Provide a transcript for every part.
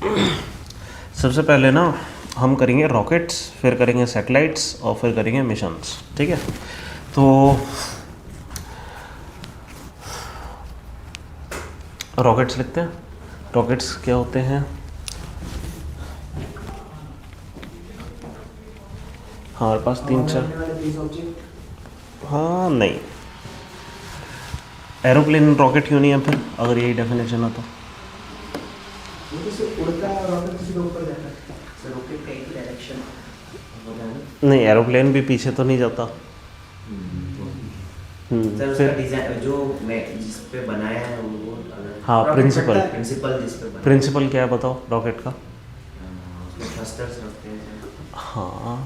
सबसे पहले ना हम करेंगे रॉकेट्स, फिर करेंगे सैटेलाइट्स और फिर करेंगे मिशंस, ठीक है। तो रॉकेट्स लिखते हैं। रॉकेट्स क्या होते हैं? हमारे पास 3-4। हाँ नहीं, एरोप्लेन रॉकेट क्यों नहीं है फिर, अगर यही डेफिनेशन है तो? नहीं, एरोप्लेन भी पीछे तो नहीं जाता। सर उसका डिजाइन जो मैं जिस पे बनाया है वो हाँ, प्रिंसिपल जिस पे बनाया प्रिंसिपल क्या है बताओ रॉकेट का? उसमें थ्रस्टर्स रखते हैं। हाँ,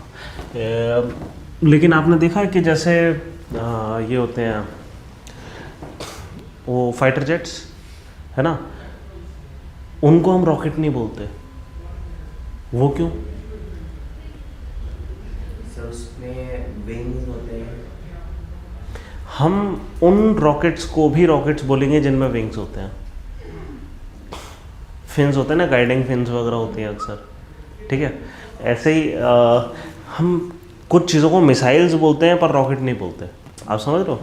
लेकिन आपने देखा है कि जैसे ये होते हैं वो फाइटर जेट्स है ना, उनको हम रॉकेट नहीं बोलते। वो क्यों? सर उसमें विंग्स होते हैं। हम उन रॉकेट्स को भी रॉकेट्स बोलेंगे जिनमें विंग्स होते हैं, फिन्स होते हैं ना, गाइडिंग फिन्स वगैरह होती हैं अक्सर, ठीक है। ऐसे ही हम कुछ चीज़ों को मिसाइल्स बोलते हैं पर रॉकेट नहीं बोलते। आप समझ रहे हो?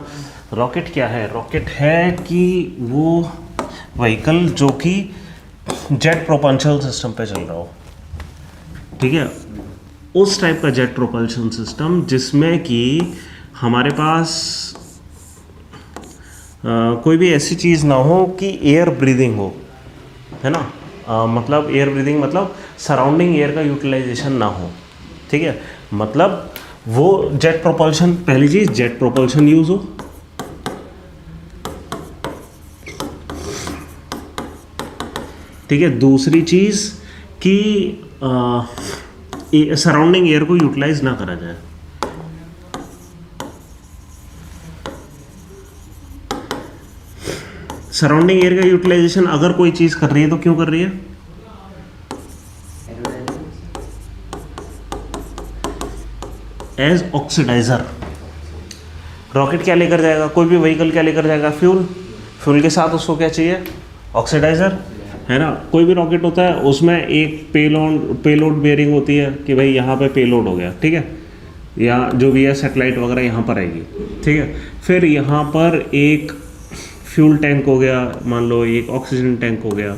रॉकेट क्या है? रॉकेट है कि वो व्हीकल जो कि जेट प्रोपल्शन सिस्टम पे चल रहा हो, ठीक है, उस टाइप का जेट प्रोपल्शन सिस्टम जिसमें कि हमारे पास कोई भी ऐसी चीज़ ना हो कि एयर ब्रीदिंग हो, है ना। मतलब एयर ब्रीदिंग मतलब सराउंडिंग एयर का यूटिलाइजेशन ना हो, ठीक है। मतलब वो जेट प्रोपल्शन, पहली चीज़ जेट प्रोपल्शन यूज़ हो, ठीक है। दूसरी चीज़ कि सराउंडिंग एयर को यूटिलाइज ना करा जाए। सराउंडिंग एयर का यूटिलाइजेशन अगर कोई चीज़ कर रही है तो क्यों कर रही है? As oxidiser. रॉकेट क्या लेकर जाएगा, कोई भी व्हीकल क्या लेकर जाएगा? फ्यूल। फ्यूल के साथ उसको क्या चाहिए? ऑक्सीडाइजर, है ना। कोई भी रॉकेट होता है उसमें एक पेलोड बेयरिंग होती है कि भाई यहाँ पे पेलोड हो गया, ठीक है, या जो भी है सैटेलाइट वगैरह यहाँ पर आएगी, ठीक है। फिर यहाँ पर एक फ्यूल टैंक हो गया, मान लो एक ऑक्सीजन टैंक हो गया,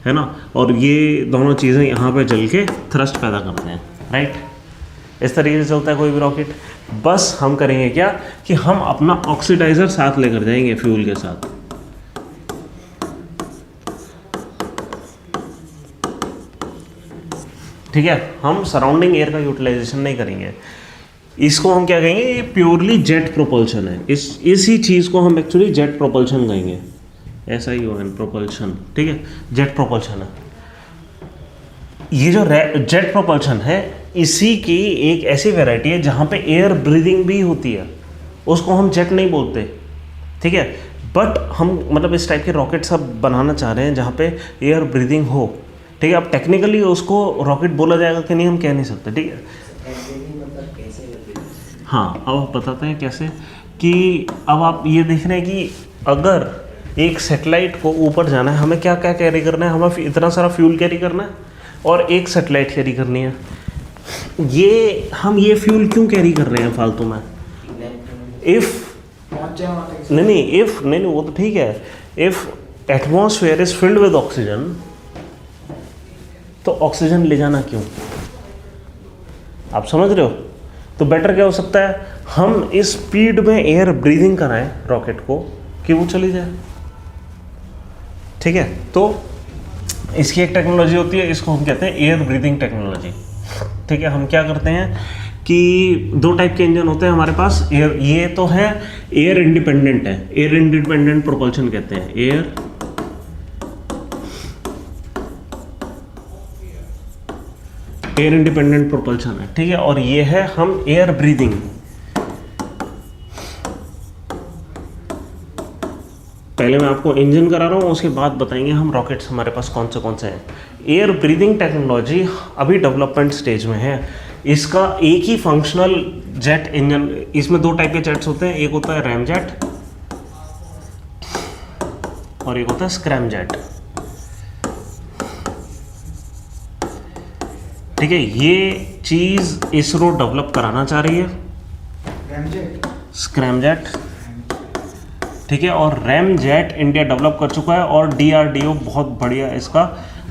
है ना। और ये दोनों चीज़ें यहाँ पे जल के थ्रस्ट पैदा करते हैं, राइट। इस तरीके से चलता है कोई भी रॉकेट। बस हम करेंगे क्या कि हम अपना ऑक्सीडाइजर साथ लेकर जाएंगे फ्यूल के साथ, ठीक है। हम सराउंडिंग एयर का यूटिलाइजेशन नहीं करेंगे। इसको हम क्या कहेंगे? ये प्योरली जेट प्रोपल्शन है। इसी चीज़ को हम एक्चुअली जेट प्रोपल्शन कहेंगे, SION प्रोपल्शन, ठीक है, जेट प्रोपल्शन है। ये जो जेट प्रोपल्शन है इसी की एक ऐसी वैरायटी है जहाँ पे एयर ब्रीदिंग भी होती है, उसको हम जेट नहीं बोलते, ठीक है। बट हम मतलब इस टाइप के रॉकेट सब बनाना चाह रहे हैं जहाँ पे एयर ब्रीदिंग हो, ठीक है। अब टेक्निकली उसको रॉकेट बोला जाएगा कि नहीं हम कह नहीं सकते, ठीक है। हाँ, अब आप बताते हैं कैसे। कि अब आप ये देख रहे हैं कि अगर एक सैटेलाइट को ऊपर जाना है, हमें क्या क्या कैरी करना है? हमें इतना सारा फ्यूल कैरी करना है और एक सैटेलाइट कैरी करनी है। हम ये फ्यूल क्यों कैरी कर रहे हैं फालतू में? नहीं, वो तो ठीक है। If atmosphere is filled with oxygen, तो ऑक्सीजन ले जाना क्यों? आप समझ रहे हो? तो बेटर क्या हो सकता है? हम इस स्पीड में एयर ब्रीदिंग कराएं रॉकेट को कि वो चली जाए, ठीक है। तो इसकी एक टेक्नोलॉजी होती है, इसको हम कहते हैं एयर ब्रीदिंग टेक्नोलॉजी, ठीक है। हम क्या करते हैं कि 2 टाइप के इंजन होते हैं हमारे पास। एयर, ये तो है एयर इंडिपेंडेंट है, एयर इंडिपेंडेंट प्रोपल्शन कहते हैं, एयर इंडिपेंडेंट प्रोपल्शन है, ठीक है। और ये है हम एयर ब्रीदिंग। पहले मैं आपको इंजन करा रहा हूँ, उसके बाद बताएंगे हम रॉकेट्स हमारे पास कौन से हैं। एयर ब्रीदिंग टेक्नोलॉजी अभी डेवलपमेंट स्टेज में है। इसका एक ही फंक्शनल जेट इंजन, इसमें 2 टाइप के जेट्स होते हैं, एक होता है रैम जेट और एक होता है स्क्रैम जेट। ठीक है, ये चीज़ इसरो डेवलप कराना चाह रही है, स्क्रैमजेट, ठीक है, और रैमजेट इंडिया डेवलप कर चुका है और DRDO बहुत बढ़िया इसका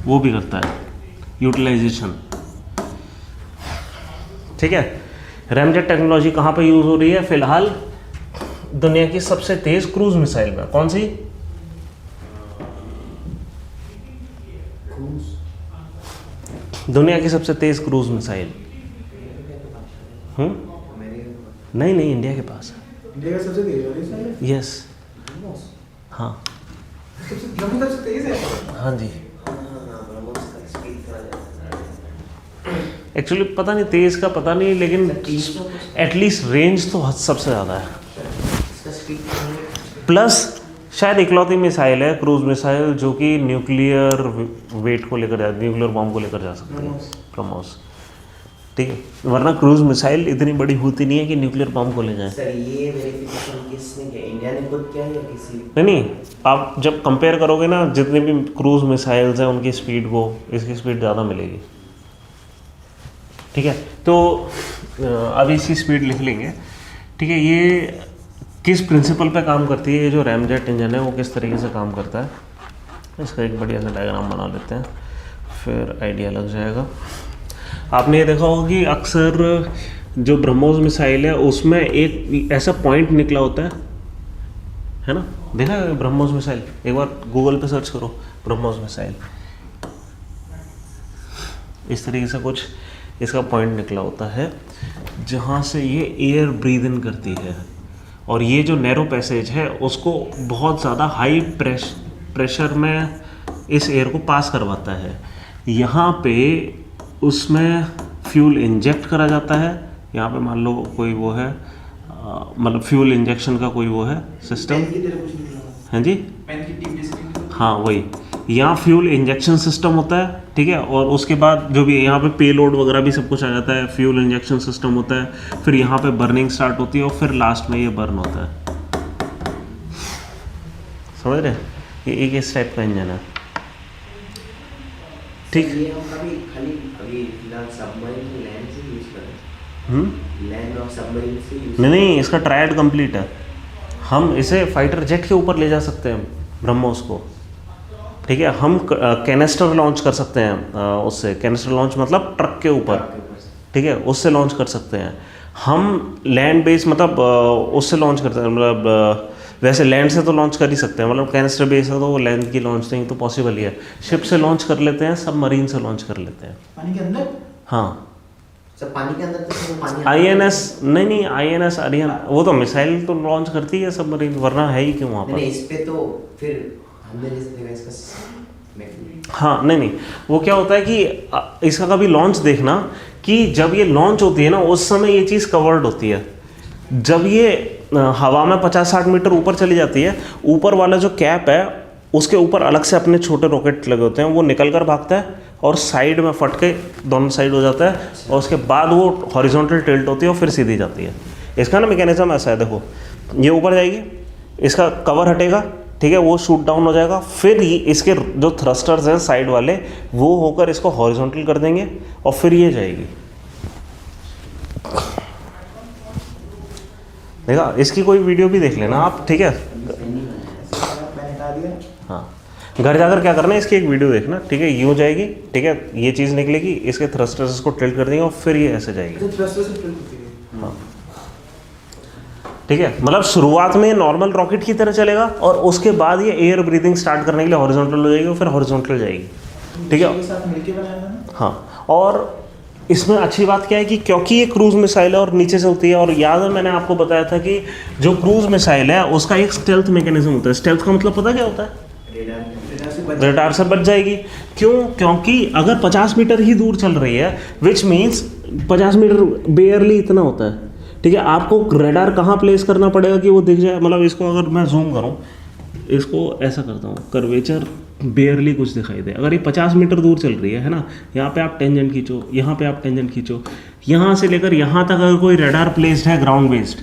वो भी करता है यूटिलाइजेशन। ठीक है, रैमजेट टेक्नोलॉजी कहाँ पे यूज़ हो रही है फिलहाल? दुनिया की सबसे तेज क्रूज मिसाइल में। कौन सी? दुनिया की सबसे तेज क्रूज मिसाइल। नहीं नहीं, इंडिया के पास है। इंडिया का सबसे तेज वाली यस, हाँ सबसे तेज है। हाँ जी। एक्चुअली पता नहीं तेज का पता नहीं, लेकिन एटलीस्ट रेंज तो सबसे ज़्यादा है। प्लस शायद इकलौती मिसाइल है क्रूज मिसाइल जो कि न्यूक्लियर वेट को लेकर न्यूक्लियर बॉम्ब को लेकर जा सकती है, ब्रह्मोस। ठीक है, वरना क्रूज मिसाइल इतनी बड़ी होती नहीं है कि न्यूक्लियर बॉम्ब को ले जाए। सर ये वेरिफिकेशन किसने किया, इंडिया ने खुद किया या किसी? नहीं, आप जब कंपेयर करोगे ना जितने भी क्रूज मिसाइल्स हैं उनकी स्पीड को, इसकी स्पीड ज़्यादा मिलेगी। ठीक है, तो अब इसकी स्पीड लिख लेंगे। ठीक है, ये किस प्रिंसिपल पे काम करती है, ये जो रैमजेट इंजन है वो किस तरीके से काम करता है, इसका एक बढ़िया सा डायग्राम बना लेते हैं, फिर आइडिया लग जाएगा। आपने ये देखा होगा कि अक्सर जो ब्रह्मोस मिसाइल है उसमें एक ऐसा पॉइंट निकला होता है ना? देखा है ब्रह्मोस मिसाइल? एक बार गूगल पे सर्च करो ब्रह्मोस मिसाइल, इस तरीके से कुछ इसका पॉइंट निकला होता है जहाँ से ये एयर ब्रीद इन करती है, और ये जो नैरो पैसेज है उसको बहुत ज़्यादा हाई प्रेशर में इस एयर को पास करवाता है। यहाँ पे उसमें फ्यूल इंजेक्ट करा जाता है। यहाँ पे मान लो कोई वो है, मतलब फ्यूल इंजेक्शन का कोई वो है सिस्टम, हाँ जी, हाँ वही, यहाँ फ्यूल इंजेक्शन सिस्टम होता है। ठीक है, और उसके बाद जो भी यहाँ पे पेलोड वगैरह भी सब कुछ आ जाता है, फ्यूल इंजेक्शन सिस्टम होता है, फिर यहाँ पे बर्निंग स्टार्ट होती है और फिर लास्ट में ये बर्न होता है। समझ रहे? ये एक इस टाइप का इंजन है। ठीक, ये हम खाली अभी फिलहाल सबमरीन लैंड से यूज करें, लैंड और सबमरीन से यूज नहीं, इसका ट्रायड कंप्लीट है। हम इसे फाइटर जेट के ऊपर ले जा सकते हैं ब्रह्मोस को। ठीक है, हम कैनिस्टर लॉन्च कर सकते हैं उससे, कैनिस्टर लॉन्च मतलब ट्रक के ऊपर, ठीक है, उससे लॉन्च कर सकते हैं। हम लैंड बेस मतलब उससे लॉन्च करते हैं, मतलब वैसे लैंड से तो लॉन्च कर ही सकते हैं, मतलब कैनिस्टर बेस है तो वो लैंड की लॉन्च नहीं तो पॉसिबल ही है। शिप से लॉन्च कर लेते हैं, सबमरीन से लॉन्च कर लेते हैं। पानी के अंदर? हाँ सब पानी के अंदर, तो पानी INS नहीं, INS अरिहंत वो तो मिसाइल तो लॉन्च करती है सबमरीन, वरना है ही क्यों वहाँ पर? नहीं, इस पे तो फिर हमने जैसे देखा इसका हाँ नहीं, वो क्या होता है कि इसका कभी लॉन्च देखना कि जब ये लॉन्च होती है ना उस समय ये चीज़ कवर्ड होती है। जब ये हवा में 50-60 मीटर ऊपर चली जाती है, ऊपर वाला जो कैप है उसके ऊपर अलग से अपने छोटे रॉकेट लगे होते हैं, वो निकल कर भागता है और साइड में फट के दोनों साइड हो जाता है, और उसके बाद वो हॉरिजॉन्टल टिल्ट होती है और फिर सीधी जाती है। इसका ना मैकेनिज्म ऐसा है, देखो ये ऊपर जाएगी, इसका कवर हटेगा, ठीक है, वो शूट डाउन हो जाएगा, फिर इसके जो थ्रस्टर्स हैं साइड वाले वो होकर इसको हॉरिजॉन्टल कर देंगे और फिर ये जाएगी। देखा, इसकी कोई वीडियो भी देख लेना आप, ठीक है। हाँ, घर जाकर क्या करना है, इसकी एक वीडियो देखना, ठीक है, यूँ जाएगी, ठीक है, ये चीज़ निकलेगी, इसके थ्रस्टर्स इसको टिल्ट कर देंगे और फिर ये ऐसे जाएगी। हाँ ठीक है, मतलब शुरुआत में नॉर्मल रॉकेट की तरह चलेगा और उसके बाद ये एयर ब्रीदिंग स्टार्ट करने के लिए हॉरिजॉन्टल हो जाएगी और फिर हॉरिजॉन्टल जाएगी। ठीक है, हाँ, और इसमें अच्छी बात क्या है कि क्योंकि ये क्रूज मिसाइल है और नीचे से होती है, और याद है मैंने आपको बताया था कि जो क्रूज मिसाइल है उसका एक स्टेल्थ मैकेनिज्म होता है। स्टेल्थ का मतलब पता क्या होता है? रडार से बच जाएगी। क्यों? क्योंकि अगर 50 मीटर ही दूर चल रही है, विच मीन्स 50 मीटर बेयरली इतना होता है, ठीक है, आपको रडार कहाँ प्लेस करना पड़ेगा कि वो दिख जाए। मतलब इसको अगर मैं जूम करूँ, इसको ऐसा करता हूँ, कर्वेचर बेयरली कुछ दिखाई दे। अगर ये 50 मीटर दूर चल रही है ना, यहाँ पे आप टेंजेंट खींचो, यहाँ पे आप टेंजेंट खींचो, यहाँ से लेकर यहाँ तक अगर कोई रडार प्लेस्ड है ग्राउंड बेस्ड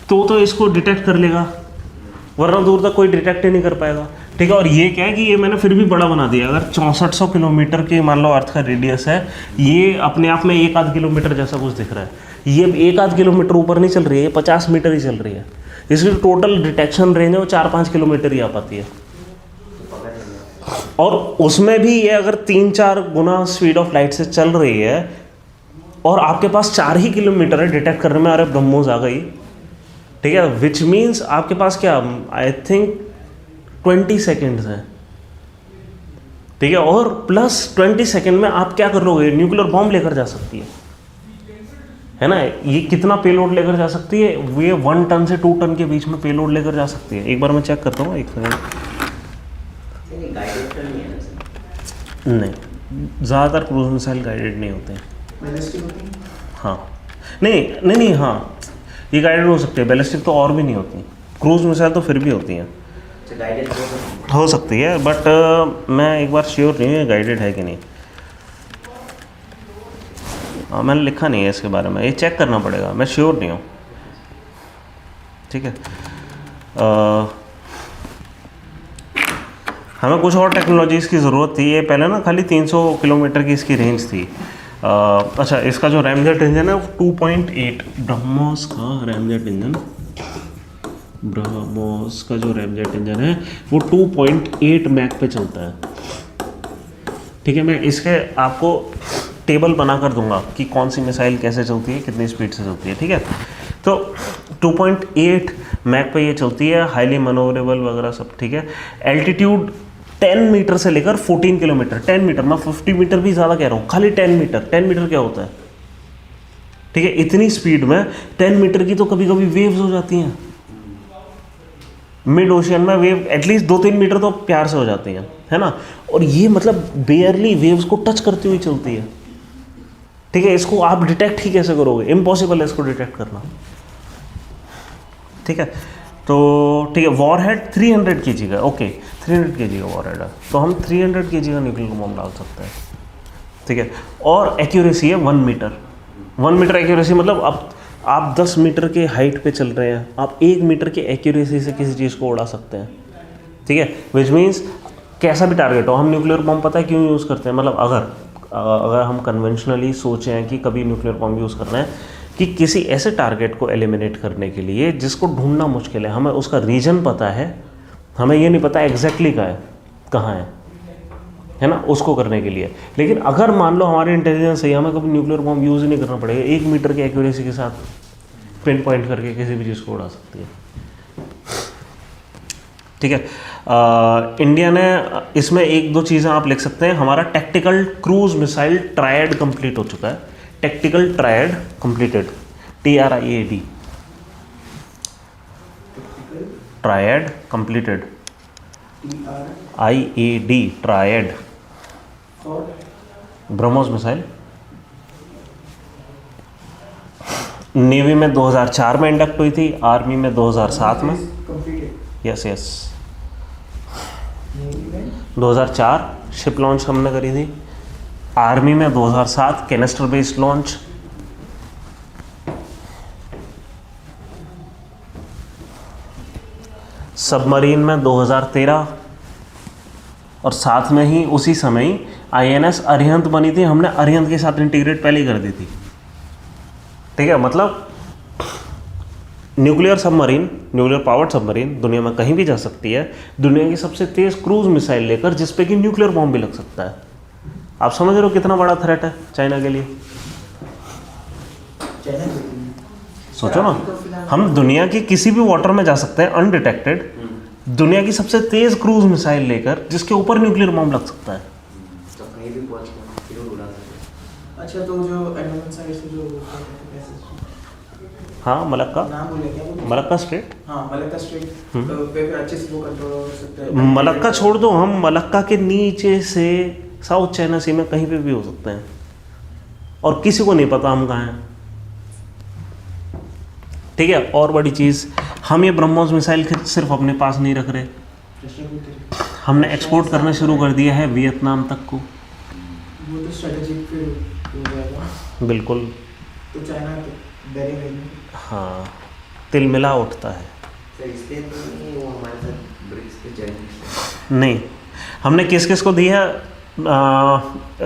तो इसको डिटेक्ट कर लेगा, वरना दूर तक कोई डिटेक्ट ही नहीं कर पाएगा। ठीक है। और ये क्या है कि ये मैंने फिर भी बड़ा बना दिया। अगर 6400 किलोमीटर के मान लो अर्थ का रेडियस है, ये अपने आप में 1-8 किलोमीटर जैसा कुछ दिख रहा है। ये 1-8 किलोमीटर ऊपर नहीं चल रही है, ये 50 मीटर ही चल रही है। इसकी टोटल डिटेक्शन रेंज है वो 4-5 किलोमीटर ही आ पाती है। और उसमें भी ये अगर 3-4 गुना स्पीड ऑफ लाइट से चल रही है और आपके पास 4 ही किलोमीटर है डिटेक्ट करने में, अरे ब्रह्मोस आ गई, ठीक है। विच मीन्स आपके पास क्या, आई थिंक 20 सेकेंड्स हैं, ठीक है। और प्लस 20 सेकेंड में आप क्या कर लोगे, न्यूक्लियर बॉम्ब लेकर जा सकती है ना। ये कितना पेलोड लेकर जा सकती है, ये 1 टन से 2 टन के बीच में पेलोड लेकर जा सकती है। एक बार मैं चेक करता हूँ, एक सेकेंड। नहीं, ज़्यादातर क्रूज मिसाइल गाइडेड नहीं होते हैं। बैलिस्टिक होती है? हाँ, नहीं, हाँ, ये गाइडेड हो सकती है। बैलिस्टिक तो और भी नहीं होती, क्रूज मिसाइल तो फिर भी होती हैं। गाइडेड हो सकती है, बट मैं एक बार श्योर नहीं हूँ गाइडेड है कि नहीं। मैंने लिखा नहीं है इसके बारे में, ये चेक करना पड़ेगा, मैं श्योर नहीं हूँ, ठीक है। हमें कुछ और टेक्नोलॉजीज़ की ज़रूरत थी। ये पहले ना खाली 300 किलोमीटर की इसकी रेंज थी। अच्छा, इसका जो रैमजेट इंजन है वो 2.8, ब्रह्मोस का रैमजेट इंजन, ब्रह्मोस का जो रैमजेट इंजन है वो 2.8 मैक पे चलता है, ठीक है। मैं इसके आपको टेबल बना कर दूंगा कि कौन सी मिसाइल कैसे चलती है, कितनी स्पीड से चलती है, ठीक है। तो 2.8 मैक पे ये चलती है, हाईली मनोवरेबल वगैरह सब, ठीक है। एल्टीट्यूड 10 मीटर से लेकर 14 किलोमीटर, 10 मीटर, मैं 50 मीटर भी ज़्यादा कह रहा हूँ, खाली 10 मीटर। 10 मीटर क्या होता है, ठीक है। इतनी स्पीड में 10 मीटर की तो कभी कभी वेव्स हो जाती हैं मिड ओशियन में। वेव एटलीस्ट 2-3 मीटर तो प्यार से हो जाती हैं, है ना। और ये मतलब बेयरली वेव्स को टच करती हुई चलती है, ठीक है। इसको आप डिटेक्ट ही कैसे करोगे, इम्पॉसिबल है इसको डिटेक्ट करना, ठीक है। तो ठीक है, वॉरहेड 300 kg का, ओके 300 kg का वॉरहेड है, तो हम 300 kg का न्यूक्लियर बॉम्ब डाल सकते हैं, ठीक है। और एक्यूरेसी है 1 मीटर। 1 मीटर एक्यूरेसी मतलब अब आप 10 मीटर के हाइट पे चल रहे हैं, आप 1 मीटर की एक्यूरेसी से किसी चीज़ को उड़ा सकते हैं, ठीक है। विच मीन्स कैसा भी टारगेट हो, हम न्यूक्लियर बॉम्ब पता है क्यों यूज़ करते हैं, मतलब अगर हम कन्वेंशनली सोचें हैं कि कभी न्यूक्लियर बॉम्ब यूज़ करना है कि किसी ऐसे टारगेट को एलिमिनेट करने के लिए जिसको ढूंढना मुश्किल है, हमें उसका रीजन पता है, हमें ये नहीं पता एग्जैक्टली कहाँ है ना, उसको करने के लिए। लेकिन अगर मान लो हमारी इंटेलिजेंस है, हमें कभी न्यूक्लियर बॉम्ब यूज़ ही नहीं करना पड़ेगा, 1 मीटर की एक्यूरेसी के साथ पिन पॉइंट करके किसी भी चीज़ को उड़ा सकती है, ठीक है। इंडिया ने इसमें 1-2 चीज़ें आप लिख सकते हैं। हमारा tactical cruise missile triad complete हो चुका है, tactical triad completed, TRIAD, triad completed, IAD triad, BrahMos missile. Navy में 2004 में इंडक्ट हुई थी, आर्मी में 2007 में, यस 2004 शिप लॉन्च हमने करी थी, आर्मी में 2007 कैनिस्टर बेस्ड लॉन्च, सबमरीन में 2013, और साथ में ही उसी समय INS अरिहंत बनी थी, हमने अरिहंत के साथ इंटीग्रेट पहले ही कर दी थी, ठीक है। मतलब nuclear submarine, nuclear powered submarine दुनिया में कहीं भी जा सकती है, दुनिया की सबसे तेज़ क्रूज मिसाइल लेकर, जिस पे कि न्यूक्लियर बॉम्ब भी लग सकता है। आप समझ रहे हो कितना बड़ा थ्रेट है चाइना के लिए। सोचो ना, हम दुनिया की किसी भी वाटर में जा सकते हैं अनडिटेक्टेड, दुनिया की सबसे तेज़ क्रूज मिसाइल लेकर, जिसके ऊपर न्यूक्लियर बॉम्ब लग सकता है, तो कहीं भी पहुंच कर फिर उड़ा सकते। अच्छा, तो जो अंडमान साइड से जो हाँ मलक्का, नाम बोले क्या वो? मलक्का स्ट्रेट, हाँ मलक्का स्ट्रेट, तो पे फिर अच्छे से वो कंट्रोल कर सकते हैं। मलक्का छोड़ दो, हम मलक्का के नीचे से साउथ चाइना सी में कहीं पे भी हो सकते हैं, और किसी को नहीं पता हम कहाँ हैं, ठीक है। और बड़ी चीज़, हम ये ब्रह्मोस मिसाइल सिर्फ अपने पास नहीं रख रहे, हमने एक्सपोर्ट करना शुरू कर दिया है वियतनाम तक को। वो तो स्ट्रेटेजिक फिर हो जाएगा, बिल्कुल, तो चाइना डरेगा ही नहीं। हाँ, तिलमिला उठता है। सर इसलिए तो नहीं वो हमारे साथ ब्रिक्स पे चाइनीज नहीं, हमने किस किस को दी है?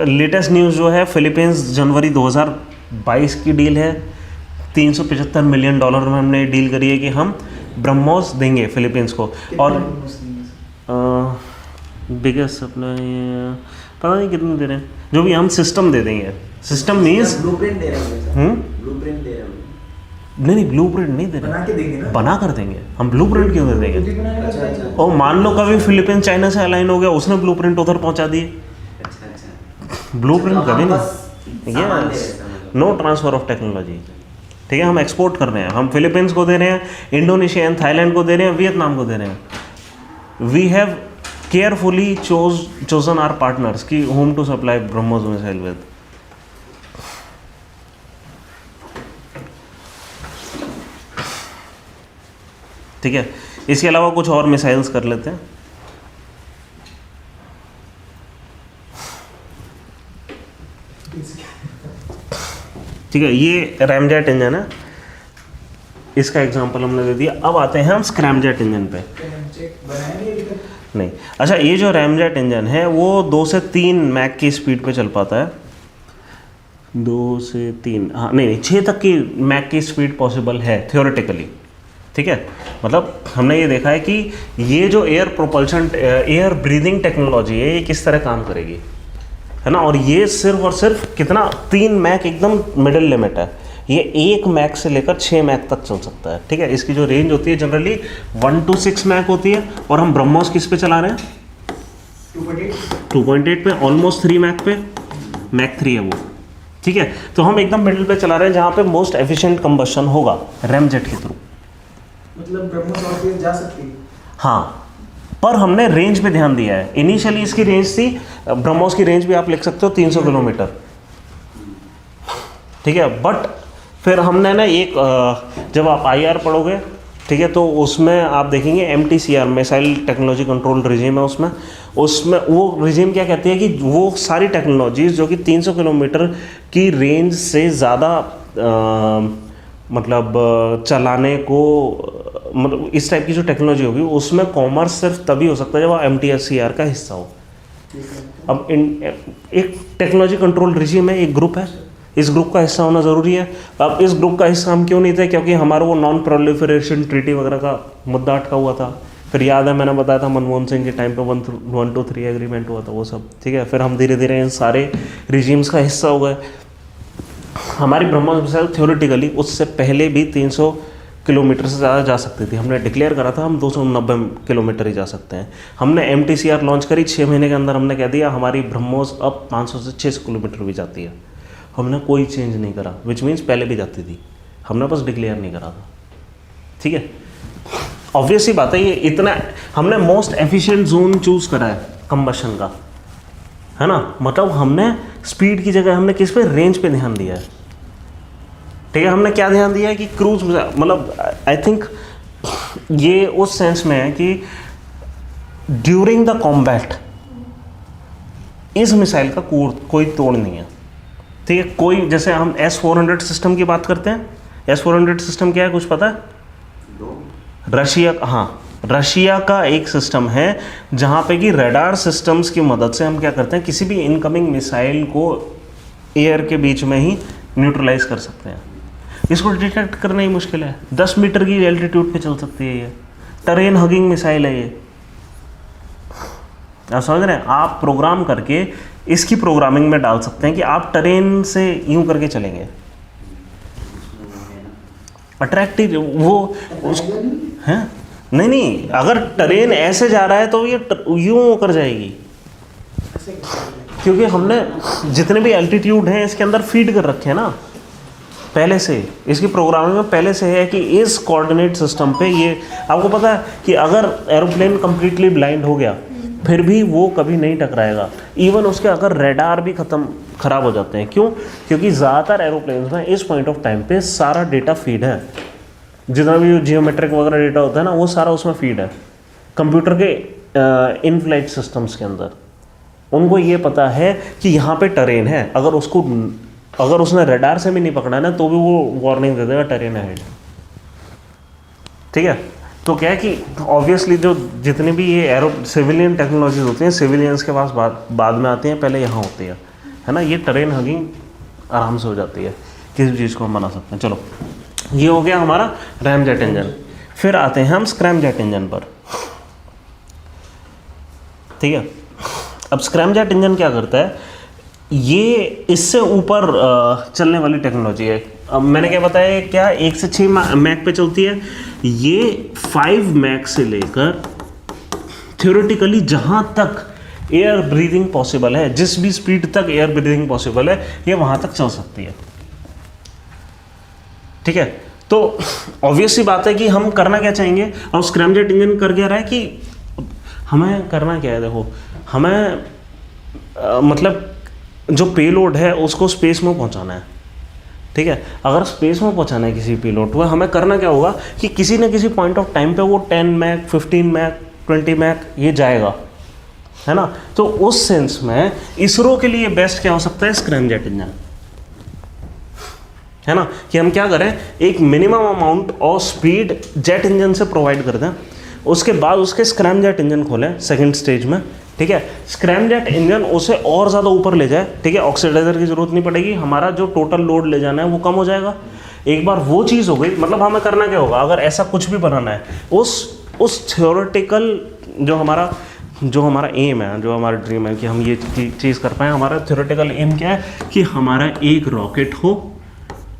लेटेस्ट न्यूज़ जो है, फिलीपींस जनवरी 2022 की डील है, $375 मिलियन में हमने डील करी है कि हम ब्रह्मोस देंगे फिलीपींस को। और बिगेस्ट अपना ये पता नहीं कितने दे रहे हैं, जो भी हम सिस्टम दे देंगे। सिस्टम मीन्स ब्लूप्रिंट दे रहे हैं, ब्लूप्रिंट दे रहे हैं। नहीं, ब्लूप्रिंट नहीं दे बना रहे, के देंगे ना, बना कर देंगे हम। ब्लूप्रिंट क्यों दे देंगे? खुद ही बनाएगा। अच्छा। और मान लो कभी फिलीपींस चाइना से अलाइन हो गया, उसने ब्लूप्रिंट उधर पहुंचा दिए। अच्छा। ब्लूप्रिंट तो कभी हम नहीं। बस सामान दे रहे हैं, मतलब। नो ट्रांसफर ऑफ टेक्नोलॉजी, ठीक है। हम एक्सपोर्ट कर रहे हैं, हम फिलीपींस को दे रहे हैं, इंडोनेशिया एंड थाईलैंड को दे रहे हैं, वियतनाम को दे रहे हैं। We have carefully chosen our partners की whom to supply BrahMos missile with. ठीक है, इसके अलावा कुछ और मिसाइल्स कर लेते हैं। ठीक है, ये रैमजेट इंजन है, इसका एग्जांपल हमने दे दिया। अब आते हैं हम स्क्रैमजेट इंजन पे। बनाएंगे अभी तक। नहीं, अच्छा, ये जो रैमजेट इंजन है वो 2 से 3 मैक की स्पीड पे चल पाता है। 2 से 3, हाँ, नहीं, 6 तक की मैक की स्पीड पॉसिबल है थियोरेटिकली। ठीक है, मतलब हमने ये देखा है कि ये जो air propulsion, air breathing technology है, ये किस तरह काम करेगी, है ना। और ये सिर्फ और सिर्फ कितना, 3 मैक एकदम मिडिल लिमिट है। ये 1 मैक से लेकर 6 मैक तक चल सकता है। ठीक है, इसकी जो रेंज होती है जनरली 1 to 6 मैक होती है, और हम ब्रह्मोस किस पे चला रहे हैं? 2.8 पे, ऑलमोस्ट 3 मैक पे, मैक 3 है वो। ठीक है, तो हम एकदम मिडिल पे चला रहे हैं, जहाँ पे मोस्ट एफिशिएंट कंबशन होगा रैमजेट के थ्रू। मतलब ब्रह्मोस और तेज जा सकती है। हाँ, पर हमने रेंज पे ध्यान दिया है। इनिशियली इसकी रेंज थी, ब्रह्मोस की रेंज भी आप लिख सकते हो 300 किलोमीटर। ठीक है, बट फिर हमने ना एक, जब आप IR पढ़ोगे, ठीक है, तो उसमें आप देखेंगे MTCR, missile technology control regime है। उसमें वो रिजीम क्या कहती है कि वो सारी टेक्नोलॉजीज जो कि 300 किलोमीटर की रेंज से ज़्यादा मतलब चलाने को, मतलब इस टाइप की जो टेक्नोलॉजी होगी, उसमें कॉमर्स सिर्फ तभी हो सकता है जब वो MTCR का हिस्सा हो। अब एक टेक्नोलॉजी कंट्रोल रिजीम है, एक ग्रुप है, इस ग्रुप का हिस्सा होना ज़रूरी है। अब इस ग्रुप का हिस्सा हम क्यों नहीं थे? क्योंकि हमारा वो नॉन प्रोलिफरेशन ट्रीटी वगैरह का मुद्दा अटका हुआ था। फिर याद है मैंने बताया था मनमोहन सिंह के टाइम पे 1, 2, 3 एग्रीमेंट हुआ था, वो सब। ठीक है, फिर हम धीरे धीरे इन सारे रिजीम्स का हिस्सा हो गए। हमारी ब्रह्मोस मिसाइल थ्योरेटिकली उससे पहले भी 300 किलोमीटर से ज़्यादा जा सकती थी। हमने डिक्लेयर करा था हम 290 किलोमीटर ही जा सकते हैं। हमने MTCR लॉन्च करी, 6 महीने के अंदर हमने कह दिया हमारी ब्रह्मोस अब 500 से 600 किलोमीटर भी जाती है। हमने कोई चेंज नहीं करा, विच मीन्स पहले भी जाती थी, हमने बस डिक्लेयर नहीं करा था। ठीक है, ऑब्वियस ही बात है, ये इतना हमने मोस्ट एफिशिएंट जोन चूज़ करा है कंबशन का, है ना। मतलब हमने स्पीड की जगह हमने किस पे, रेंज पे ध्यान दिया है। ठीक है, हमने क्या ध्यान दिया है कि क्रूज, मतलब आई थिंक ये उस सेंस में है कि ड्यूरिंग द कॉम्बैट इस मिसाइल का कोई तोड़ नहीं है। ठीक है, कोई, जैसे हम S-400 सिस्टम की बात करते हैं, S-400 सिस्टम क्या है, कुछ पता है? रशिया, हाँ, रशिया का एक सिस्टम है जहाँ पे कि रडार सिस्टम्स की मदद से हम क्या करते हैं, किसी भी इनकमिंग मिसाइल को एयर के बीच में ही न्यूट्रलाइज कर सकते हैं। इसको डिटेक्ट करना ही मुश्किल है। 10 मीटर की एल्टीट्यूड पे चल सकती है ये, टरेन हगिंग मिसाइल है ये। आप समझ रहे हैं? आप प्रोग्राम करके इसकी प्रोग्रामिंग में डाल सकते हैं कि आप टरेन से यूं करके चलेंगे, अट्रैक्टिव वो हैं। नहीं, अगर टरेन ऐसे जा रहा है तो ये यूं होकर जाएगी, क्योंकि हमने जितने भी एल्टीट्यूड हैं इसके अंदर फीड कर रखे हैं ना पहले से। इसकी प्रोग्रामिंग में पहले से है कि इस कोऑर्डिनेट सिस्टम पे ये, आपको पता है कि अगर एरोप्लेन कंप्लीटली ब्लाइंड हो गया फिर भी वो कभी नहीं टकराएगा। इवन उसके अगर रेडार भी ख़राब हो जाते हैं। क्यों? क्योंकि ज़्यादातर एरोप्लेन्स में इस पॉइंट ऑफ टाइम पे सारा डेटा फीड है, जितना भी जियोमेट्रिक वगैरह डेटा होता है ना, वो सारा उसमें फीड है कंप्यूटर के इन फ्लाइट सिस्टम्स के अंदर। उनको ये पता है कि यहाँ पे टरेन है, अगर उसने रेडार से भी नहीं पकड़ा ना तो भी वो वार्निंग दे देगा टरेन अहेड। ठीक है, तो क्या है कि ऑब्वियसली जो जितने भी ये एरो सिविलियन टेक्नोलॉजीज होती हैं सिविलियंस के पास बाद में आती हैं, पहले यहाँ होती है ना। ये टेरेन हगिंग आराम से हो जाती है, किसी चीज़ को हम बना सकते हैं। चलो ये हो गया हमारा रैमजेट इंजन। फिर आते हैं हम स्क्रैमजेट इंजन पर, ठीक है। अब स्क्रैमजेट इंजन क्या करता है, ये इससे ऊपर चलने वाली टेक्नोलॉजी है। अब मैंने क्या बताया, क्या 1 से 6 मैक पे चलती है, ये 5 मैक से लेकर थ्योरेटिकली जहाँ तक एयर ब्रीदिंग पॉसिबल है, जिस भी स्पीड तक एयर ब्रीदिंग पॉसिबल है, ये वहाँ तक चल सकती है, ठीक है। तो ऑब्वियस सी बात है कि हम करना क्या चाहेंगे, और स्क्रैमजेट इंजन कर क्या रहा है कि हमें करना क्या है, देखो हमें मतलब जो पेलोड है उसको स्पेस में पहुंचाना है, ठीक है। अगर स्पेस में पहुंचाना है किसी पेलोड को, हमें करना क्या होगा कि किसी न किसी पॉइंट ऑफ टाइम पे वो 10 मैक 15 मैक 20 मैक ये जाएगा, है ना। तो उस सेंस में इसरो के लिए बेस्ट क्या हो सकता है, स्क्रैमजेट इंजन, है ना। कि हम क्या करें, एक minimum amount of speed jet engine से प्रोवाइड कर दें, उसके बाद उसके स्क्रैमजेट इंजन खोलें सेकंड स्टेज में, ठीक है। स्क्रैमजेट इंजन उसे और ज़्यादा ऊपर ले जाए, ठीक है। ऑक्सीडाइजर की ज़रूरत नहीं पड़ेगी, हमारा जो टोटल लोड ले जाना है वो कम हो जाएगा। एक बार वो चीज़ हो गई, मतलब हमें करना क्या होगा, अगर ऐसा कुछ भी बनाना है, उस थ्योरेटिकल जो हमारा एम है, जो हमारा ड्रीम है कि हम ये चीज़ कर पाएँ, हमारा थ्योरेटिकल एम क्या है कि हमारा एक रॉकेट हो,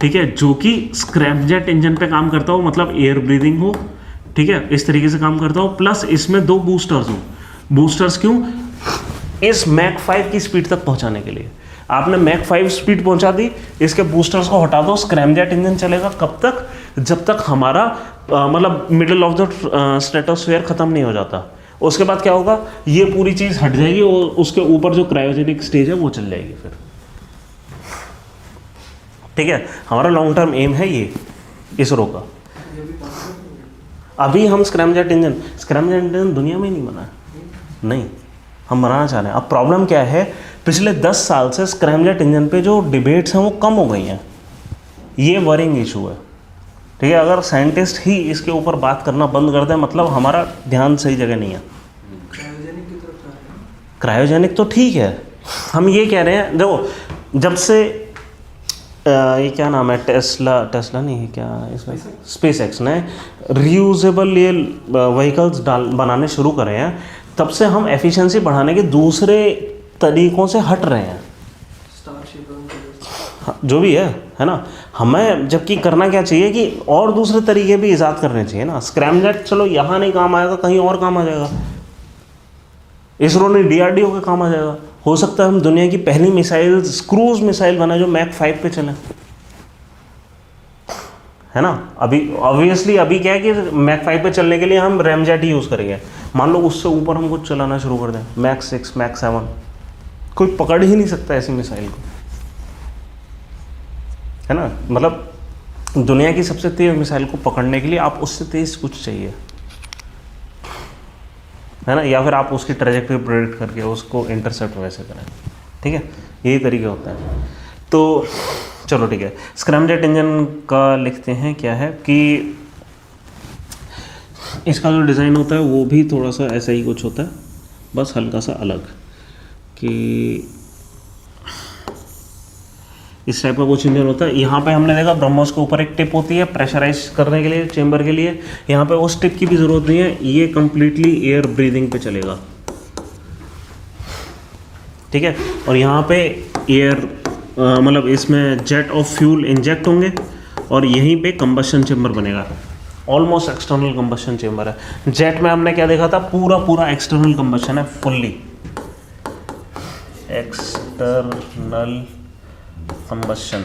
ठीक है, जो कि स्क्रैमजेट इंजन पे काम करता हो, मतलब एयर ब्रीदिंग हो, ठीक है, इस तरीके से काम करता हो, प्लस इसमें 2 बूस्टर्स हो। बूस्टर्स क्यों, इस मैक 5 की स्पीड तक पहुंचाने के लिए। आपने मैक 5 स्पीड पहुंचा दी, इसके बूस्टर्स को हटा दो, स्क्रैमजेट इंजन चलेगा कब तक, जब तक हमारा मतलब मिडिल ऑफ द स्ट्रेटोस्फीयर खत्म नहीं हो जाता। उसके बाद क्या होगा, ये पूरी चीज़ हट जाएगी और उसके ऊपर जो क्रायोजेनिक स्टेज है वो चल जाएगी फिर, ठीक है। हमारा लॉन्ग टर्म एम है ये इसरो का। अभी हम स्क्रैमजेट इंजन दुनिया में ही नहीं बना है, नहीं, हम बनाना चाह रहे हैं। अब प्रॉब्लम क्या है, पिछले 10 साल से स्क्रैमजेट इंजन पे जो डिबेट्स हैं वो कम हो गई हैं, ये वरिंग इशू है, ठीक है। अगर साइंटिस्ट ही इसके ऊपर बात करना बंद कर दें, मतलब हमारा ध्यान सही जगह नहीं है। क्रायोजेनिक तो ठीक है, हम ये कह रहे हैं, देखो जब से ये क्या नाम है, टेस्ला नहीं है क्या, इसमें स्पेसएक्स ने रीयूजेबल ये व्हीकल्स बनाने शुरू करे हैं, तब से हम एफिशिएंसी बढ़ाने के दूसरे तरीकों से हट रहे हैं, जो भी है ना। हमें जबकि करना क्या चाहिए कि और दूसरे तरीके भी ईजाद करने चाहिए ना। स्क्रैमजेट चलो यहाँ नहीं काम आएगा, कहीं और काम आ जाएगा, इसरो ने DRDO के काम आ जाएगा। हो सकता है हम दुनिया की पहली मिसाइल क्रूज मिसाइल बनाए जो मैक 5 पे चले, है ना। अभी ऑब्वियसली अभी क्या है कि मैक 5 पे चलने के लिए हम रैमजेट ही यूज़ करेंगे। मान लो उससे ऊपर हम कुछ चलाना शुरू कर दें, मैक 6 मैक 7, कोई पकड़ ही नहीं सकता ऐसी मिसाइल को, है ना। मतलब दुनिया की सबसे तेज मिसाइल को पकड़ने के लिए आप उससे तेज कुछ चाहिए, है ना, या फिर आप उसकी ट्रैजेक्टरी प्रेडिक्ट करके उसको इंटरसेप्ट वैसे करें, ठीक है। यही तरीके होता है। तो चलो ठीक है, स्क्रैमजेट इंजन का लिखते हैं क्या है कि इसका जो डिज़ाइन होता है वो भी थोड़ा सा ऐसा ही कुछ होता है, बस हल्का सा अलग, कि इस टाइप का कुछ इंजन होता है। यहाँ पे हमने देखा ब्रह्मोस के ऊपर एक टिप होती है प्रेशराइज करने के लिए चेंबर के लिए, यहाँ पे उस टिप की भी ज़रूरत नहीं है, ये कम्प्लीटली एयर ब्रीदिंग पे चलेगा, ठीक है। और यहाँ पे एयर मतलब इसमें जेट ऑफ फ्यूल इंजेक्ट होंगे और यहीं पे कंबशन चेंबर बनेगा, ऑलमोस्ट एक्सटर्नल कंबशन चेंबर है। जेट में हमने क्या देखा था, पूरा एक्सटर्नल कंबशन है, फुल्ली एक्सटर्नल कंबशन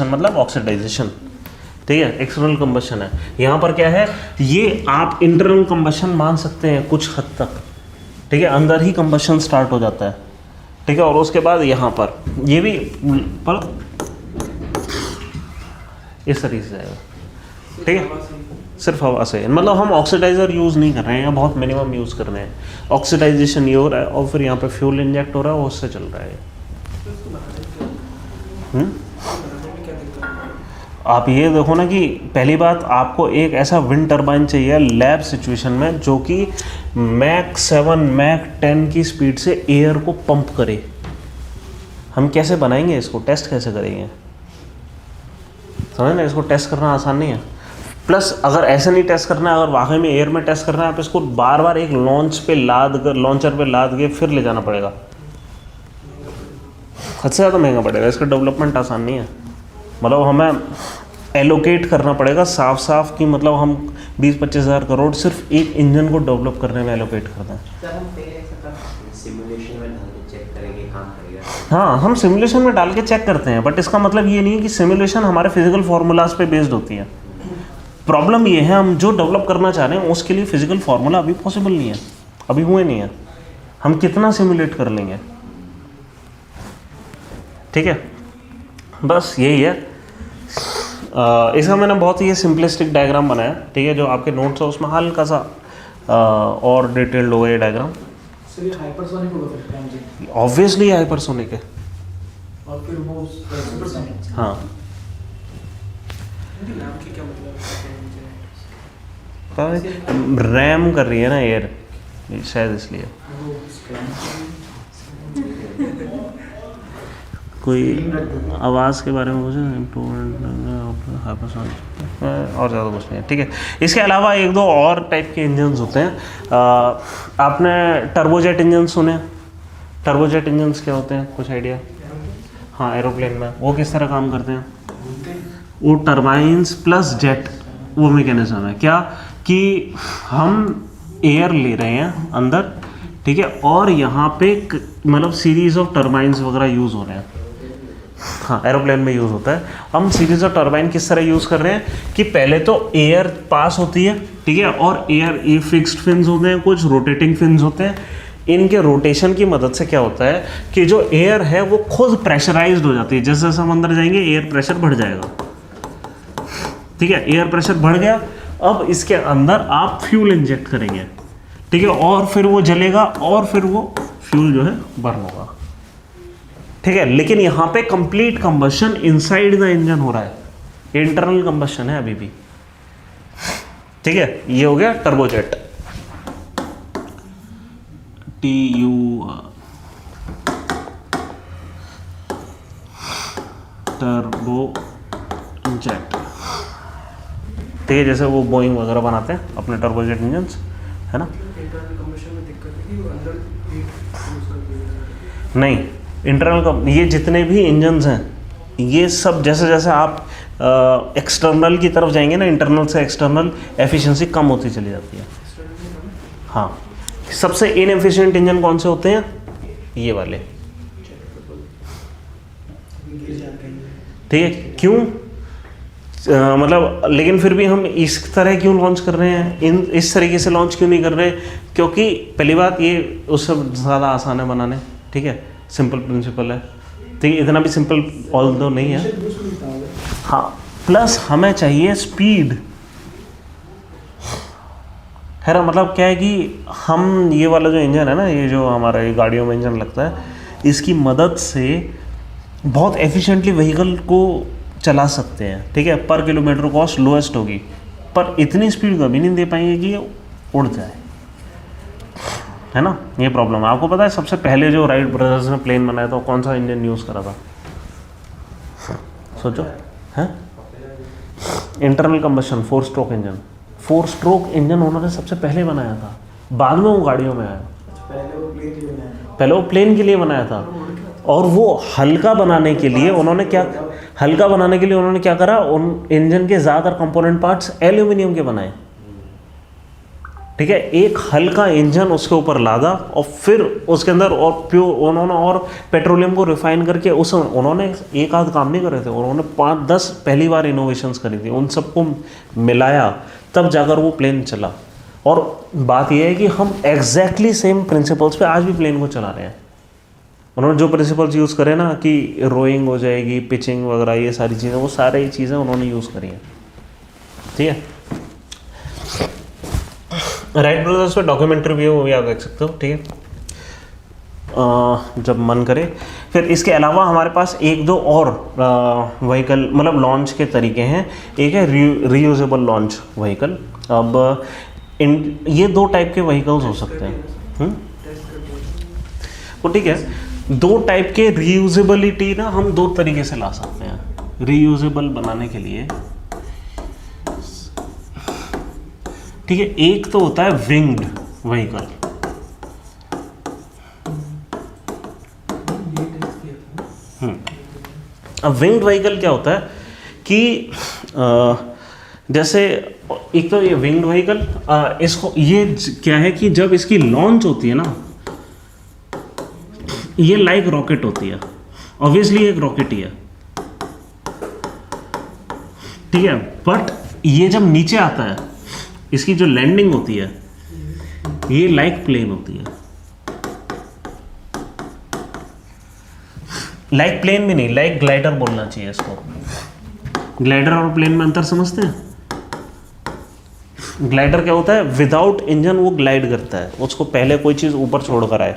मतलब ऑक्सीडाइजेशन, ठीक है, एक्सटर्नल कंबशन है। यहाँ पर क्या है, ये आप इंटरनल कंबशन मान सकते हैं कुछ हद तक, ठीक है, अंदर ही कंबशन स्टार्ट हो जाता है, ठीक है। और उसके बाद यहाँ पर ये भी पर इस तरीके से जाएगा, ठीक है, सिर्फ हवा से, मतलब हम ऑक्सीडाइजर यूज़ नहीं कर रहे हैं, या बहुत मिनिमम यूज़ कर रहे हैं। ऑक्सीडाइजेशन ये हो रहा है और फिर यहाँ पे फ्यूल इंजेक्ट हो रहा है और उससे चल रहा है। आप ये देखो ना कि पहली बात आपको एक ऐसा विंड टरबाइन चाहिए लैब सिचुएशन में जो कि मैक 7 मैक 10 की स्पीड से एयर को पंप करे। हम कैसे बनाएंगे इसको, टेस्ट कैसे करेंगे, समझ ना, इसको टेस्ट करना आसान नहीं है। प्लस अगर ऐसे नहीं टेस्ट करना है, अगर वाकई में एयर में टेस्ट करना है, आप इसको बार बार एक लॉन्चर पे लाद के फिर ले जाना पड़ेगा, हद से ज़्यादा महंगा पड़ेगा। इसका डेवलपमेंट आसान नहीं है, मतलब हमें एलोकेट करना पड़ेगा साफ साफ कि मतलब हम 20-25 हज़ार करोड़ सिर्फ एक इंजन को डेवलप करने में एलोकेट करते हैं। सर हम पहले ऐसा कर सकते हैं, सिमुलेशन में डाल के चेक करेंगे काम करेगा। हाँ, हम सिमुलेशन में डाल के चेक करते हैं, बट इसका मतलब ये नहीं है कि सिमुलेशन हमारे फिजिकल फार्मूलाज पे बेस्ड होती है। प्रॉब्लम ये है हम जो डेवलप करना चाह रहे हैं उसके लिए फिजिकल फार्मूला अभी पॉसिबल नहीं है, अभी हुए नहीं है। हम कितना सिमुलेट कर लेंगे, ठीक है, बस यही है। इसका मैंने बहुत ही सिंपलिस्टिक डायग्राम बनाया, ठीक है, जो आपके नोट्स है उसमें हल्का सा और डिटेल्ड होगा ये डायग्राम। सर ये हाइपरसोनिक होगा फिर ट्रांजिट, ऑब्वियसली हाइपरसोनिक है। और फिर वो सुपरसोनिक। हाँ, नाम की क्या मतलब रैम कर रही है ना एयर, शायद इसलिए। कोई आवाज़ के बारे में मुझे और ज़्यादा कुछ नहीं है, ठीक है। इसके अलावा एक दो और टाइप के इंजन्स होते हैं। आपने टर्बोजेट इंजन सुने? टर्बोजेट इंजन्स क्या होते हैं, कुछ आइडिया? हाँ, एरोप्लेन में वो किस तरह काम करते हैं? वो टर्बाइंस प्लस जेट वो मैकेनिज्म है क्या कि हम एयर ले रहे हैं अंदर, ठीक है, और यहाँ पे मतलब सीरीज ऑफ टर्बाइंस वगैरह यूज़ हो रहे हैं। हाँ, एरोप्लेन में यूज़ होता है। हम सीरीज ऑफ टर्बाइन किस तरह यूज़ कर रहे हैं कि पहले तो एयर पास होती है, ठीक है, और एयर ये फिक्स्ड फिन्स होते हैं, कुछ रोटेटिंग फिन्स होते हैं। इनके रोटेशन की मदद से क्या होता है कि जो एयर है वो खुद प्रेशराइज्ड हो जाती है। जैसे जैसे हम अंदर जाएंगे एयर प्रेशर बढ़ जाएगा, ठीक है, एयर प्रेशर बढ़ गया। अब इसके अंदर आप फ्यूल इंजेक्ट करेंगे, ठीक है, और फिर वो जलेगा और फिर वो फ्यूल जो है बर्न होगा, ठीक है। लेकिन यहाँ पे complete combustion inside the engine हो रहा है, इंटरनल कंबशन है अभी भी, ठीक है। ये हो गया टर्बोजेट, टर्बोजेट, ठीक है, जैसे वो बोइंग वगैरह बनाते हैं अपने टर्बोजेट इंजन्स, है ना। इंटरनल कंबशन में दिक्कत है कि वो अंदर हीट यूज कर देगा। नहीं, इंटरनल का ये जितने भी इंजन्स हैं ये सब जैसे जैसे आप एक्सटर्नल की तरफ जाएंगे ना, इंटरनल से एक्सटर्नल एफिशिएंसी कम होती चली जाती है। हाँ, सबसे इनएफिशिएंट इंजन कौन से होते हैं? ये वाले, ठीक है। क्यों? मतलब लेकिन फिर भी हम इस तरह क्यों लॉन्च कर रहे हैं, इस तरीके से लॉन्च क्यों नहीं कर रहे? क्योंकि पहली बात ये उससे ज़्यादा आसान है बनाने, ठीक है, सिंपल प्रिंसिपल है, ठीक है, इतना भी सिंपल ऑल दो नहीं है। हाँ, प्लस हमें चाहिए स्पीड, है ना। मतलब क्या है कि हम ये वाला जो इंजन है ना, ये जो हमारा ये गाड़ियों में इंजन लगता है, इसकी मदद से बहुत एफिशिएंटली व्हीकल को चला सकते हैं, ठीक है। पर किलोमीटर कॉस्ट लोएस्ट होगी, पर इतनी स्पीड कभी नहीं दे पाएंगे कि ये उड़ जाए, है ना। ये प्रॉब्लम है। आपको पता है सबसे पहले जो राइट ब्रदर्स ने प्लेन बनाया था कौन सा इंजन यूज़ करा था? सोचो, है internal combustion 4 stroke engine. 4 stroke engine उन्होंने सबसे पहले बनाया था, बाद में वो गाड़ियों में आया। पहले वो प्लेन के लिए बनाया था, और वो हल्का बनाने के लिए उन्होंने क्या करा, उन इंजन के ज़्यादातर कंपोनेंट पार्ट्स एल्यूमिनियम के बनाए, ठीक है। एक हल्का इंजन उसके ऊपर लादा और फिर उसके अंदर और उन्होंने और पेट्रोलियम को रिफाइन करके उन्होंने एक आध काम नहीं करे थे, उन्होंने 5-10 पहली बार इनोवेशंस करी थी, उन सबको मिलाया तब जाकर वो प्लेन चला। और बात यह है कि हम एग्जैक्टली सेम प्रिंसिपल्स पे आज भी प्लेन को चला रहे हैं। उन्होंने जो प्रिंसिपल्स यूज़ करे ना कि रोइंग हो जाएगी, पिचिंग वगैरह, ये सारी चीज़ें, वो सारी चीज़ें उन्होंने यूज़ करी हैं, ठीक है। राइट ब्रदर्स पे डॉक्यूमेंट्री भी है, वो भी आप देख सकते हो, ठीक है। जब मन करे। फिर इसके अलावा हमारे पास एक दो और व्हीकल मतलब लॉन्च के तरीके हैं। एक है रीयूजेबल लॉन्च व्हीकल। अब ये दो टाइप के व्हीकल्स हो सकते हैं। तो ठीक है, दो टाइप के रीयूजेबिलिटी ना हम दो तरीके से ला सकते हैं रीयूजेबल बनाने के लिए। ठीक है, एक तो होता है विंग्ड व्हीकल। अब विंग्ड व्हीकल क्या होता है कि जैसे एक तो ये विंग्ड व्हीकल, इसको ये क्या है कि जब इसकी लॉन्च होती है ना, ये लाइक रॉकेट होती है, ऑब्वियसली एक रॉकेट ही है, ठीक है। बट ये जब नीचे आता है, इसकी जो लैंडिंग होती है ये लाइक प्लेन होती है। लाइक प्लेन भी नहीं, लाइक ग्लाइडर बोलना चाहिए इसको। ग्लाइडर और प्लेन में अंतर समझते हैं? ग्लाइडर क्या होता है, विदाउट इंजन वो ग्लाइड करता है, उसको पहले कोई चीज़ ऊपर छोड़ कर आए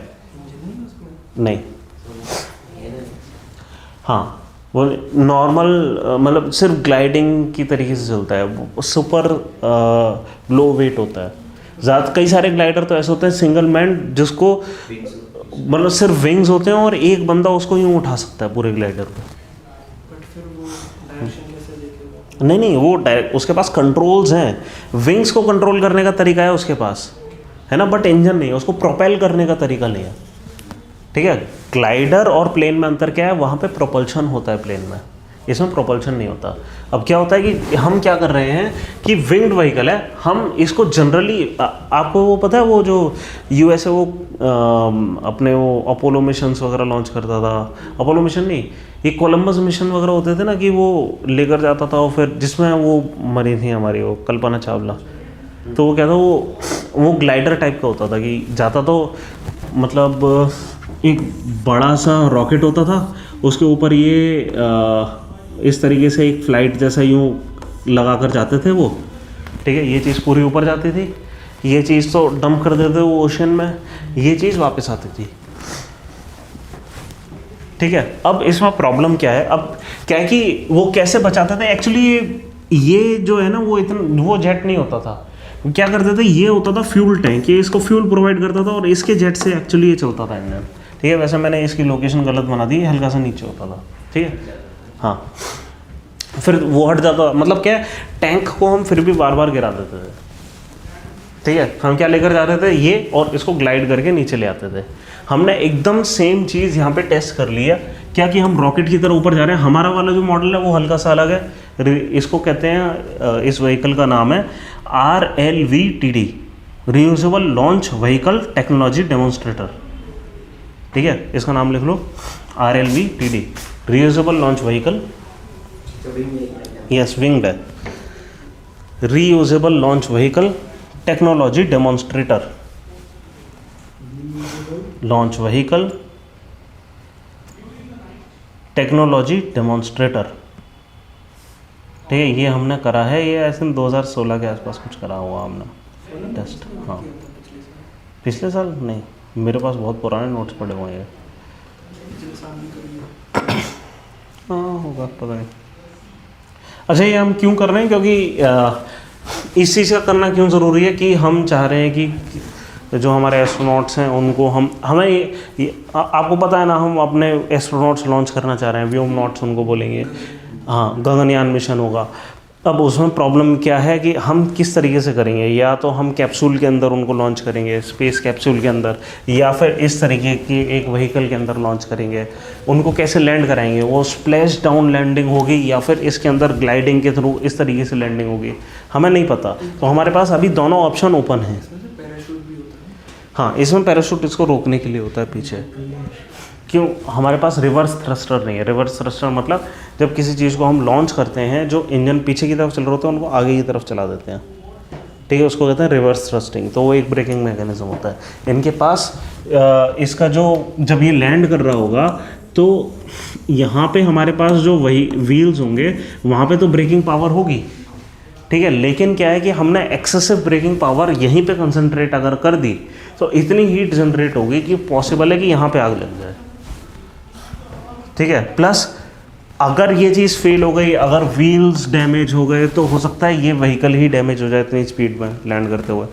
नहीं। हाँ, वो नॉर्मल मतलब सिर्फ ग्लाइडिंग की तरीके से चलता है, वो सुपर लो वेट होता है। ज़्यादा कई सारे ग्लाइडर तो ऐसे होते हैं सिंगल मैन, जिसको मतलब सिर्फ विंग्स होते हैं और एक बंदा उसको यूँ उठा सकता है पूरे ग्लाइडर को। बट फिर वो डायरेक्शन कैसे देखेगा? नहीं, वो डायरेक्ट उसके पास कंट्रोल्स हैं, विंग्स को कंट्रोल करने का तरीका है उसके पास, है ना, बट इंजन नहीं है, उसको प्रोपेल करने का तरीका नहीं है। ठीक है, ग्लाइडर और प्लेन में अंतर क्या है, वहाँ पे प्रोपल्शन होता है प्लेन में, इसमें प्रोपल्शन नहीं होता। अब क्या होता है कि हम क्या कर रहे हैं कि विंग्ड व्हीकल है, हम इसको जनरली आपको वो पता है, वो जो यूएसए वो अपने वो अपोलो मिशंस वगैरह लॉन्च करता था, अपोलो मिशन नहीं, ये कोलंबस मिशन वगैरह होते थे ना, कि वो लेकर जाता था और फिर जिसमें वो मरी थी हमारी वो कल्पना चावला, तो वो क्या था, वो ग्लाइडर टाइप का होता था कि जाता तो मतलब एक बड़ा सा रॉकेट होता था, उसके ऊपर ये इस तरीके से एक फ्लाइट जैसा यूँ लगा कर जाते थे वो, ठीक है, ये चीज़ पूरी ऊपर जाती थी, ये चीज़ तो डंप कर देते वो ओशन में, ये चीज़ वापस आती थी। ठीक है, अब इसमें प्रॉब्लम क्या है, अब क्या है कि वो कैसे बचाते थे एक्चुअली, ये जो है ना वो जेट नहीं होता था, क्या करते थे, ये होता था फ्यूल टैंक, ये इसको फ्यूल प्रोवाइड करता था और इसके जेट से एक्चुअली ये चलता था इंजन। ठीक है, वैसे मैंने इसकी लोकेशन गलत बना दी, हल्का सा नीचे होता था। ठीक है, हाँ, फिर वो हट जाता, मतलब क्या है, टैंक को हम फिर भी बार बार गिरा देते थे। ठीक है, हम क्या लेकर जा रहे थे, ये और इसको ग्लाइड करके नीचे ले आते थे। हमने एकदम सेम चीज़ यहाँ पे टेस्ट कर लिया, क्या कि हम रॉकेट की तरह ऊपर जा रहे हैं। हमारा वाला जो मॉडल है वो हल्का सा अलग है, इसको कहते हैं, इस व्हीकल का नाम है RLVTD, reusable launch vehicle technology demonstrator. ठीक है, इसका नाम लिख लो, RLVTD, reusable launch vehicle, yes winged है, reusable launch vehicle technology demonstrator, launch vehicle technology demonstrator. ठीक है, ये हमने करा है, ये ऐसे 2016 के आसपास कुछ करा हुआ हमने टेस्ट। हाँ, पिछले साल नहीं, मेरे पास बहुत पुराने नोट्स पड़े हुए हैं। हाँ होगा, पता नहीं। अच्छा, ये हम क्यों कर रहे हैं, क्योंकि इस चीज़ का करना क्यों ज़रूरी है कि हम चाह रहे हैं कि जो हमारे एस्ट्रोनॉट्स हैं उनको हमें आपको पता है ना, हम अपने एस्ट्रोनॉट्स लॉन्च करना चाह रहे हैं, व्योमनॉट्स उनको बोलेंगे। हाँ, गगनयान मिशन होगा। अब उसमें प्रॉब्लम क्या है कि हम किस तरीके से करेंगे, या तो हम कैप्सूल के अंदर उनको लॉन्च करेंगे, स्पेस कैप्सूल के अंदर, या फिर इस तरीके की एक व्हीकल के अंदर लॉन्च करेंगे। उनको कैसे लैंड कराएंगे, वो स्प्लैश डाउन लैंडिंग होगी या फिर इसके अंदर ग्लाइडिंग के थ्रू इस तरीके से लैंडिंग होगी, हमें नहीं पता। तो हमारे पास अभी दोनों ऑप्शन ओपन हैं। हाँ, इसमें पैराशूट इसको रोकने के लिए होता है पीछे। क्यों, हमारे पास रिवर्स थ्रस्टर नहीं है। रिवर्स थ्रस्टर मतलब जब किसी चीज़ को हम लॉन्च करते हैं, जो इंजन पीछे की तरफ चल रहे होते हैं उनको आगे की तरफ चला देते हैं। ठीक है, उसको कहते हैं रिवर्स थ्रस्टिंग। तो वो एक ब्रेकिंग मैकेनिज्म होता है इनके पास। इसका जो जब ये लैंड कर रहा होगा तो यहाँ पे हमारे पास जो वही व्हील्स होंगे, वहाँ पे तो ब्रेकिंग पावर होगी। ठीक है, लेकिन क्या है कि हमने एक्सेसिव ब्रेकिंग पावर यहीं पे कंसंट्रेट अगर कर दी तो इतनी हीट जनरेट होगी कि पॉसिबल है कि यहाँ पे आग लग जाए, ठीक है। प्लस अगर ये चीज़ फेल हो गई, अगर व्हील्स डैमेज हो गए, तो हो सकता है ये व्हीकल ही डैमेज हो जाए इतनी स्पीड में लैंड करते हुए।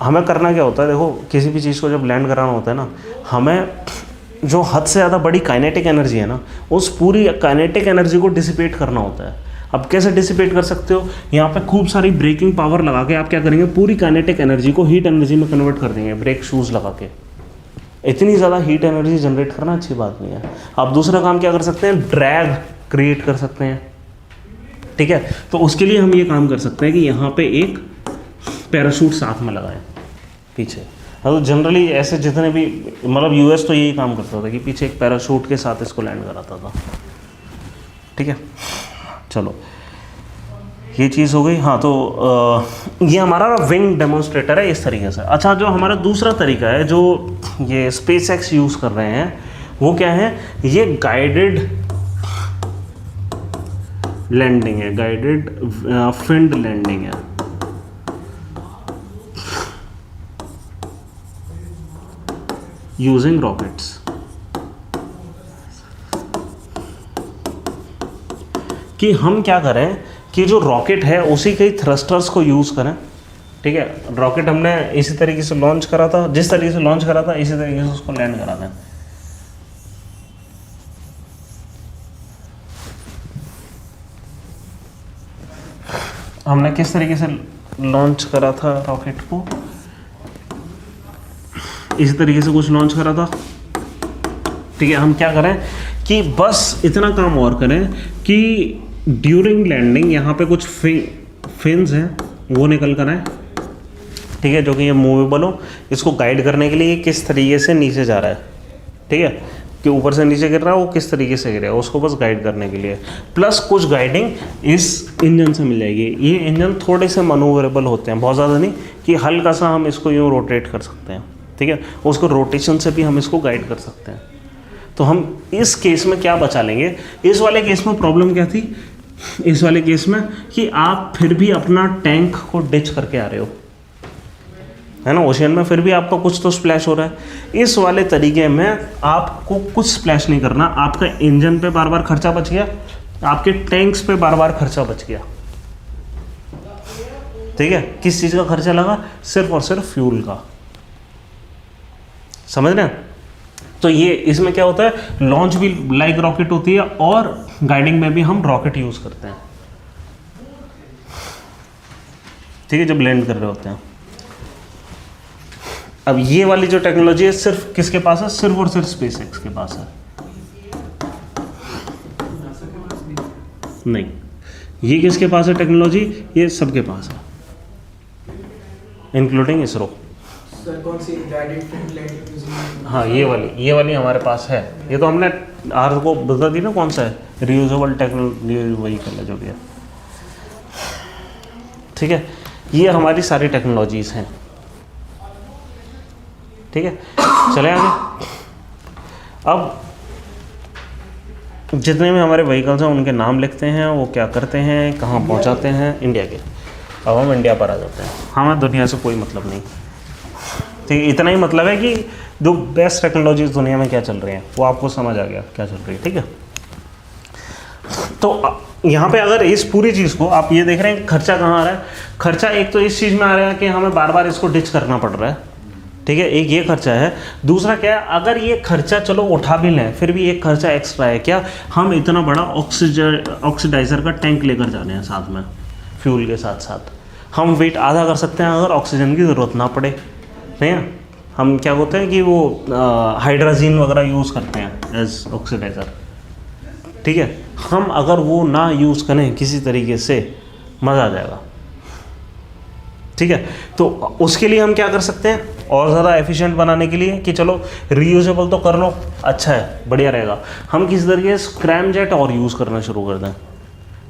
हमें करना क्या होता है, देखो किसी भी चीज़ को जब लैंड कराना होता है ना, हमें जो हद से ज़्यादा बड़ी काइनेटिक एनर्जी है ना, उस पूरी काइनेटिक एनर्जी को डिसिपेट करना होता है। अब कैसे डिसिपेट कर सकते हो, यहाँ पे खूब सारी ब्रेकिंग पावर लगा के आप क्या करेंगे, पूरी काइनेटिक एनर्जी को हीट एनर्जी में कन्वर्ट कर देंगे ब्रेक शूज़ लगा के। इतनी ज़्यादा हीट एनर्जी जनरेट करना अच्छी बात नहीं है। आप दूसरा काम क्या कर सकते हैं, ड्रैग क्रिएट कर सकते हैं, ठीक है। तो उसके लिए हम ये काम कर सकते हैं कि यहाँ पे एक पैराशूट साथ में लगाएं पीछे। तो जनरली ऐसे जितने भी मतलब यूएस तो यही काम करता था कि पीछे एक पैराशूट के साथ इसको लैंड कराता था, ठीक है। चलो ये चीज़ हो गई। हाँ, तो ये हमारा विंग डेमोन्स्ट्रेटर है इस तरीके से। अच्छा, जो हमारा दूसरा तरीका है जो ये स्पेसएक्स यूज़ कर रहे हैं वो क्या है, ये गाइडेड लैंडिंग है, गाइडेड फिन्ड लैंडिंग है। Using rockets. कि हम क्या करें कि जो रॉकेट है उसी के थ्रस्टर्स को यूज़ करें, ठीक है। रॉकेट हमने इसी तरीके से लॉन्च करा था, जिस तरीके से लॉन्च करा था इसी तरीके से उसको लैंड करा दें। हमने किस तरीके से लॉन्च करा था रॉकेट को, इसी तरीके से कुछ लॉन्च करा था, ठीक है। हम क्या करें कि बस इतना काम और करें कि ड्यूरिंग लैंडिंग यहाँ पे कुछ फिन्स हैं वो निकल कर आए, ठीक है, जो कि ये मूवेबल हो। इसको गाइड करने के लिए किस तरीके से नीचे जा रहा है, ठीक है, कि ऊपर से नीचे गिर रहा है वो किस तरीके से गिरेगा, उसको बस गाइड करने के लिए। प्लस कुछ गाइडिंग इस इंजन से मिल जाएगी। ये इंजन थोड़े से मनूवरेबल होते हैं, बहुत ज़्यादा नहीं, कि हल्का सा हम इसको यूँ रोटेट कर सकते हैं, ठीक है। उसको रोटेशन से भी हम इसको गाइड कर सकते हैं। तो हम इस केस में क्या बचा लेंगे, इस वाले केस में प्रॉब्लम क्या थी, इस वाले केस में कि आप फिर भी अपना टैंक को डिच करके आ रहे हो, है ना, ओशियन में, फिर भी आपका कुछ तो स्प्लैश हो रहा है। इस वाले तरीके में आपको कुछ स्प्लैश नहीं करना, आपका इंजन पे बार बार खर्चा बच गया, आपके टैंक्स पे बार बार खर्चा बच गया, ठीक है। किस चीज़ का खर्चा लगा, सिर्फ और सिर्फ फ्यूल का, समझ रहे हैं। तो ये इसमें क्या होता है, लॉन्च भी लाइक रॉकेट होती है और गाइडिंग में भी हम रॉकेट यूज़ करते हैं, ठीक है, जब लैंड कर रहे होते हैं। अब ये वाली जो टेक्नोलॉजी है सिर्फ किसके पास है, सिर्फ और सिर्फ स्पेसएक्स के पास है। नहीं, ये किसके पास है टेक्नोलॉजी, ये सबके पास है, इंक्लूडिंग इसरो। सर कौन सी गाइडेड फिन्ड लैंडिंग यूजिंग? हाँ, ये वाली हमारे पास है। ये तो हमने आर को बता दी ना कौन सा है, रियूजेबल टेक्नोलॉजी व्हीकल है जो भी है, ठीक है। ये हमारी सारी टेक्नोलॉजीज़ हैं, ठीक है। चले आगे। अब जितने भी हमारे व्हीकल्स हैं उनके नाम लिखते हैं, वो क्या करते हैं, कहाँ पहुँचाते हैं, इंडिया के। अब हम इंडिया पर आ जाते हैं। हमें दुनिया से कोई मतलब नहीं, ठीक है। इतना ही मतलब है कि जो बेस्ट टेक्नोलॉजीज दुनिया में क्या चल रही हैं वो आपको समझ आ गया क्या चल रही है, ठीक है। तो यहाँ पे अगर इस पूरी चीज़ को आप ये देख रहे हैं, खर्चा कहाँ आ रहा है, खर्चा एक तो इस चीज़ में आ रहा है कि हमें बार बार इसको डिच करना पड़ रहा है, ठीक है, एक ये खर्चा है। दूसरा क्या है, अगर ये खर्चा चलो उठा भी लें फिर भी एक खर्चा एक्स्ट्रा है, क्या, हम इतना बड़ा ऑक्सीडाइज़र का टैंक लेकर जा रहे हैं साथ में, फ्यूल के साथ साथ। हम वेट आधा कर सकते हैं अगर ऑक्सीजन की ज़रूरत ना पड़े, नहीं है। हम क्या होते हैं कि वो हाइड्रोजन वगैरह यूज़ करते हैं एज ऑक्सीडाइज़र, ठीक है। हम अगर वो ना यूज़ करें किसी तरीके से, मज़ा आ जाएगा, ठीक है। तो उसके लिए हम क्या कर सकते हैं, और ज़्यादा एफिशिएंट बनाने के लिए कि चलो रीयूजेबल तो कर लो, अच्छा है, बढ़िया रहेगा, हम किसी तरीके से स्क्रैम जेट और यूज़ करना शुरू कर दें,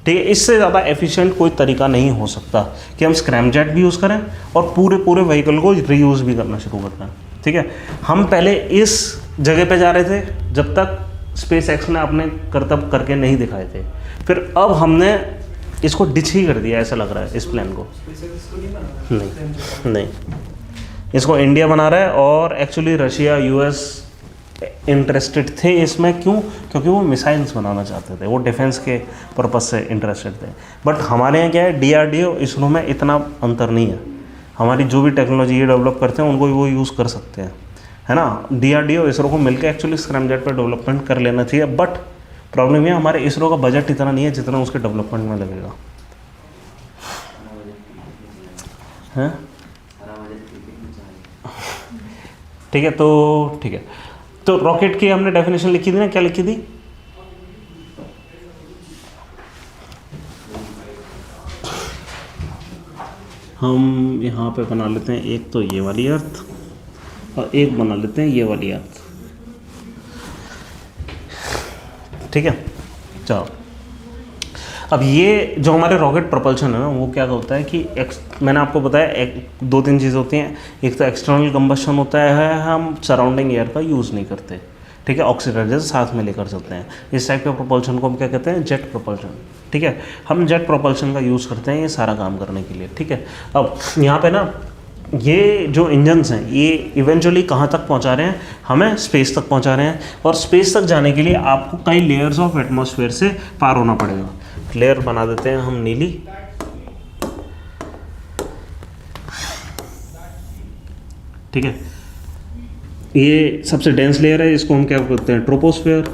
ठीक है। इससे ज़्यादा एफिशिएंट कोई तरीका नहीं हो सकता कि हम स्क्रैम जेट भी यूज़ करें और पूरे व्हीकल को रीयूज़ भी करना शुरू कर दें, ठीक है। हम पहले इस जगह पे जा रहे थे जब तक स्पेसएक्स ने अपने करतब करके नहीं दिखाए थे, फिर अब हमने इसको डिच ही कर दिया, ऐसा लग रहा है इस प्लान को। SpaceX को नहीं बना? नहीं, इसको इंडिया बना रहा है और एक्चुअली रशिया यूएस इंटरेस्टेड थे इसमें। क्यों? क्योंकि वो मिसाइल्स बनाना चाहते थे, वो डिफेंस के पर्पस से इंटरेस्टेड थे। बट हमारे यहाँ क्या है, डीआरडीओ इसरो में इतना अंतर नहीं है। हमारी जो भी टेक्नोलॉजी ये डेवलप करते हैं उनको वो यूज़ कर सकते हैं, है ना। डीआरडीओ इसरो को मिलकर एक्चुअली स्क्रैमजेट पर डेवलपमेंट कर लेना चाहिए। बट प्रॉब्लम ये हमारे इसरो का बजट इतना नहीं है जितना उसके डेवलपमेंट में लगेगा, हैं। ठीक है, तो ठीक है, तो रॉकेट की हमने डेफिनेशन लिखी थी ना, क्या लिखी थी? हम यहाँ पे बना लेते हैं एक तो ये वाली अर्थ और एक बना लेते हैं ये वाली अर्थ, ठीक है। चलो, अब ये जो हमारे रॉकेट प्रपल्शन है ना, वो क्या होता है कि मैंने आपको बताया दो तीन चीज़ होती हैं। एक तो एक्सटर्नल कंबशन होता है, हम सराउंडिंग एयर का यूज़ नहीं करते, ठीक है, ऑक्सीडाइजर साथ में लेकर चलते हैं। इस टाइप के प्रोपल्शन को हम क्या कहते हैं? जेट प्रोपल्शन, ठीक है। हम जेट प्रोपल्शन का यूज़ करते हैं ये सारा काम करने के लिए, ठीक है। अब यहाँ पे ना ये जो इंजन्स हैं ये इवेंचुअली कहाँ तक पहुँचा रहे हैं? हमें स्पेस तक पहुँचा रहे हैं, और स्पेस तक जाने के लिए आपको कई लेयर्स ऑफ एटमॉस्फेयर से पार होना पड़ेगा। लेयर बना देते हैं हम नीली, ठीक है। ये सबसे डेंस लेयर है, इसको हम क्या बोलते हैं? ट्रोपोस्फेयर,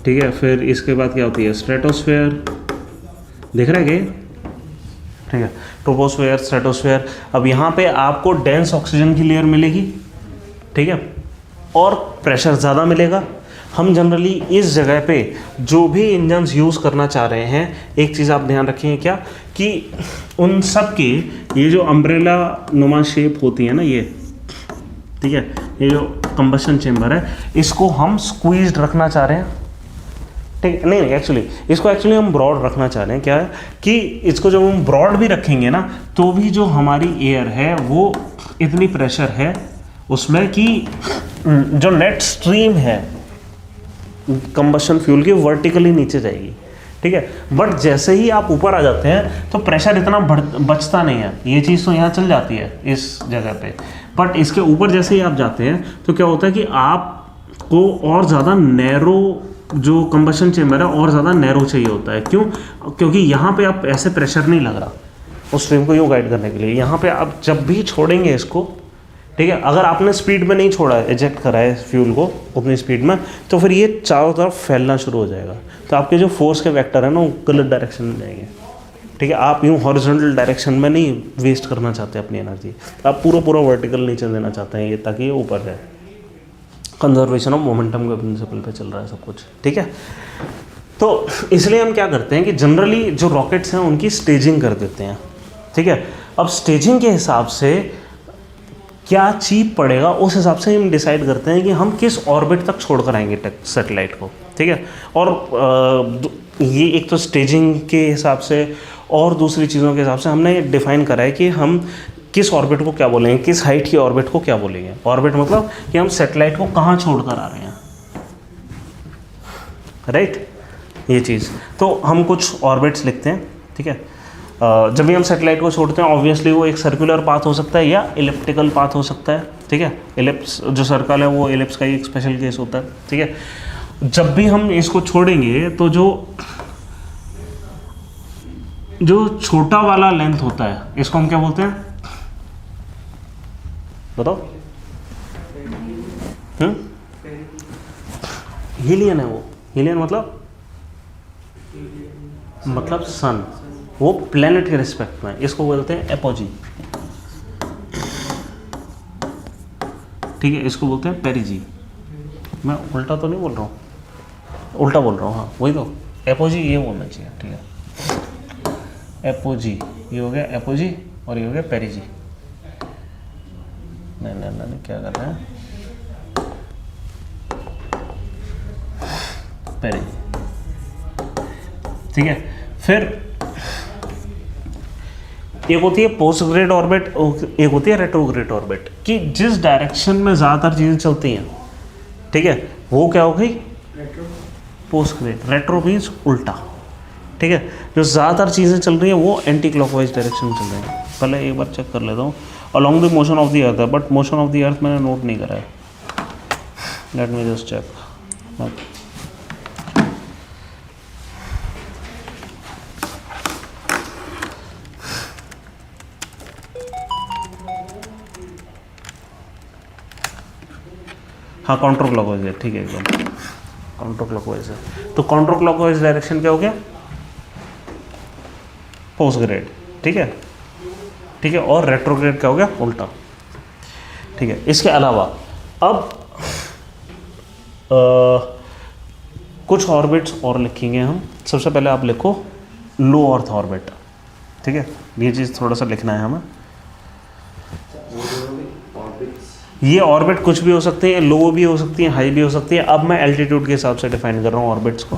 ठीक है। फिर इसके बाद क्या होती है? स्ट्रेटोस्फेयर, दिख रहा है क्या? ठीक है, ट्रोपोस्फेयर, स्ट्रेटोस्फेयर। अब यहाँ पे आपको डेंस ऑक्सीजन की लेयर मिलेगी, ठीक है, और प्रेशर ज़्यादा मिलेगा। हम जनरली इस जगह पे जो भी इंजन्स यूज़ करना चाह रहे हैं, एक चीज़ आप ध्यान रखें क्या, कि उन सब के ये जो अम्ब्रेला नुमा शेप होती है ना ये, ठीक है, ये जो कंबशन चेम्बर है, इसको हम स्क्वीज्ड रखना चाह रहे हैं, ठीक। नहीं एक्चुअली इसको हम ब्रॉड रखना चाह रहे हैं। क्या है कि इसको जब हम ब्रॉड भी रखेंगे ना, तो भी जो हमारी एयर है वो इतनी प्रेशर है उसमें कि जो नेट स्ट्रीम है कंबशन फ्यूल की वर्टिकली नीचे जाएगी, ठीक है। बट जैसे ही आप ऊपर आ जाते हैं तो प्रेशर इतना बचता नहीं है। ये चीज़ तो यहाँ चल जाती है इस जगह पे, बट इसके ऊपर जैसे ही आप जाते हैं तो क्या होता है कि आपको और ज़्यादा नैरो जो कंबशन चेम्बर है और ज़्यादा नैरो चाहिए होता है। क्यों? क्योंकि यहाँ पे आप ऐसे प्रेशर नहीं लग रहा उस स्ट्रीम को यूँ गाइड करने के लिए। यहाँ पे आप जब भी छोड़ेंगे इसको, ठीक है, अगर आपने स्पीड में नहीं छोड़ा है, इजेक्ट करा है फ्यूल को उतनी स्पीड में, तो फिर ये चारों तरफ फैलना शुरू हो जाएगा। तो आपके जो फोर्स के वेक्टर है ना, वो गलत डायरेक्शन में जाएंगे, ठीक है। आप यूँ हॉरिजॉन्टल डायरेक्शन में नहीं वेस्ट करना चाहते अपनी एनर्जी, आप पूरा वर्टिकल नीचे देना चाहते हैं ये, ताकि ये ऊपर जाए। कंजर्वेशन ऑफ मोमेंटम के प्रिंसिपल पे चल रहा है सब कुछ, ठीक है। तो इसलिए हम क्या करते हैं कि जनरली जो रॉकेट्स हैं उनकी स्टेजिंग कर देते हैं, ठीक है। अब स्टेजिंग के हिसाब से क्या चीप पड़ेगा, उस हिसाब से हम डिसाइड करते हैं कि हम किस ऑर्बिट तक छोड़ कर आएंगे सैटेलाइट को, ठीक है। और ये एक तो स्टेजिंग के हिसाब से और दूसरी चीज़ों के हिसाब से हमने डिफाइन करा है कि हम किस ऑर्बिट को क्या बोलेंगे, किस हाइट की ऑर्बिट को क्या बोलेंगे। ऑर्बिट मतलब कि हम सैटेलाइट को कहाँ छोड़ कर आ रहे हैं, राइट, ये चीज़। तो हम कुछ ऑर्बिट्स लिखते हैं, ठीक है। जब भी हम सैटेलाइट को छोड़ते हैं ऑब्वियसली वो एक सर्कुलर पाथ हो सकता है या इलिप्टिकल पाथ हो सकता है, ठीक है। इलिप्स जो सर्कल है वो इलिप्स का ही एक स्पेशल केस होता है, ठीक है। जब भी हम इसको छोड़ेंगे तो जो छोटा वाला लेंथ होता है इसको हम क्या बोलते हैं, बताओ? हीलियन है वो। हीलियन मतलब सन, वो प्लेनेट के रिस्पेक्ट में, इसको बोलते हैं एपोजी, ठीक है। इसको बोलते हैं पेरिजी। मैं उल्टा तो नहीं बोल रहा हूँ, उल्टा बोल रहा हूँ, हाँ वही तो, एपोजी ये बोलना चाहिए, ठीक है। एपोजी ये हो गया एपोजी और ये हो गया पेरिजी। नहीं क्या कर रहे हैं, पेरिजी, ठीक है। फिर एक होती है पोस्टग्रेड ऑर्बिट, एक होती है रेट्रोग्रेड ऑर्बिट, कि जिस डायरेक्शन में ज़्यादातर चीज़ें चलती हैं, ठीक है, वो क्या हो गई पोस्टग्रेड। रेट्रो मीन्स उल्टा, ठीक है। जो ज़्यादातर चीज़ें चल रही हैं वो एंटी क्लॉकवाइज डायरेक्शन में चल रही हैं। पहले एक बार चेक कर लेता हूँ along the motion of the earth है, but motion of the earth मैंने नोट नहीं करा है। Let me just check. हाँ, काउंटर क्लॉकवाइज है, ठीक है एकदम काउंटर क्लॉकवाइज है। तो काउंटर क्लॉकवाइज डायरेक्शन क्या हो गया? पोस्ट ग्रेड, ठीक है ठीक है। और रेट्रोग्रेड क्या हो गया? उल्टा, ठीक है। इसके अलावा अब कुछ ऑर्बिट्स और लिखेंगे हम। सबसे पहले आप लिखो लो अर्थ ऑर्बिट, ठीक है। ये चीज़ थोड़ा सा लिखना है हमें। ये ऑर्बिट कुछ भी हो सकते हैं, लो भी हो सकती हैं, हाई भी हो सकती है। अब मैं एल्टीट्यूड के हिसाब से डिफाइन कर रहा हूँ ऑर्बिट्स को।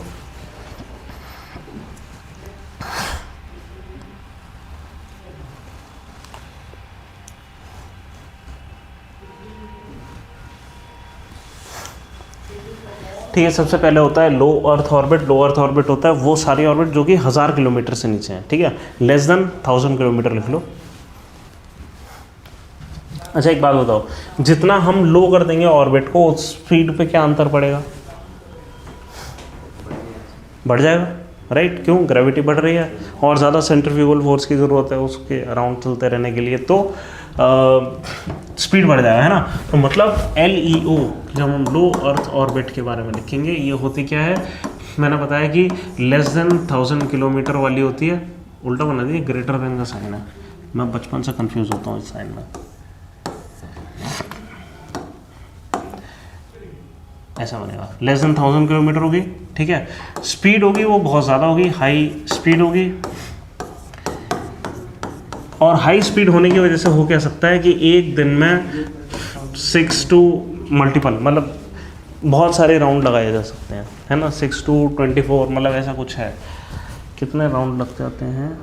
ठीक है, सबसे पहले होता है लो अर्थ ऑर्बिट। लो अर्थ ऑर्बिट होता है वो सारी ऑर्बिट जो कि 1000 किलोमीटर से नीचे हैं, ठीक है। लेस देन 1000 किलोमीटर लिख लो। अच्छा, एक बात बताओ, जितना हम लो कर देंगे ऑर्बिट को, उस स्पीड पे क्या अंतर पड़ेगा? बढ़ जाएगा, राइट। क्यों? ग्रेविटी बढ़ रही है और ज़्यादा सेंट्रीफ्यूगल फोर्स की ज़रूरत है उसके अराउंड चलते रहने के लिए, तो स्पीड बढ़ जाएगा, है ना। तो मतलब LEO जब हम लो अर्थ ऑर्बिट के बारे में लिखेंगे, ये होती क्या है? मैंने बताया कि लेस देन 1000 किलोमीटर वाली होती है। उल्टा बना दिए, ग्रेटर देन का साइन है। मैं बचपन से कंफ्यूज होता हूँ इस साइन में। ऐसा बनेगा, लेस देन 1000 किलोमीटर होगी, ठीक है। स्पीड होगी वो बहुत ज़्यादा होगी, हाई स्पीड होगी। और हाई स्पीड होने की वजह से हो क्या सकता है कि एक दिन में 6 to मल्टीपल, मतलब बहुत सारे राउंड लगाए जा सकते हैं, है ना। 6 to 24, मतलब ऐसा कुछ है। कितने राउंड लग जाते हैं?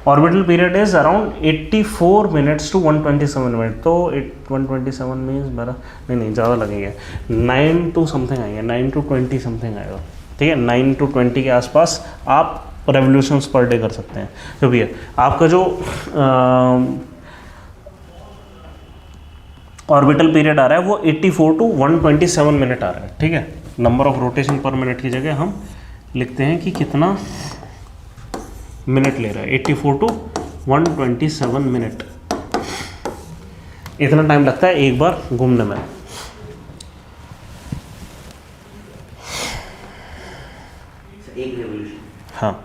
Orbital period is around 84 minutes to 127 minute. तो 127 मीन्स मेरा नहीं ज़्यादा लगेंगे, 9 to समथिंग आएंगे, 9 to 20 समथिंग आएगा, ठीक है। 9 to 20 के आसपास आप रेवोल्यूशंस पर डे कर सकते हैं। जो भी है आपका जो ऑर्बिटल पीरियड आ रहा है वो 84 to 127 मिनट आ रहा है, ठीक है। नंबर ऑफ रोटेशन पर मिनट की जगह हम लिखते हैं कि कितना मिनट ले रहा है, 84 to 127 मिनट। इतना टाइम लगता है एक बार घूमने में। एक रेवोल्यूशन, हाँ,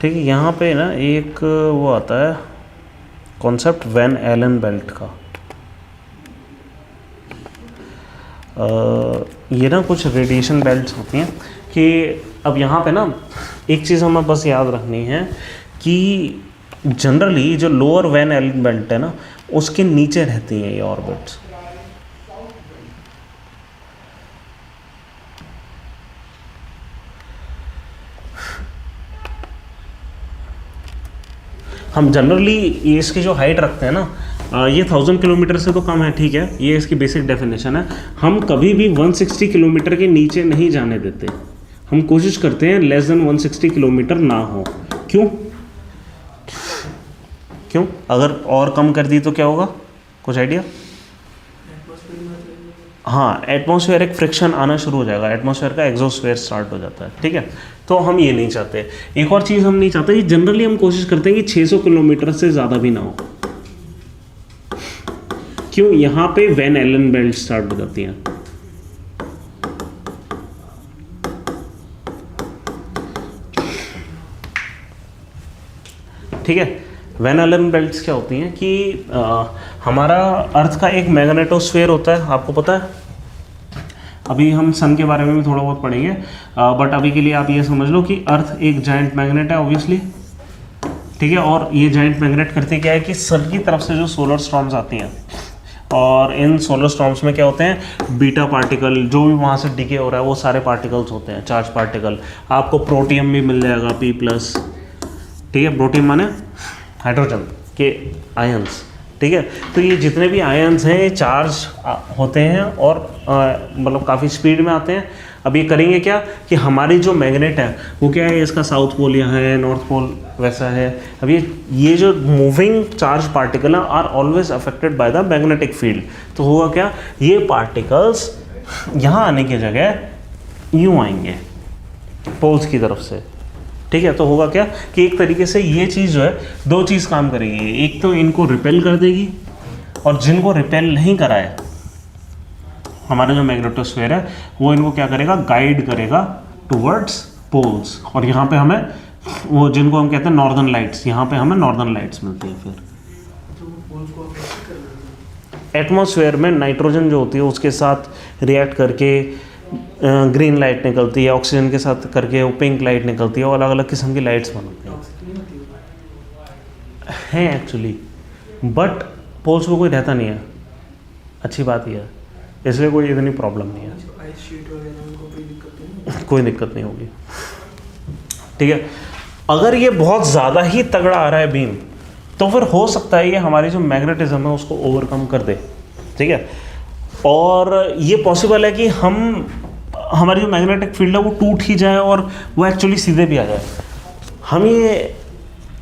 ठीक है। यहाँ पे ना एक वो आता है कॉन्सेप्ट वैन एलन बेल्ट का। ये ना कुछ रेडिएशन बेल्ट्स होती हैं कि अब यहाँ पे ना एक चीज़ हमें बस याद रखनी है कि जनरली जो लोअर वैन एलन बेल्ट है ना, उसके नीचे रहती हैं ये ऑर्बिट्स। हम जनरली इसकी जो हाइट रखते हैं ना, ये 1000 किलोमीटर से तो कम है, ठीक है। ये इसकी बेसिक डेफिनेशन है। हम कभी भी 160 किलोमीटर के नीचे नहीं जाने देते। हम कोशिश करते हैं लेस देन 160 किलोमीटर ना हो। क्यों? अगर और कम कर दी तो क्या होगा? कुछ आइडिया? हाँ, एटमॉस्फेरिक फ्रिक्शन आना शुरू हो जाएगा, एटमॉस्फेयर का एक्सोस्फेयर स्टार्ट हो जाता है, ठीक है। तो हम ये नहीं चाहते। एक और चीज़ हम नहीं चाहते कि जनरली हम कोशिश करते हैं कि 600 किलोमीटर से ज़्यादा भी ना हो। क्यों? यहाँ पे वैन एलन बेल्ट स्टार्ट हो जाती हैं। ठीक है। वैन एलन बेल्ट्स क्या होती हैं कि हमारा अर्थ का एक मैग्नेटोस्फेयर होता है, आपको पता है। अभी हम सन के बारे में भी थोड़ा बहुत पढ़ेंगे, बट अभी के लिए आप ये समझ लो कि अर्थ एक जाइंट मैग्नेट है ऑब्वियसली, ठीक है। और ये जाइंट मैग्नेट करते क्या है कि सन की तरफ से जो सोलर स्टॉर्म्स आती हैं, और इन सोलर स्टॉर्म्स में क्या होते हैं, बीटा पार्टिकल, जो भी वहाँ से डिके हो रहा है वो सारे पार्टिकल्स होते हैं, चार्ज पार्टिकल। आपको प्रोटियम भी मिल जाएगा P+, ठीक है। प्रोटियम माने हाइड्रोजन के आयंस, ठीक है। तो ये जितने भी आयंस हैं ये चार्ज होते हैं और मतलब काफ़ी स्पीड में आते हैं। अब ये करेंगे क्या कि हमारी जो मैग्नेट है वो क्या है, इसका साउथ पोल यहाँ है, नॉर्थ पोल वैसा है। अब ये जो moving charge particle are always affected by the magnetic field. तो होगा क्या, ये पार्टिकल्स यहाँ आने की जगह यूँ आएंगे पोल्स की तरफ से, ठीक है। तो होगा क्या कि एक तरीके से ये चीज़ जो है दो चीज़ काम करेगी, एक तो इनको रिपेल कर देगी और जिनको रिपेल नहीं कराए हमारा जो मैग्नेटोस्फेयर है वो इनको क्या करेगा, गाइड करेगा टुवर्ड्स पोल्स। और यहाँ पे हमें वो जिनको हम कहते हैं नॉर्दर्न लाइट्स, यहाँ पे हमें नॉर्दर्न लाइट्स मिलती हैं। फिर तो पोल्स को आप कैसे कर रहे हैं? एटमॉस्फेयर में नाइट्रोजन जो होती है उसके साथ रिएक्ट करके ग्रीन लाइट निकलती है, ऑक्सीजन के साथ करके वो पिंक लाइट निकलती है और अलग अलग किस्म की लाइट्स बनती हैं टॉक्सिक नहीं होती है? हैं एक्चुअली, बट पोल्स में कोई रहता नहीं है, अच्छी बात यह है, इसलिए कोई इतनी प्रॉब्लम नहीं है, जो आइस शीट वगैरह उनको कोई दिक्कत नहीं है? कोई दिक्कत नहीं होगी, ठीक है। अगर ये बहुत ज़्यादा ही तगड़ा आ रहा है बीम तो फिर हो सकता है ये हमारी जो मैग्नेटिज्म है उसको ओवरकम कर दे, ठीक है। और ये पॉसिबल है कि हमारी जो मैग्नेटिक फील्ड है वो टूट ही जाए और वो एक्चुअली सीधे भी आ जाए। हम ये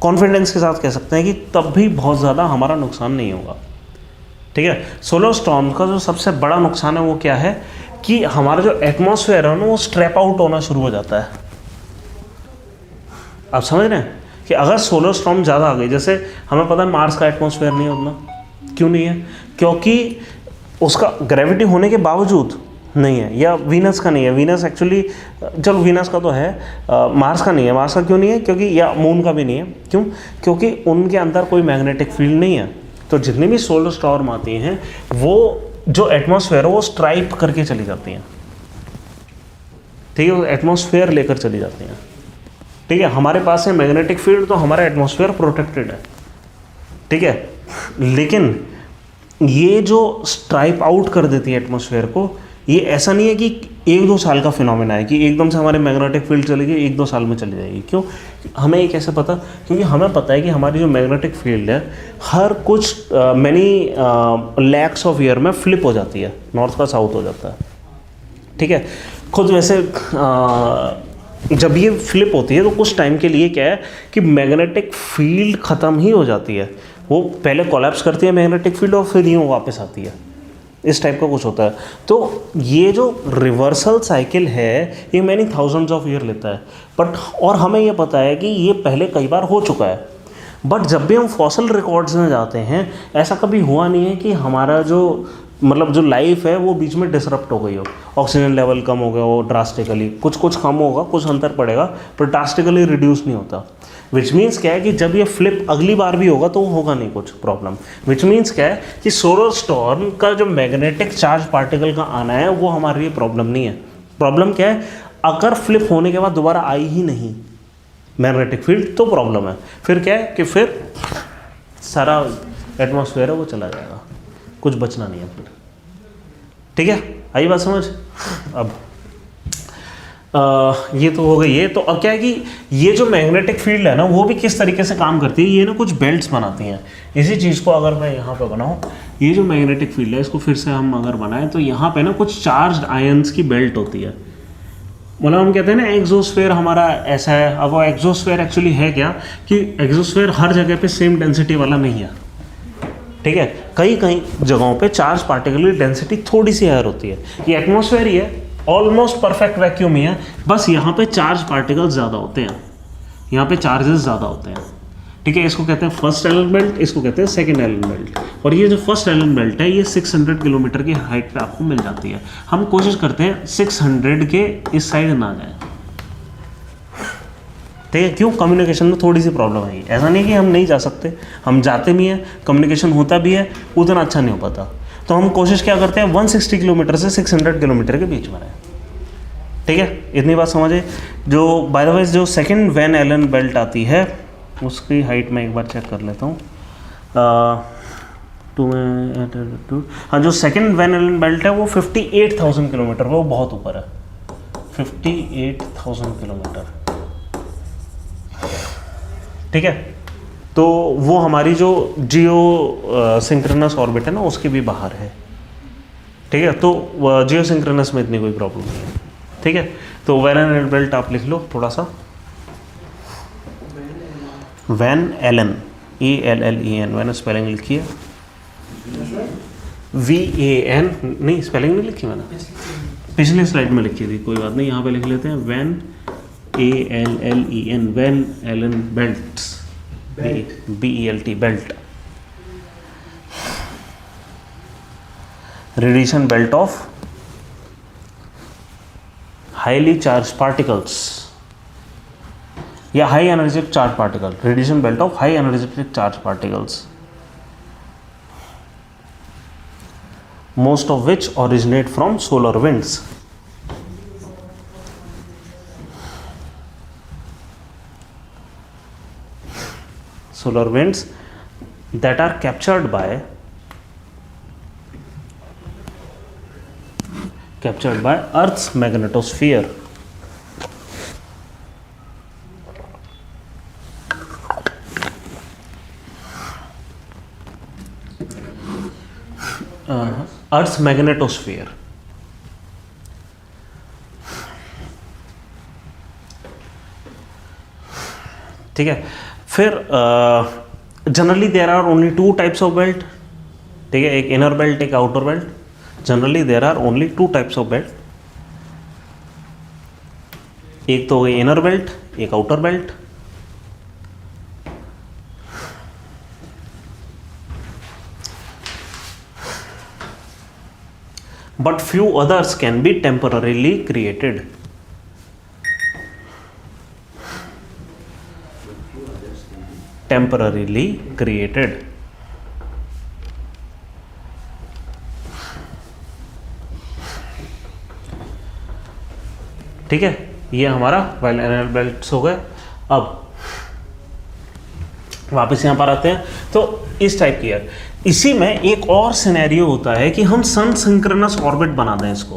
कॉन्फिडेंस के साथ कह सकते हैं कि तब भी बहुत ज़्यादा हमारा नुकसान नहीं होगा, ठीक है। सोलर स्टॉर्म का जो सबसे बड़ा नुकसान है वो क्या है कि हमारा जो एटमॉस्फेयर है ना वो स्ट्रैप आउट होना शुरू हो जाता है। आप समझ रहे हैं कि अगर सोलर स्टॉर्म ज़्यादा आ गई, जैसे हमें पता है मार्स का एटमॉस्फेयर नहीं है उतना, क्यों नहीं है, क्योंकि उसका ग्रेविटी होने के बावजूद नहीं है, या वीनस का नहीं है। वीनस एक्चुअली, चलो वीनस का तो है, मार्स का नहीं है। मार्स का क्यों नहीं है, क्योंकि या मून का भी नहीं है, क्यों, क्योंकि उनके अंदर कोई मैग्नेटिक फील्ड नहीं है। तो जितनी भी सोलर स्टॉर्म आती हैं वो जो एटमॉस्फेयर है वो स्ट्राइप करके चली जाती हैं, ठीक है, वो एटमॉस्फेयर लेकर चली जाती हैं, ठीक है। हमारे पास है मैग्नेटिक फील्ड तो हमारा एटमॉस्फेयर प्रोटेक्टेड है, ठीक है। लेकिन ये जो स्ट्राइप आउट कर देती है एटमॉस्फेयर को, ये ऐसा नहीं है कि 1-2 साल का फिनोमेना है कि एकदम से हमारे मैग्नेटिक फील्ड चली गई 1-2 साल में चली जाएगी। क्यों, हमें ये कैसे पता, क्योंकि हमें पता है कि हमारी जो मैग्नेटिक फील्ड है हर कुछ मैनी लैक्स ऑफ ईयर में फ्लिप हो जाती है, नॉर्थ का साउथ हो जाता है, ठीक है। खुद वैसे जब ये फ्लिप होती है तो कुछ टाइम के लिए क्या है कि मैग्नेटिक फील्ड ख़त्म ही हो जाती है, वो पहले कोलैप्स करती है मैग्नेटिक फील्ड और फिर यूँ वापस आती है, इस टाइप का कुछ होता है। तो ये जो रिवर्सल साइकिल है ये मैनी थाउजेंड्स ऑफ ईयर लेता है, बट और हमें ये पता है कि ये पहले कई बार हो चुका है। बट जब भी हम फॉसिल रिकॉर्ड्स में जाते हैं ऐसा कभी हुआ नहीं है कि हमारा जो मतलब जो लाइफ है वो बीच में डिसरप्ट हो गई हो, ऑक्सीजन लेवल कम हो गया हो ड्रास्टिकली, कुछ कम होगा, कुछ अंतर पड़ेगा, पर ड्रास्टिकली रिड्यूस नहीं होता। विच मीन्स क्या है कि जब ये फ्लिप अगली बार भी होगा तो होगा नहीं कुछ प्रॉब्लम। विच मीन्स क्या है कि सोलर स्टॉर्म का जो मैग्नेटिक चार्ज पार्टिकल का आना है वो हमारे लिए प्रॉब्लम नहीं है। प्रॉब्लम क्या है, अगर फ्लिप होने के बाद दोबारा आई ही नहीं मैग्नेटिक फील्ड तो प्रॉब्लम है। फिर क्या है कि फिर सारा एटमॉस्फेयर है वो चला जाएगा, कुछ बचना नहीं है फिर, ठीक है। आई बात समझ। अब ये तो हो गई ये तो। अब क्या है कि ये जो मैग्नेटिक फील्ड है ना वो भी किस तरीके से काम करती है, ये ना कुछ बेल्ट्स बनाती हैं। इसी चीज़ को अगर मैं यहाँ पे बनाऊँ, ये जो मैग्नेटिक फील्ड है इसको फिर से हम अगर बनाएं तो यहाँ पे ना कुछ चार्ज्ड आयंस की बेल्ट होती है। मतलब हम कहते हैं ना एक्सोस्फेयर हमारा ऐसा है। अब वो एक्सोस्फेयर एक्चुअली है क्या कि एक्सोस्फेयर हर जगह पे सेम डेंसिटी वाला नहीं है, ठीक है। कई जगहों पे चार्ज पार्टिकल की डेंसिटी थोड़ी सी हायर होती है। ये एटमॉस्फेयर ही है, ऑलमोस्ट परफेक्ट वैक्यूम ही है, बस यहाँ पे चार्ज पार्टिकल ज़्यादा होते हैं, यहाँ पे चार्जेस ज़्यादा होते हैं, ठीक है। इसको कहते हैं फर्स्ट एलन बेल्ट, इसको कहते हैं सेकंड एलन बेल्ट। और ये जो फर्स्ट एलन बेल्ट है ये 600 किलोमीटर की हाइट पे आपको मिल जाती है। हम कोशिश करते हैं 600 के इस साइड ना जाए, ठीक है। क्यों, कम्युनिकेशन में थोड़ी सी प्रॉब्लम है। ऐसा नहीं कि हम नहीं जा सकते, हम जाते भी हैं, कम्युनिकेशन होता भी है, उतना अच्छा नहीं हो पाता। तो हम कोशिश क्या करते हैं 160 किलोमीटर से 600 किलोमीटर के बीच में रहें, ठीक है। इतनी बात समझे। जो बाय द वे जो सेकंड वैन एलन बेल्ट आती है उसकी हाइट मैं एक बार चेक कर लेता हूँ। हाँ, जो सेकंड वैन एलन बेल्ट है वो 58,000 किलोमीटर पे, वो बहुत ऊपर है, 58,000 किलोमीटर, ठीक है। तो वो हमारी जो जियो सिंक्रोनस ऑर्बिट है ना उसके भी बाहर है, ठीक है। तो जियो सिंक्रोनस में इतनी कोई प्रॉब्लम नहीं है, ठीक है। तो वैन एलन बेल्ट आप लिख लो थोड़ा सा, वैन एलन, ELLEN, मैंने स्पेलिंग लिखी है, VAN, नहीं स्पेलिंग नहीं लिखी मैंने, पिछली स्लाइड में लिखी थी, कोई बात नहीं, यहाँ पे लिख लेते हैं Van ALLEN, Van Allen belts, BELT, belt, radiation belt of highly charge particles या high energetic charge particle, radiation belt of high energetic charge particles, most of which originate from solar winds. Solar winds that are captured by Earth's magnetosphere. Earth's magnetosphere. ठीक है। फिर generally there are only 2 types of belt, ठीक है, एक inner belt एक outer belt. Generally there are only 2 types of belt, एक तो inner belt एक outer belt. But few others can be temporarily created. Temporarily created. ठीक है, ये हमारा वैन एलन बेल्ट्स हो गए। अब वापस यहाँ पर आते हैं, तो इस टाइप की है। इसी में एक और सिनेरियो होता है कि हम सन सिंक्रोनस ऑर्बिट बना दें इसको।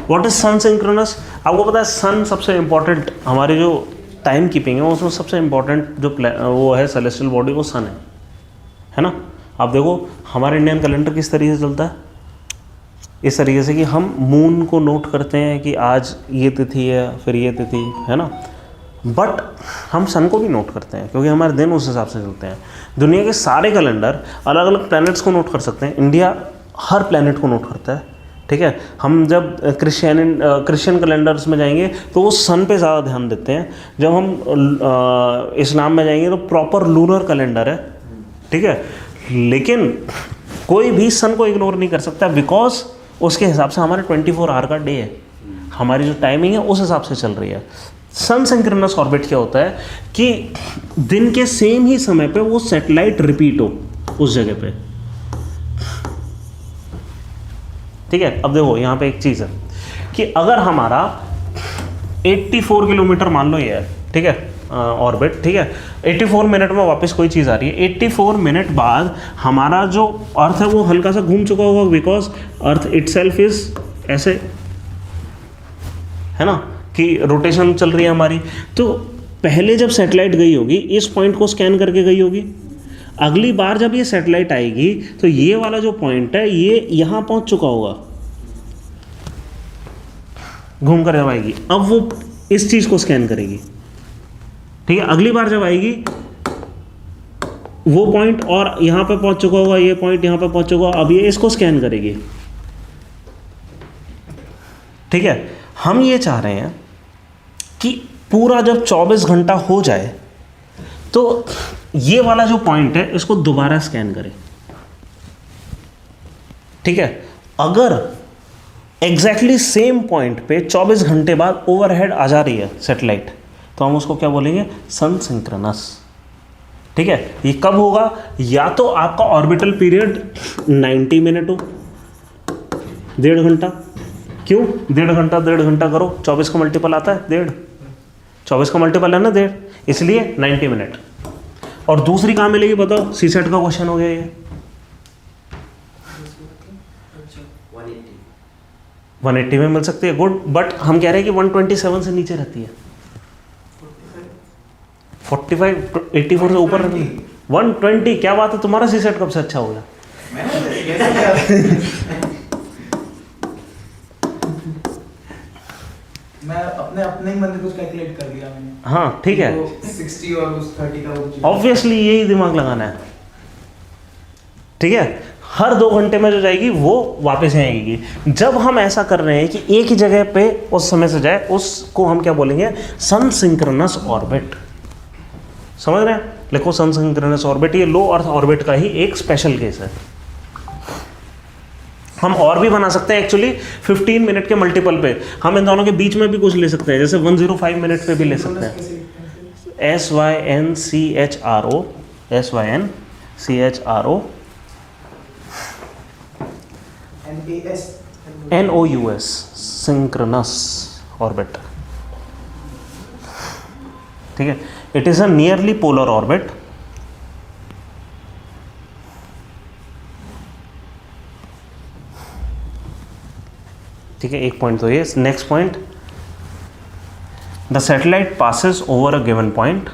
What is sun synchronous? आपको पता है सन सबसे इंपॉर्टेंट, हमारी जो टाइम कीपिंग है उसमें सबसे इंपॉर्टेंट जो वो है सेलेस्टियल बॉडी, वो सन है ना। आप देखो हमारे इंडियन कैलेंडर किस तरीके से चलता है, इस तरीके से कि हम मून को नोट करते हैं कि आज ये तिथि है, फिर ये तिथि है ना, बट हम सन को भी नोट करते हैं क्योंकि हमारे दिन उस हिसाब से चलते हैं। दुनिया के सारे कैलेंडर अलग अलग प्लैनेट्स को नोट कर सकते हैं, इंडिया हर प्लैनेट को नोट करता है, ठीक है। हम जब क्रिश्चियन कैलेंडर्स में जाएंगे तो वो सन पे ज़्यादा ध्यान देते हैं। जब हम इस्लाम में जाएंगे तो प्रॉपर लूनर कैलेंडर है, ठीक है। लेकिन कोई भी सन को इग्नोर नहीं कर सकता बिकॉज उसके हिसाब से हमारे 24 आवर का डे है, हमारी जो टाइमिंग है उस हिसाब से चल रही है। सन सिंक्रोनस ऑर्बिट क्या होता है कि दिन के सेम ही समय पे वो सैटेलाइट रिपीट हो उस जगह पे, ठीक है। अब देखो यहाँ पे एक चीज़ है कि अगर हमारा 84 किलोमीटर मान लो ये है, ठीक है, ऑर्बिट, ठीक है, 84 मिनट में वापस कोई चीज़ आ रही है, 84 मिनट बाद हमारा जो अर्थ है वो हल्का सा घूम चुका होगा बिकॉज अर्थ इटसेल्फ इज ऐसे, है ना, कि रोटेशन चल रही है हमारी। तो पहले जब सैटेलाइट गई होगी इस पॉइंट को स्कैन करके गई होगी, अगली बार जब ये सैटेलाइट आएगी तो ये वाला जो पॉइंट है ये यहाँ पहुँच चुका होगा, घूम कर जब आएगी अब वो इस चीज़ को स्कैन करेगी, ठीक है। अगली बार जब आएगी वो पॉइंट और यहाँ पे पहुँच चुका होगा, ये पॉइंट यहाँ पे पहुँच चुका होगा, अब ये इसको स्कैन करेगी, ठीक है। हम ये चाह रहे हैं कि पूरा जब 24 घंटा हो जाए तो ये वाला जो पॉइंट है इसको दोबारा स्कैन करें, ठीक है। अगर एग्जैक्टली सेम पॉइंट पे 24 घंटे बाद ओवरहेड आ जा रही है सैटेलाइट तो हम उसको क्या बोलेंगे, सन सिंक्रोनस, ठीक है। ये कब होगा, या तो आपका ऑर्बिटल पीरियड 90 मिनट हो, 1.5 घंटा, क्यों 1.5 घंटा करो, 24 का मल्टीपल आता है 1.5, 24 का मल्टीपल है ना 1.5, इसलिए 90 मिनट। और दूसरी कहाँ मिलेगी बताओ, सीसेट का क्वेश्चन हो गया ये, 180 में मिल सकती है, गुड, बट हम कह रहे हैं कि 127 से नीचे रहती है, 45, 84 से ऊपर रहती है, 120, क्या बात है, तुम्हारा सी सेट कब से अच्छा हो गया? मैं अपने अपने ही मन से कुछ कैलकुलेट कर लिया मैंने। हाँ ठीक है, तो 60 और उस 30 का वो चीज़। ऑब्वियसली यही दिमाग लगाना है, ठीक है। हर 2 घंटे में जो जाएगी वो वापस आएगी। जब हम ऐसा कर रहे हैं कि एक ही जगह पे उस समय से जाए, उसको हम क्या बोलेंगे? सन सिंक्रोनस ऑर्बिट। समझ रहे हैं? लिखो सन सिंक्रोनस ऑर्बिट। ये लो अर्थ ऑर्बिट का ही एक स्पेशल केस है। हम और भी बना सकते हैं एक्चुअली 15 मिनट के मल्टीपल पे। हम इन दोनों के बीच में भी कुछ ले सकते हैं, जैसे 105 मिनट पे भी ले सकते हैं। SYNCHRO, SYNCHRO NOUS, synchronous orbit, ठीक है। It is a nearly polar orbit, ठीक है। एक पॉइंट तो ये। Next point, the satellite passes over a given point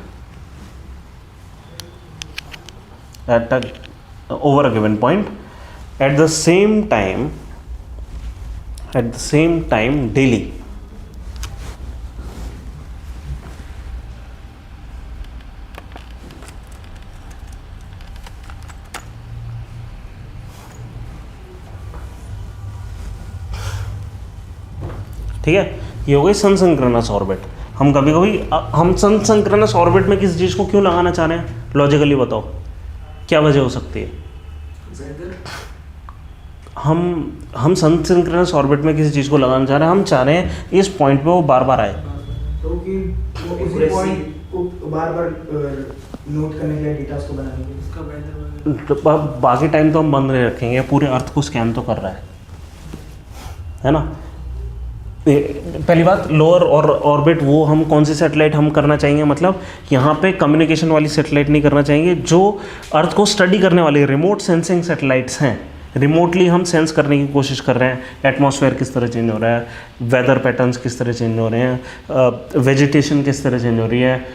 over a given point at the same time daily. ठीक है, ये हो गई सन सिंक्रोनस ऑर्बिट। हम कभी कभी हम सन सिंक्रोनस ऑर्बिट में किसी चीज़ को क्यों लगाना चाह रहे हैं? लॉजिकली बताओ, क्या वजह हो सकती है? हम सन सिंक्रोनस ऑर्बिट में किसी चीज़ को लगाना चाह रहे हैं, हम चाह रहे हैं इस पॉइंट पे वो बार बार आए, तो कि वो इसी पॉइंट को बार बार नोट करने के लिए डेटा उसको बनाने के लिए उसका वेदर बाकी टाइम तो हम बंद नहीं रखेंगे, पूरे अर्थ को स्कैन तो कर रहा है ना। पहली बात, लोअर और ऑर्बिट वो हम कौन सी सैटेलाइट हम करना चाहेंगे, मतलब यहाँ पे कम्युनिकेशन वाली सैटेलाइट नहीं करना चाहेंगे। जो अर्थ को स्टडी करने वाली रिमोट सेंसिंग सैटेलाइट्स हैं, रिमोटली हम सेंस करने की कोशिश कर रहे हैं, एटमॉस्फेयर किस तरह चेंज हो रहा है, वेदर पैटर्न्स किस तरह चेंज हो रहे हैं, वेजिटेशन किस तरह चेंज हो रही है,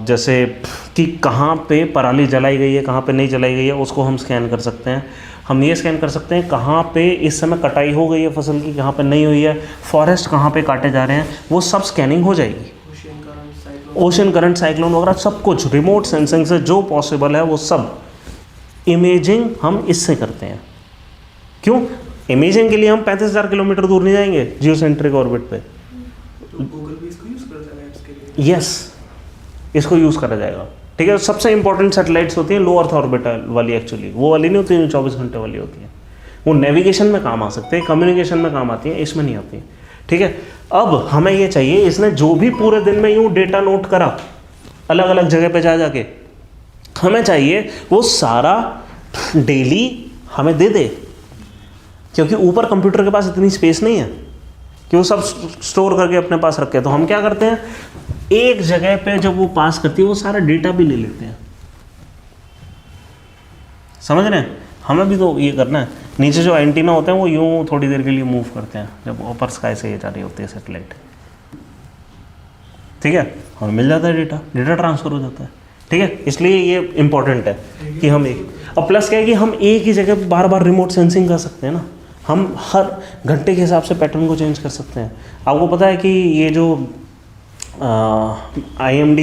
जैसे कि कहाँ पे पराली जलाई गई है, कहाँ पे नहीं जलाई गई है, उसको हम स्कैन कर सकते हैं। हम ये स्कैन कर सकते हैं कहाँ पे इस समय कटाई हो गई है फसल की, कहाँ पे नहीं हुई है, फॉरेस्ट कहाँ पे काटे जा रहे हैं, वो सब स्कैनिंग हो जाएगी। ओशन करंट, साइक्लोन वगैरह सब कुछ रिमोट सेंसिंग से जो पॉसिबल है वो सब इमेजिंग हम इससे करते हैं। क्यों? इमेजिंग के लिए हम 35,000 किलोमीटर दूर नहीं जाएंगे जियोसेंट्रिक ऑर्बिट पे। गूगल भी इसको यूज़ करता है इसके लिए। यस, इसको यूज़ करा जाएगा, ठीक है। सबसे इंपॉर्टेंट सैटेलाइट्स होती हैं लो अर्थ ऑर्बिट वाली, एक्चुअली वो वाली नहीं होती, 24 घंटे वाली होती है। वो नेविगेशन में काम आ सकते हैं, कम्युनिकेशन में काम आती है, इसमें नहीं आती, ठीक है। अब हमें ये चाहिए, इसने जो भी पूरे दिन में यूँ डेटा नोट करा अलग अलग जगह पे जा जाके, हमें चाहिए वो सारा डेली हमें दे दे, क्योंकि ऊपर कंप्यूटर के पास इतनी स्पेस नहीं है कि वो सब स्टोर करके अपने पास रखे। तो हम क्या करते हैं, एक जगह पे जब वो पास करती है वो सारा डेटा भी ले लेते हैं। समझ रहे हैं? हमें भी तो ये करना है। नीचे जो एंटीना होते हैं वो यूं थोड़ी देर के लिए मूव करते हैं जब ऊपर स्काई से ये जा रही होती है सैटेलाइट, ठीक है। हमें मिल जाता है डेटा, डेटा ट्रांसफर हो जाता है, ठीक है। इसलिए ये इंपॉर्टेंट है कि हम एक, और प्लस क्या है कि हम एक ही जगह पर बार बार रिमोट सेंसिंग कर सकते हैं ना। हम हर घंटे के हिसाब से पैटर्न को चेंज कर सकते हैं। आपको पता है कि ये जो IMD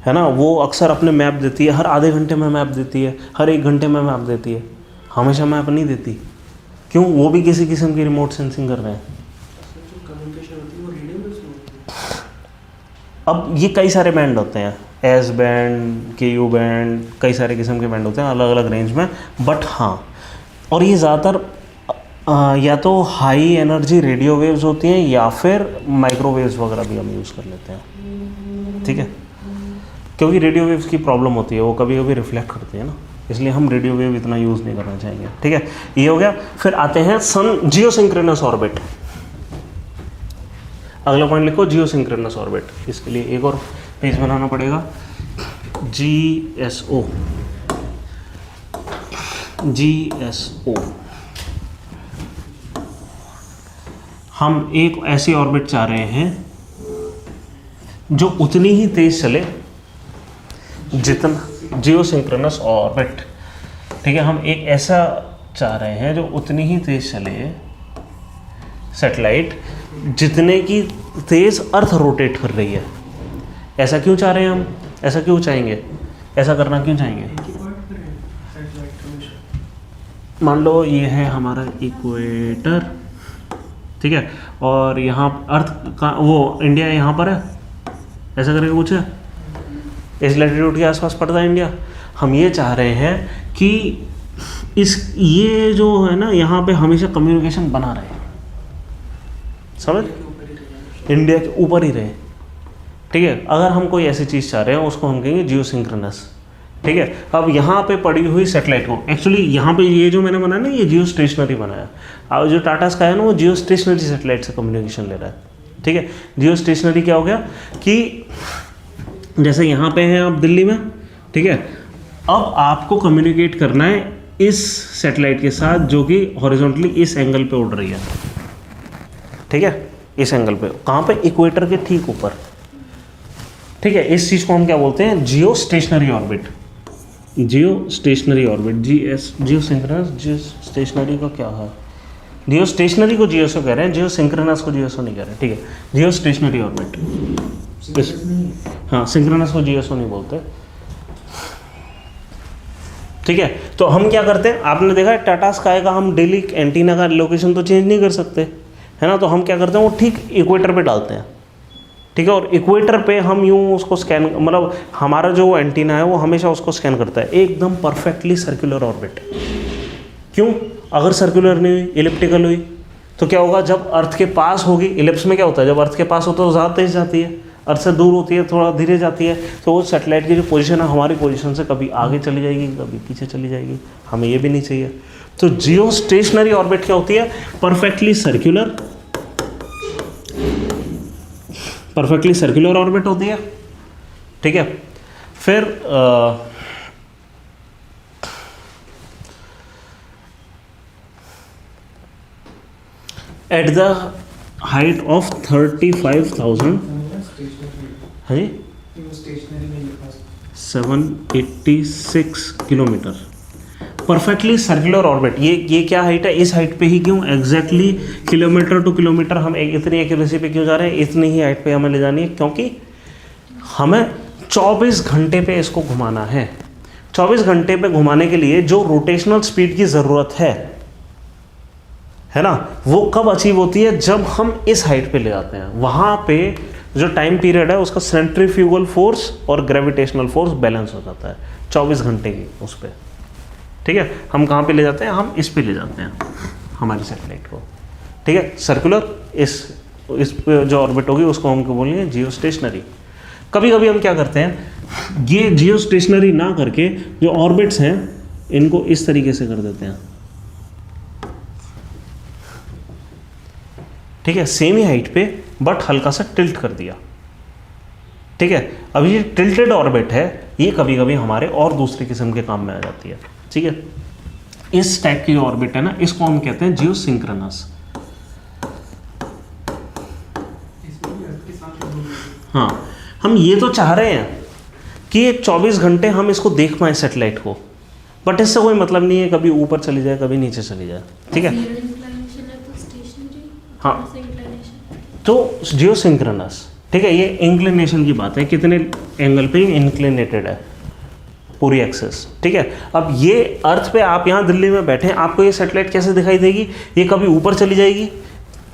है ना, वो अक्सर अपने मैप देती है, हर आधे घंटे में मैप देती है, हर 1 घंटे में मैप देती है, हमेशा मैप नहीं देती। क्यों? वो भी किसी किस्म की रिमोट सेंसिंग कर रहे हैं। अब ये कई सारे बैंड होते हैं, S बैंड, KU बैंड, कई सारे किस्म के बैंड होते हैं अलग अलग रेंज में। बट हाँ, और ये ज़्यादातर या तो हाई एनर्जी रेडियो वेव्स होती हैं या फिर माइक्रोवेव्स वगैरह भी हम यूज़ कर लेते हैं, ठीक है। क्योंकि रेडियो वेव्स की प्रॉब्लम होती है, वो कभी कभी रिफ्लेक्ट करती है ना, इसलिए हम रेडियो वेव इतना यूज़ नहीं करना चाहेंगे, ठीक है। ये हो गया। फिर आते हैं सन जियोसिंक्रोनस ऑर्बिट। अगला पॉइंट लिखो, जियोसिंक्रोनस ऑर्बिट। इसके लिए एक और पेज बनाना पड़ेगा, GSO। हम एक ऐसी ऑर्बिट चाह रहे हैं जो उतनी ही तेज चले जितना जियो सिंक्रोनस ऑर्बिट। ठीक है, हम एक ऐसा चाह रहे हैं जो उतनी ही तेज चले सैटेलाइट जितने की तेज अर्थ रोटेट कर रही है। ऐसा क्यों चाह रहे हैं हम, ऐसा क्यों चाहेंगे, ऐसा करना क्यों चाहेंगे? मान लो ये है हमारा इक्वेटर, ठीक है, और यहाँ अर्थ का वो इंडिया यहाँ पर है, ऐसा करके कुछ है, इस लैटिट्यूड के आसपास पड़ता है इंडिया। हम ये चाह रहे हैं कि ये जो है ना यहाँ पे हमेशा कम्युनिकेशन बना रहे, समझ, इंडिया के ऊपर ही रहे। ठीक है, अगर हम कोई ऐसी चीज़ चाह रहे हैं उसको हम कहेंगे जियो सिंक्रोनस। ठीक है, अब यहाँ पे पड़ी हुई सैटेलाइट को, एक्चुअली यहाँ पे ये जो मैंने बनाया ना, ये जियो स्टेशनरी बनाया, और जो टाटा स्काई है ना वो जियो स्टेशनरी सैटेलाइट से कम्युनिकेशन ले रहा है। ठीक है, जियो स्टेशनरी क्या हो गया कि जैसे यहाँ पे हैं आप दिल्ली में, ठीक है, अब आपको कम्युनिकेट करना है इस सैटेलाइट के साथ जो कि हॉरिजॉन्टली इस एंगल पे उड़ रही है। ठीक है, इस एंगल पे, कहाँ पे, इक्वेटर के ठीक ऊपर। ठीक है, इस चीज़ को हम क्या बोलते हैं, geostationary orbit. Geostationary orbit, GS, geosynchronous. Geostationary का क्या है, जियो स्टेशनरी को जीएसओ कह रहे हैं, जियो सिंक्रोनस को जीएसओ नहीं कह रहे। ठीक है, जियो स्टेशनरी ऑर्बिट। हाँ, सिंक्रोनस को जीएसओ नहीं बोलते। ठीक है, तो हम क्या करते हैं, आपने देखा है टाटा स्काई का हम डेली एंटीना का लोकेशन तो चेंज नहीं कर सकते, है ना, तो हम क्या करते हैं, वो ठीक इक्वेटर पे डालते हैं। ठीक है, और इक्वेटर पे हम यूँ उसको स्कैन, मतलब हमारा जो एंटीना है वो हमेशा उसको स्कैन करता है, एकदम परफेक्टली सर्कुलर ऑर्बिट। क्यों, अगर सर्कुलर नहीं हुई, इलिप्टिकल हुई, तो क्या होगा, जब अर्थ के पास होगी, इलिप्स में क्या होता है, जब अर्थ के पास होता है तो ज़्यादा तेज जाती है, अर्थ से दूर होती है थोड़ा धीरे जाती है, तो वो सैटेलाइट की जो पोजीशन है हमारी पोजीशन से कभी आगे चली जाएगी, कभी पीछे चली जाएगी, हमें ये भी नहीं चाहिए। तो जियो स्टेशनरी ऑर्बिट क्या होती है, perfectly circular, perfectly circular orbit होती है। ठीक है, फिर एट द हाइट ऑफ 35,000, हाँ जी, 786 किलोमीटर, परफेक्टली सर्कुलर ऑर्बिट। ये क्या हाइट है, इस हाइट पे ही क्यों, एग्जैक्टली किलोमीटर टू किलोमीटर हम इतनी एक्यूरेसी पे क्यों जा रहे हैं, इतनी ही हाइट पे हमें ले जानी है, क्योंकि हमें 24 घंटे पे इसको घुमाना है। 24 घंटे पे घुमाने के लिए जो रोटेशनल स्पीड की ज़रूरत है ना, वो कब अचीव होती है, जब हम इस हाइट पे ले जाते हैं। वहाँ पे जो टाइम पीरियड है उसका सेंट्रीफ्यूगल फोर्स और ग्रेविटेशनल फोर्स बैलेंस हो जाता है 24 घंटे की उस पर। ठीक है, हम कहाँ पे ले जाते हैं, हम इस पे ले जाते हैं हमारी सैटेलाइट को। ठीक है, सर्कुलर, इस पे जो ऑर्बिट होगी उसको हम बोलेंगे जियो स्टेशनरी। कभी कभी हम क्या करते हैं, ये जियो स्टेशनरी ना करके जो ऑर्बिट्स हैं इनको इस तरीके से कर देते हैं। ठीक है, सेम ही हाइट पे बट हल्का सा टिल्ट कर दिया। ठीक है, अब ये टिल्टेड ऑर्बिट है, ये कभी कभी हमारे और दूसरे किस्म के काम में आ जाती है। ठीक है, इस टाइप की जो ऑर्बिट है ना, इसको हम कहते हैं जियो सिंक्रोनस। हाँ, हम ये तो चाह रहे हैं कि ये 24 घंटे हम इसको देख पाएँ सैटेलाइट को, बट इससे कोई मतलब नहीं है कभी ऊपर चली जाए कभी नीचे चली जाए। ठीक है, हाँ, तो जियो सिंक्रोनस। ठीक है, ये इंक्लिनेशन की बात है, कितने एंगल पे इंक्लिनेटेड है पूरी एक्सेस। ठीक है, अब ये अर्थ पे आप यहाँ दिल्ली में बैठे हैं, आपको ये सैटेलाइट कैसे दिखाई देगी, ये कभी ऊपर चली जाएगी,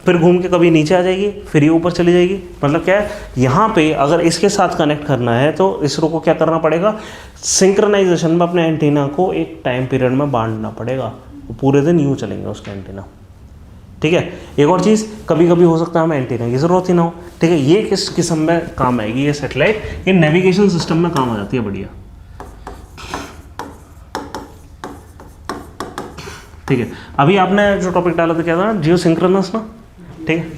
फिर घूम के कभी नीचे आ जाएगी, फिर ये ऊपर चली जाएगी। मतलब क्या है, यहाँ पे अगर इसके साथ कनेक्ट करना है तो इसरो को क्या करना पड़ेगा, सिंक्रोनाइजेशन में अपने एंटीना को एक टाइम पीरियड में बांटना पड़ेगा, पूरे दिन यूँ चलेंगे उसके एंटीना। ठीक है, एक और चीज़, कभी कभी हो सकता है हमें एंटीना की ज़रूरत ही ना हो। ठीक है, ये किस किस्म में काम आएगी ये सैटेलाइट, ये नेविगेशन सिस्टम में काम आ जाती है, बढ़िया। ठीक है, अभी आपने जो टॉपिक डाला था क्या था, जियो सिंक्रोनस ना। ठीक है,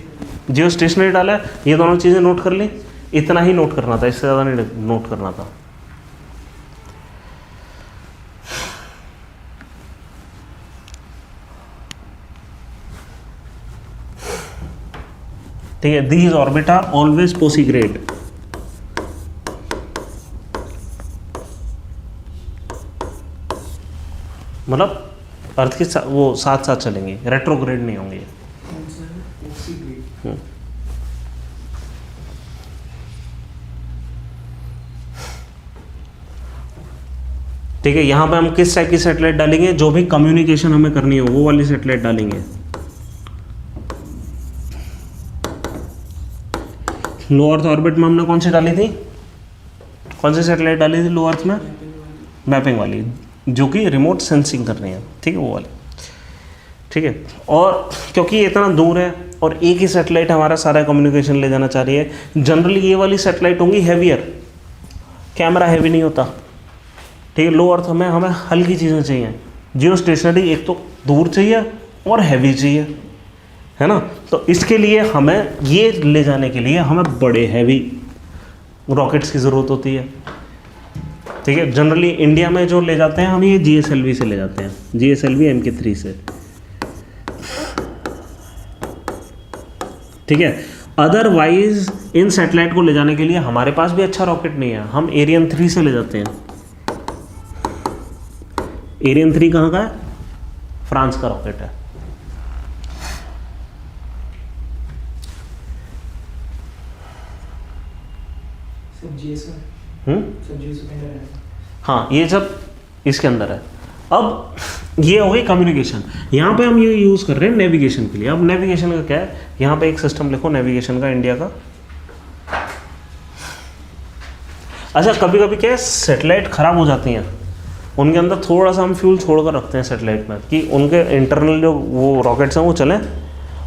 जियो स्टेशनरी डाला है, ये दोनों चीज़ें नोट कर ली, इतना ही नोट करना था, इससे ज़्यादा नहीं नोट करना था। ठीक है, these orbit are always posigrade। मतलब अर्थ के वो साथ साथ चलेंगे, रेट्रोग्रेड नहीं होंगे। ठीक है, यहाँ पे हम किस टाइप की सैटेलाइट डालेंगे, जो भी कम्युनिकेशन हमें करनी हो वो वाली सैटेलाइट डालेंगे। लो अर्थ ऑर्बिट में हमने कौन सी डाली थी, कौन सी सैटेलाइट डाली थी लो अर्थ में, मैपिंग वाली, जो कि रिमोट सेंसिंग कर रही है, ठीक है वो वाली। ठीक है, और क्योंकि ये इतना दूर है और एक ही सैटेलाइट हमारा सारा कम्युनिकेशन ले जाना चाह रही है, जनरली ये वाली सैटेलाइट होंगी हैवियर, कैमरा हैवी नहीं होता। ठीक है, लो अर्थ में हमें हल्की चीज़ें चाहिए, जियो स्टेशनरी एक तो दूर चाहिए और हैवी चाहिए, है ना। तो इसके लिए हमें ये ले जाने के लिए हमें बड़े हैवी रॉकेट्स की ज़रूरत होती है। ठीक है, जनरली इंडिया में जो ले जाते हैं हम ये GSLV से ले जाते हैं, GSLV MK3 से। ठीक है, अदरवाइज इन सैटेलाइट को ले जाने के लिए हमारे पास भी अच्छा रॉकेट नहीं है, हम एरियन 3 से ले जाते हैं। एरियन 3 कहाँ का है, फ्रांस का रॉकेट है। हाँ, ये सब इसके अंदर है। अब ये हो गई कम्युनिकेशन। यहाँ पे हम ये यूज़ कर रहे हैं नेविगेशन के लिए। अब नेविगेशन का क्या है, यहाँ पे एक सिस्टम लिखो नेविगेशन का इंडिया का। अच्छा, कभी कभी क्या है, सैटेलाइट ख़राब हो जाती हैं, उनके अंदर थोड़ा सा हम फ्यूल छोड़ कर रखते हैं सैटेलाइट में, कि उनके इंटरनल जो वो रॉकेट्स हैं वो चलें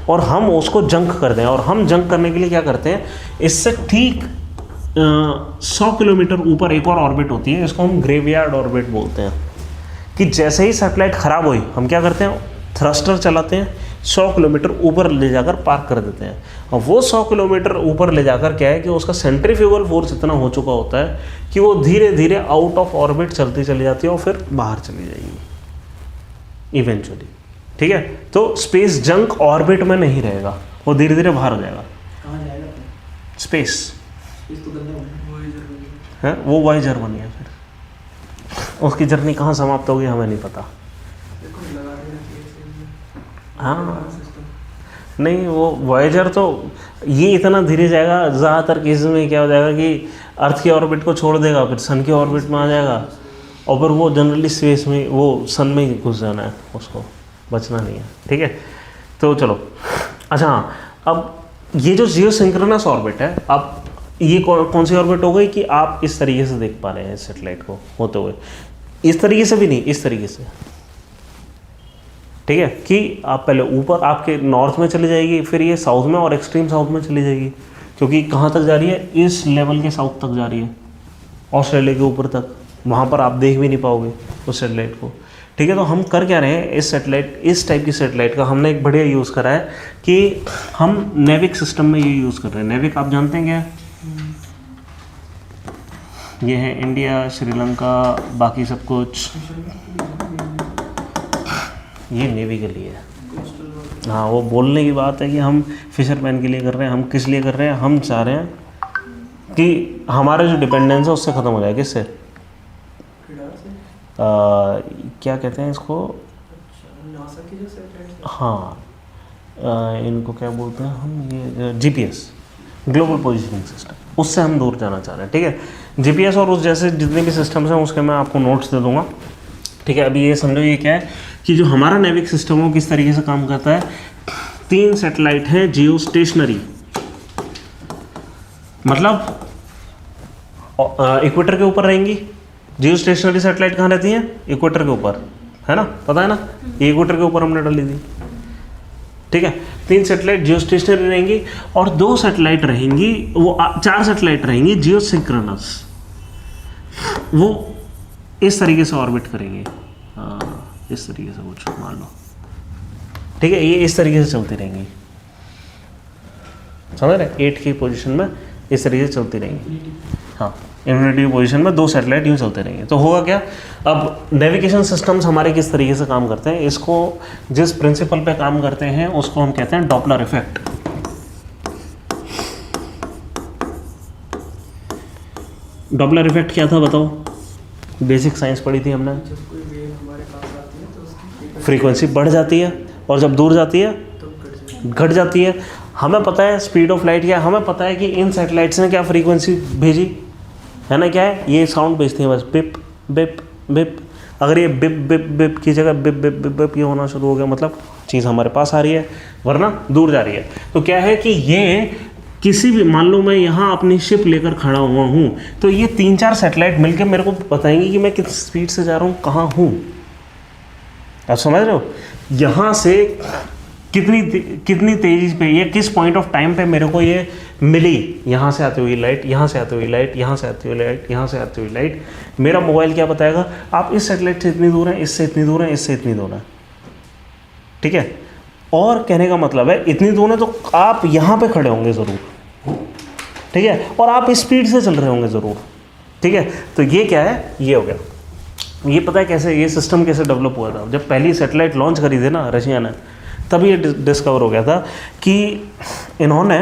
और हम उसको जंक कर दें। और हम जंक करने के लिए क्या करते हैं, इससे ठीक 100 किलोमीटर ऊपर एक और ऑर्बिट होती है, इसको हम ग्रेवयार्ड ऑर्बिट बोलते हैं। कि जैसे ही सैटेलाइट ख़राब हुई हम क्या करते हैं, थ्रस्टर चलाते हैं, 100 किलोमीटर ऊपर ले जाकर पार्क कर देते हैं। और वो 100 किलोमीटर ऊपर ले जाकर क्या है कि उसका सेंट्रीफ्यूगल फोर्स इतना हो चुका होता है कि वो धीरे धीरे आउट ऑफ ऑर्बिट चलती चली जाती है और फिर बाहर चली जाएगी इवेंचुअली। ठीक है, तो स्पेस जंक ऑर्बिट में नहीं रहेगा, वो धीरे धीरे बाहर हो जाएगा। कहाँ जाएगा? स्पेस तो है, वो वॉयेजर बन गया, फिर उसकी जर्नी कहाँ समाप्त होगी हमें नहीं पता। हाँ नहीं, वो वॉयेजर तो ये इतना धीरे जाएगा, ज़्यादातर केसेस में क्या हो जाएगा कि अर्थ की ऑर्बिट को छोड़ देगा, फिर सन की ऑर्बिट में आ जाएगा और फिर वो जनरली स्पेस में, वो सन में ही घुस जाना है, उसको बचना नहीं है। ठीक है, तो चलो। अच्छा हाँ, अब ये जो जियो सिंक्रोनस ऑर्बिट है, अब ये कौन सी ऑर्बिट हो गई कि आप इस तरीके से देख पा रहे हैं सैटेलाइट को होते हुए, इस तरीके से भी नहीं, इस तरीके से। ठीक है, कि आप पहले ऊपर आपके नॉर्थ में चली जाएगी, फिर ये साउथ में और एक्सट्रीम साउथ में चली जाएगी, क्योंकि कहाँ तक जा रही है, इस लेवल के साउथ तक जा रही है, ऑस्ट्रेलिया के ऊपर तक। वहाँ पर आप देख भी नहीं पाओगे उस सैटेलाइट को। ठीक है, तो हम कर क्या रहे हैं, इस सैटेलाइट, इस टाइप की सैटेलाइट का हमने एक बढ़िया यूज़ करा है कि हम नेविक सिस्टम में ये यूज़ कर रहे हैं। नेविक आप जानते हैं क्या, ये है इंडिया, श्रीलंका, बाकी सब कुछ ये नेवी के लिए है। हाँ, वो बोलने की बात है कि हम फिशरमैन के लिए कर रहे हैं। हम किस लिए कर रहे हैं, हम चाह रहे हैं कि हमारा जो डिपेंडेंस है उससे ख़त्म हो जाए। किससे, क्या कहते हैं इसको, हाँ इनको क्या बोलते हैं हम, ये GPS, ग्लोबल पोजिशनिंग सिस्टम, उससे हम दूर जाना चाह रहे हैं। ठीक है, GPS और उस जैसे जितने भी सिस्टम्स हैं उसके मैं आपको नोट्स दे दूंगा। ठीक है, अभी ये समझो ये क्या है कि जो हमारा नेविक सिस्टम है वो किस तरीके से काम करता है। 3 सैटेलाइट हैं जियो स्टेशनरी, मतलब इक्वेटर के ऊपर रहेंगी। जियो स्टेशनरी सैटेलाइट कहाँ रहती हैं, इक्वेटर के ऊपर, है ना, पता है ना, ये इक्वेटर के ऊपर हमने डाली थी। ठीक है, 3 सैटेलाइट जियो स्टेशनरी रहेंगी और 2 सैटेलाइट रहेंगी, वो 4 सैटेलाइट रहेंगी जियो सिंक्रोनस। वो इस तरीके से ऑर्बिट करेंगे, इस तरीके से कुछ मान लो। ठीक है, ये इस तरीके से चलती रहेंगी, समझ रहे, 8 की पोजीशन में इस तरीके से चलती रहेंगी। हाँ, इन्फिनिटी पोजीशन में 2 सैटेलाइट यूँ चलते रहेंगे। तो होगा क्या, अब नेविगेशन सिस्टम्स हमारे किस तरीके से काम करते हैं, इसको जिस प्रिंसिपल पे काम करते हैं उसको हम कहते हैं डॉपलर इफेक्ट। डॉपलर इफेक्ट क्या था बताओ, बेसिक साइंस पढ़ी थी हमने। जब कोई वेव हमारे पास आती है तो फ्रीक्वेंसी बढ़ जाती है, और जब दूर जाती है घट जाती है। हमें पता है स्पीड ऑफ लाइट क्या है, हमें पता है कि इन सैटेलाइट्स ने क्या फ्रीक्वेंसी भेजी है ना, क्या है ये साउंड भेजती है बस, बिप बिप बिप। अगर ये बिप बिप बिप की जगह बिप बिप बिप बिप ये होना शुरू हो गया, मतलब चीज़ हमारे पास आ रही है, वरना दूर जा रही है। तो क्या है कि ये किसी भी, मान लो मैं यहाँ अपनी शिप लेकर खड़ा हुआ हूँ, तो ये 3-4 सैटेलाइट मिलकर मेरे को बताएंगे कि मैं किस स्पीड से जा रहा हूँ, कहाँ हूँ। आप समझ रहे हो, यहाँ से कितनी तेज़ी पे, ये किस पॉइंट ऑफ टाइम पे मेरे को ये मिली, यहाँ से आती हुई लाइट, यहाँ से आती हुई लाइट, यहाँ से आती हुई लाइट, यहाँ से आती हुई लाइट। मेरा मोबाइल क्या बताएगा, आप इस सैटेलाइट से इतनी दूर हैं, इससे इतनी दूर हैं, इससे इतनी दूर हैं, ठीक है। और कहने का मतलब है इतनी दूर है तो आप यहाँ पे खड़े होंगे ज़रूर, ठीक है, और आप स्पीड से चल रहे होंगे ज़रूर, ठीक है। तो ये क्या है, ये हो गया। ये पता है कैसे, ये सिस्टम कैसे डेवलप हुआ था, जब पहली सैटेलाइट लॉन्च करी थी ना रशिया ने, तब ये डिस्कवर हो गया था कि इन्होंने,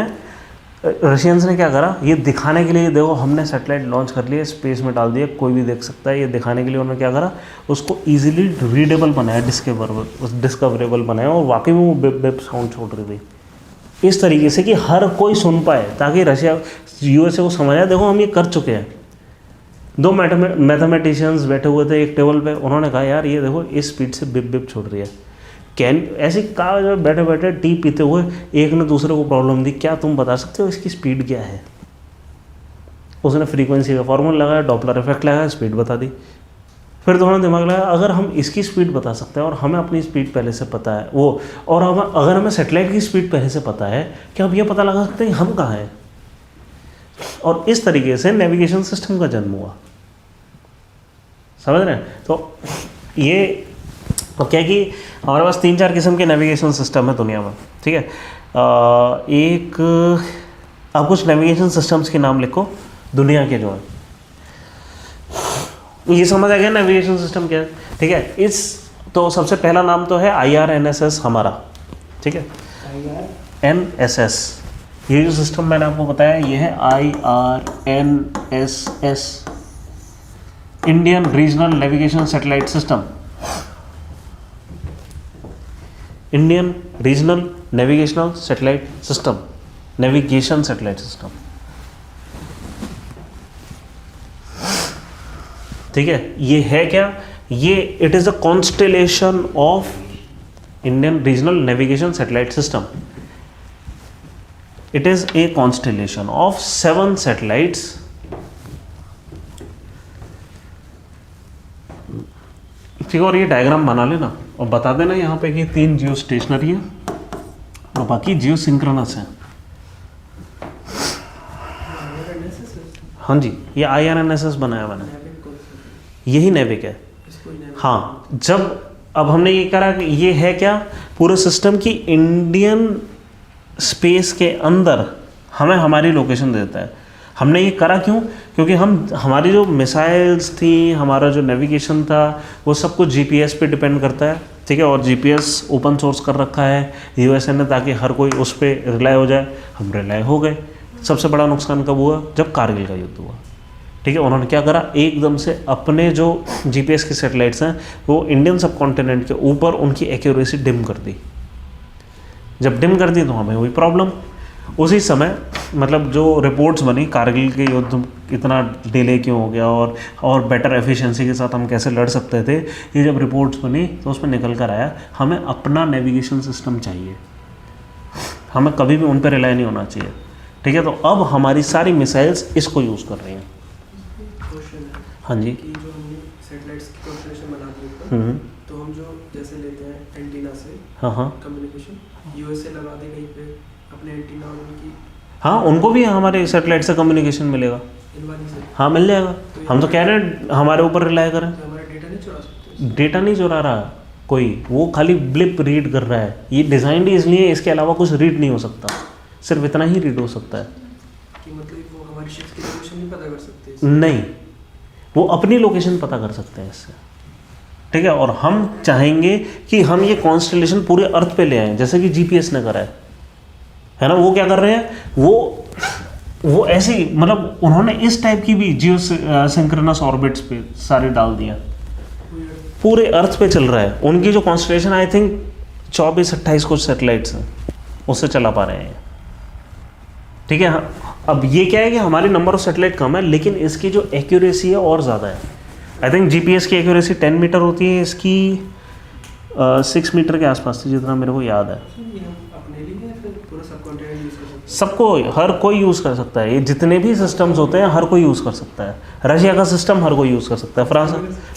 रशियंस ने क्या करा, ये दिखाने के लिए, देखो हमने सैटेलाइट लॉन्च कर लिया, स्पेस में डाल दिया, कोई भी देख सकता है, ये दिखाने के लिए उन्होंने क्या करा, उसको इजीली रीडेबल बनाया, डिस्कवरेबल बनाया, और वाकई में वो बिप बिप साउंड छोड़ रही थी इस तरीके से कि हर कोई सुन पाए, ताकि रशिया यूएसए को समझ आए देखो हम ये कर चुके हैं। 2 मैथमेटिशियंस बैठे हुए थे एक टेबल पे, उन्होंने कहा यार ये देखो इस स्पीड से बिप बिप छोड़ रही है, ऐसी कहा, जब बैठे बैठे टी पीते हुए एक ने दूसरे को प्रॉब्लम दी, क्या तुम बता सकते हो इसकी स्पीड क्या है। उसने फ्रीक्वेंसी का फॉर्मूला लगाया, डॉपलर इफेक्ट लगाया, स्पीड बता दी। फिर थोड़ा दिमाग लगाया, अगर हम इसकी स्पीड बता सकते हैं और हमें अपनी स्पीड पहले से पता है वो, और अगर हमें सेटेलाइट की स्पीड पहले से पता है, क्या हम ये पता लगा सकते हैं हम कहाँ हैं। और इस तरीके से नेविगेशन सिस्टम का जन्म हुआ, समझ रहे हैं। तो ये तो क्या कि हमारे पास 3-4 किस्म के नेविगेशन सिस्टम है दुनिया में, ठीक है। एक, आप कुछ नेविगेशन सिस्टम्स के नाम लिखो दुनिया के जो हैं, ये समझ आ गया नेविगेशन सिस्टम क्या है, ठीक है। इस तो सबसे पहला नाम तो है IRNSS हमारा, ठीक है, NSS। ये जो सिस्टम मैंने आपको बताया ये है IRNSS, Indian regional navigation satellite system, Indian regional navigational satellite system, navigation satellite system, ठीक है। ये है क्या, ये it is a constellation of Indian regional navigation satellite system. It is a constellation of 7 satellites ठीक है। और ये डायग्राम बना लेना और बता देना यहाँ पे कि 3 जियो स्टेशनरी है और बाकी जियो सिंक्रोनस है। हाँ जी, ये IRNSS बनाया मैंने, यही नेविक है। हाँ, जब अब हमने ये करा कि ये है क्या, पूरे सिस्टम की इंडियन स्पेस के अंदर हमें हमारी लोकेशन देता है। हमने ये करा क्यों, क्योंकि हमारी जो मिसाइल्स थी, हमारा जो नेविगेशन था, वो सब कुछ GPS पे डिपेंड करता है, ठीक है। और GPS ओपन सोर्स कर रखा है USA ने, ताकि हर कोई उस पर रिलाय हो जाए। हम रिलाय हो गए। सबसे बड़ा नुकसान कब हुआ, जब कारगिल का युद्ध हुआ, ठीक है। उन्होंने क्या करा, एकदम से अपने जो GPS की सैटेलाइट्स हैं वो इंडियन सब कॉन्टिनेंट के ऊपर उनकी एक्यूरेसी डिम कर दी। जब डिम कर दी तो हमें हुई प्रॉब्लम। उसी समय मतलब जो रिपोर्ट्स बनी, कारगिल के युद्ध इतना डिले क्यों हो गया और बेटर एफिशिएंसी के साथ हम कैसे लड़ सकते थे, ये जब रिपोर्ट्स बनी तो उसमें निकल कर आया हमें अपना नेविगेशन सिस्टम चाहिए, हमें कभी भी उन पर रिलाय नहीं होना चाहिए, ठीक है। तो अब हमारी सारी मिसाइल्स इसको यूज़ कर रही हैं। हाँ जी, कि जो हमने सैटेलाइट्स की कॉन्स्टेलेशन बना दी ऊपर, तो हम जो जैसे लेते हैं एंटीना से कम्युनिकेशन, USA लगा दे कहीं पे अपने एंटीना उनकी, हाँ उनको भी हमारे सैटेलाइट से कम्युनिकेशन मिलेगा, हाँ मिल जाएगा। हम तो कह रहे हैं हमारे ऊपर रिलाय करें। तो हमारा डेटा नहीं चुरा सकते? डेटा नहीं चुरा रहा कोई, वो खाली ब्लिप रीड कर रहा है। ये डिज़ाइन ही इसलिए, इसके अलावा कुछ रीड नहीं हो सकता, सिर्फ इतना ही रीड हो सकता है। कि मतलब वो हमारी शिप्स की लोकेशन नहीं पता कर सकते? नहीं, वो अपनी लोकेशन पता कर सकते हैं इससे, ठीक है। और हम चाहेंगे कि हम ये कॉन्स्टेलेशन पूरे अर्थ पे ले आएं, जैसे कि GPS ने करा है ना। वो क्या कर रहे हैं, वो ऐसे मतलब उन्होंने इस टाइप की भी जियो सिंक्रोनस ऑर्बिट्स पे सारे डाल दिया। पूरे अर्थ पे चल रहा है। उनकी जो कॉन्स्टलेशन आई थिंक 24-28 कुछ सैटेलाइट्स हैं, उससे चला पा रहे हैं। ठीक है। अब ये क्या है कि हमारी नंबर ऑफ सैटेलाइट कम है, लेकिन इसकी जो एक्यूरेसी है और ज़्यादा है। आई थिंक जीपीएस की एक्यूरेसी 10 मीटर होती है, इसकी 6 मीटर के आसपास थी जितना मेरे को याद है। ये हम अपने लिए या फिर पूरा सबकॉन्टिनेंट यूज कर सकते हैं? सबको, हर कोई यूज़ कर सकता है। ये जितने भी सिस्टम्स होते हैं हर कोई यूज़ कर सकता है। रशिया का सिस्टम हर कोई यूज़ कर सकता है, फ्रांस,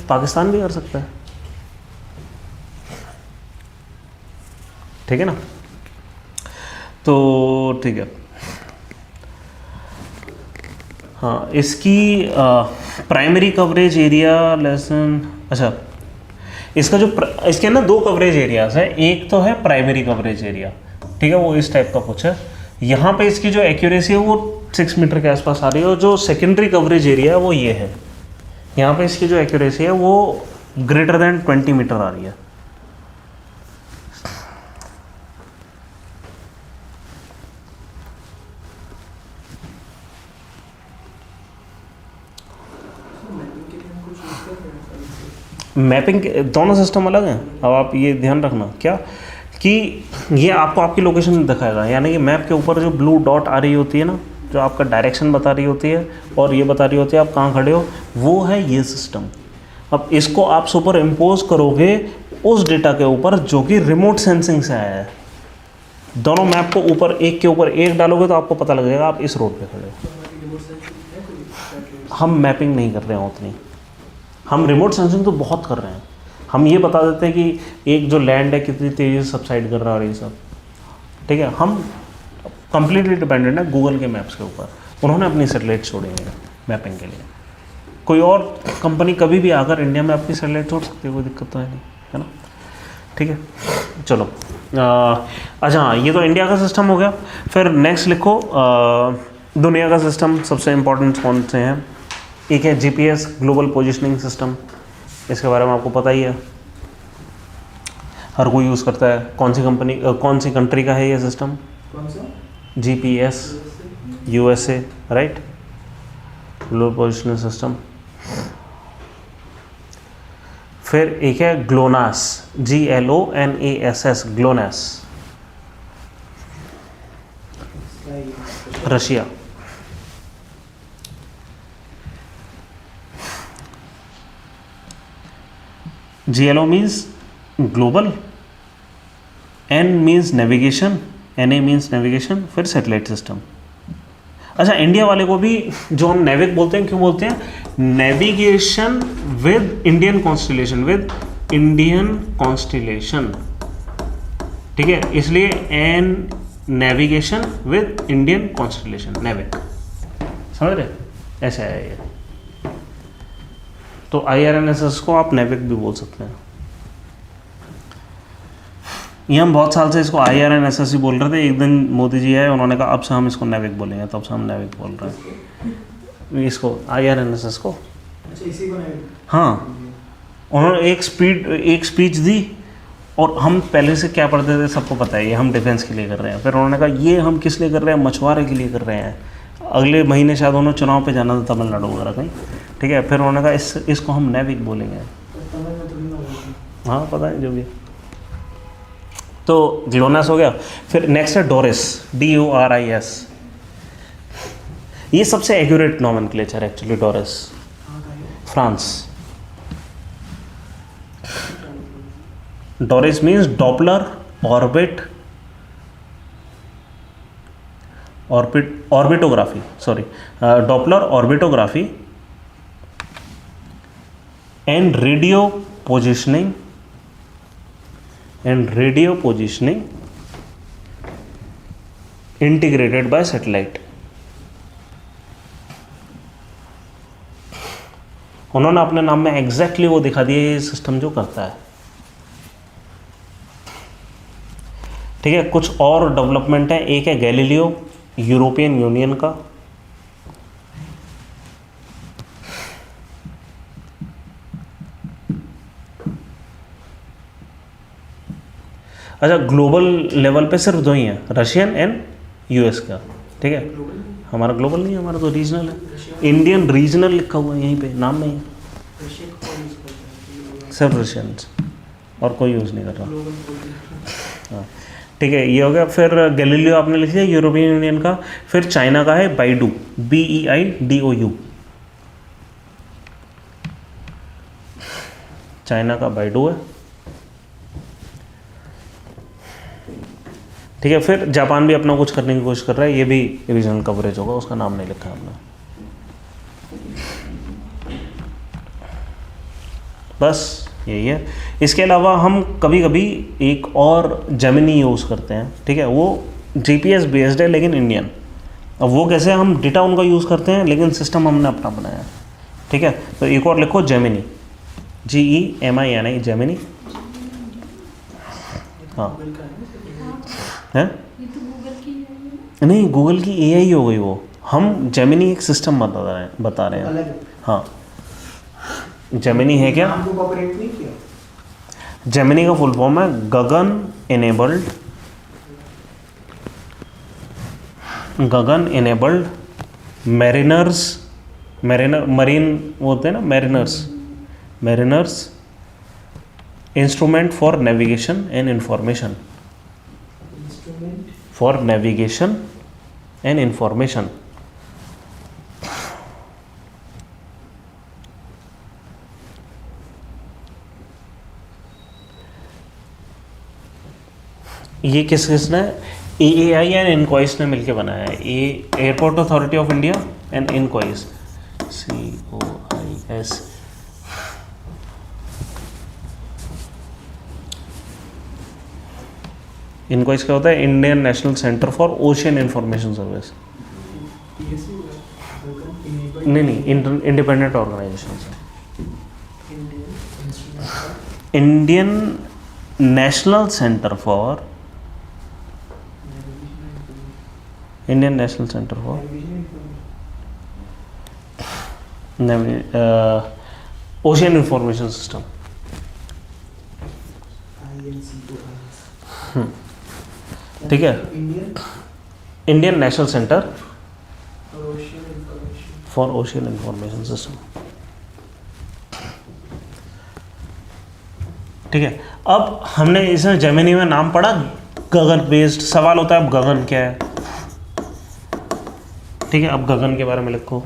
पाकिस्तान भी कर सकता है। ठीक है ना। तो ठीक है। हाँ, इसकी प्राइमरी कवरेज एरिया लेसन, अच्छा इसका जो इसके ना 2 कवरेज एरियाज है। एक तो है प्राइमरी कवरेज एरिया, ठीक है, वो इस टाइप का कुछ है। यहाँ पे इसकी जो एक्यूरेसी है वो 6 मीटर के आसपास आ रही है, और जो सेकेंडरी कवरेज एरिया है वो ये है। यहाँ पे इसकी जो एक्यूरेसी है वो ग्रेटर देन 20 मीटर आ रही है। मैपिंग दोनों सिस्टम अलग हैं। अब आप ये ध्यान रखना क्या कि ये आपको आपकी लोकेशन दिखाएगा, यानी कि मैप के ऊपर जो ब्लू डॉट आ रही होती है ना, जो आपका डायरेक्शन बता रही होती है और ये बता रही होती है आप कहाँ खड़े हो, वो है ये सिस्टम। अब इसको आप सुपर इम्पोज करोगे उस डेटा के ऊपर जो कि रिमोट सेंसिंग से आया है। दोनों मैप को ऊपर एक के ऊपर एक डालोगे तो आपको पता लगेगा आप इस रोड पे खड़े हो। हम मैपिंग नहीं कर रहे हैं उतनी, हम रिमोट सेंसिंग तो बहुत कर रहे हैं। हम ये बता देते हैं कि एक जो लैंड है कितनी तेज़ी से सबसाइड कर रहा है और ये सब, ठीक है। हम कंप्लीटली डिपेंडेंट है गूगल के मैप्स के ऊपर। उन्होंने अपनी सैटेलाइट छोड़ी है मैपिंग के लिए। कोई और कंपनी कभी भी आकर इंडिया में अपनी सैटेलाइट छोड़ सकती है, कोई दिक्कत तो है नहीं, है ना। ठीक है, चलो। अच्छा हाँ, ये तो इंडिया का सिस्टम हो गया। फिर नेक्स्ट लिखो दुनिया का सिस्टम सबसे इम्पोर्टेंट कौन से हैं। एक है जीपीएस, ग्लोबल पोजिशनिंग सिस्टम। इसके बारे में आपको पता ही है, हर कोई यूज़ करता है। कौन सी कंपनी, कौन सी कंट्री का है ये सिस्टम? कौन सा? GPS, USA, right, global positioning system. फिर एक है GLONASS, GLONASS, GLONASS, Russia. GLO means global, N means navigation, NA means navigation, फिर सैटेलाइट सिस्टम। अच्छा, इंडिया वाले को भी जो हम नेविक बोलते हैं, क्यों बोलते हैं? Navigation with Indian constellation, with Indian constellation, ठीक है, इसलिए an navigation with Indian constellation, NavIC. समझ रहे? ऐसा है ये। तो IRNSS को आप नेविक भी बोल सकते हैं। ये हम बहुत साल से इसको IRNSS ही बोल रहे थे। एक दिन मोदी जी आए, उन्होंने कहा अब से हम इसको नेविक बोलेंगे, तब से हम नेविक बोल रहे हैं इसको, IRNSS को। अच्छा, इसी को नेविक? हाँ, उन्होंने एक स्पीच दी, और हम पहले से क्या पढ़ते थे सबको पता है, ये हम डिफेंस के लिए कर रहे हैं। फिर उन्होंने कहा ये हम किस लिए कर रहे हैं? मछुआरे के लिए कर रहे हैं। अगले महीने शायद उन्होंने चुनाव पे जाना था तमिलनाडु वगैरह कहीं, ठीक है। फिर उन्होंने कहा इसको हम नेविक बोलेंगे। हाँ पता है जो भी। तो ग्लोनास हो गया। फिर नेक्स्ट है डोरिस, DORIS। ये सबसे accurate nomenclature actually. DORIS, France. DORIS means Doppler orbit, orbitography, sorry, Doppler orbitography and radio positioning, integrated by satellite. उन्होंने अपने नाम में एग्जैक्टली वो दिखा दिया ये सिस्टम जो करता है, ठीक है। कुछ और डेवलपमेंट है। एक है गैलीलियो, यूरोपियन यूनियन का। अच्छा, ग्लोबल लेवल पे सिर्फ दो ही हैं, रशियन एंड यूएस का, ठीक है। हमारा ग्लोबल नहीं है, हमारा तो रीजनल है। इंडियन रीजनल लिखा हुआ है यहीं पे नाम में ही है। सिर्फ रशियंस, और कोई यूज़ नहीं कर रहा। ग्लोबल बोल दिया। हाँ ठीक है, ये हो गया। फिर गैलीलियो आपने लिख दिया यूरोपियन यूनियन का। फिर चाइना का है बाइडू, BEIDOU, चाइना का बाइडू है। ठीक है, फिर जापान भी अपना कुछ करने की कोशिश कर रहा है, ये भी रीजनल कवरेज होगा, उसका नाम नहीं लिखा हमने। बस यही है। इसके अलावा हम कभी कभी एक और जेमिनी यूज़ करते हैं, ठीक है, वो GPS बेस्ड है लेकिन इंडियन। अब वो कैसे, हम डेटा उनका यूज़ करते हैं लेकिन सिस्टम हमने अपना बनाया है। ठीक है, तो एक और लिखो जेमिनी, GEMINI, जेमिनी। हाँ गूगल का है है। ये तो गूगल की है ना? नहीं, गूगल की AI हो गई वो। हम जेमिनी एक सिस्टम बता रहे हैं। अलग है। हाँ, जेमिनी है क्या? नाम को कॉपरेट नहीं किया। जेमिनी का फुल फॉर्म है गगन इनेबल्ड मरीन होते हैं ना, mariners instrument for navigation and information, ये किसने, AAI एंड इनक्वाइस ने मिलकर बनाया है। Airport authority of India and INCOIS, COIS। INCOIS क्या होता है? Indian national centre for ocean information service. PSC नहीं, इंडिपेंडेंट ऑर्गेनाइजेशन है। Indian national centre for ocean information system. ठीक है, Indian national centre for ocean information system. ठीक है, अब हमने इसमें जेमिनी में नाम पढ़ा गगन बेस्ड। सवाल होता है अब गगन क्या है? ठीक है, अब गगन के बारे में लिखो।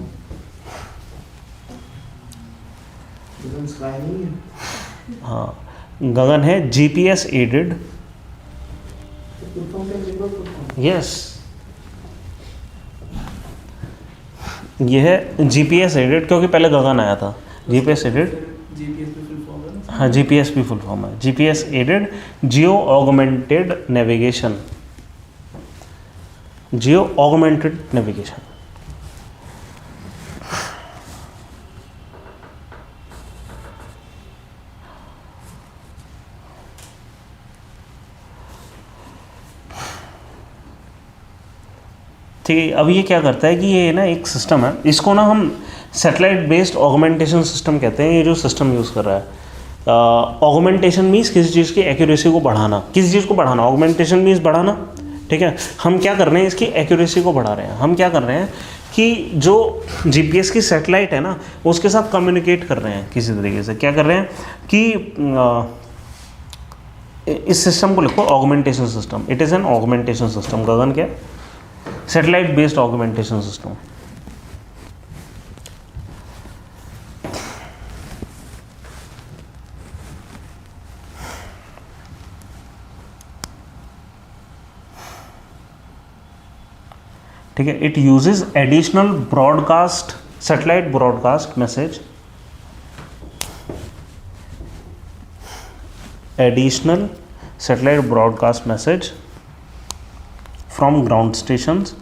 हाँ, गगन है GPS एडेड, यस, ये है GPS एडेड, क्योंकि पहले गगन आया था। GPS एडेड, GPS भी फुल फॉर्म है ना? हाँ GPS भी फुल फॉर्म है। GPS aided geo augmented navigation, ठीक है। अब ये क्या करता है कि ये ना एक सिस्टम है, इसको ना हम सैटेलाइट बेस्ड ऑगमेंटेशन सिस्टम कहते हैं। ये जो सिस्टम यूज़ कर रहा है, ऑगमेंटेशन मीन्स किसी चीज़ की एक्यूरेसी को बढ़ाना, किसी चीज़ को बढ़ाना, ऑगमेंटेशन मीन्स बढ़ाना। ठीक है, हम क्या कर रहे हैं, इसकी एक्यूरेसी को बढ़ा रहे हैं। हम क्या कर रहे हैं कि जो GPS की सैटेलाइट है ना, उसके साथ कम्युनिकेट कर रहे हैं किसी तरीके से। क्या कर रहे हैं कि इस सिस्टम को लिखो augmentation system. It is an augmentation system. GAGAN क्या? Satellite based augmentation system. ठीक है, it uses additional broadcast, satellite broadcast message, additional satellite broadcast message from ground stations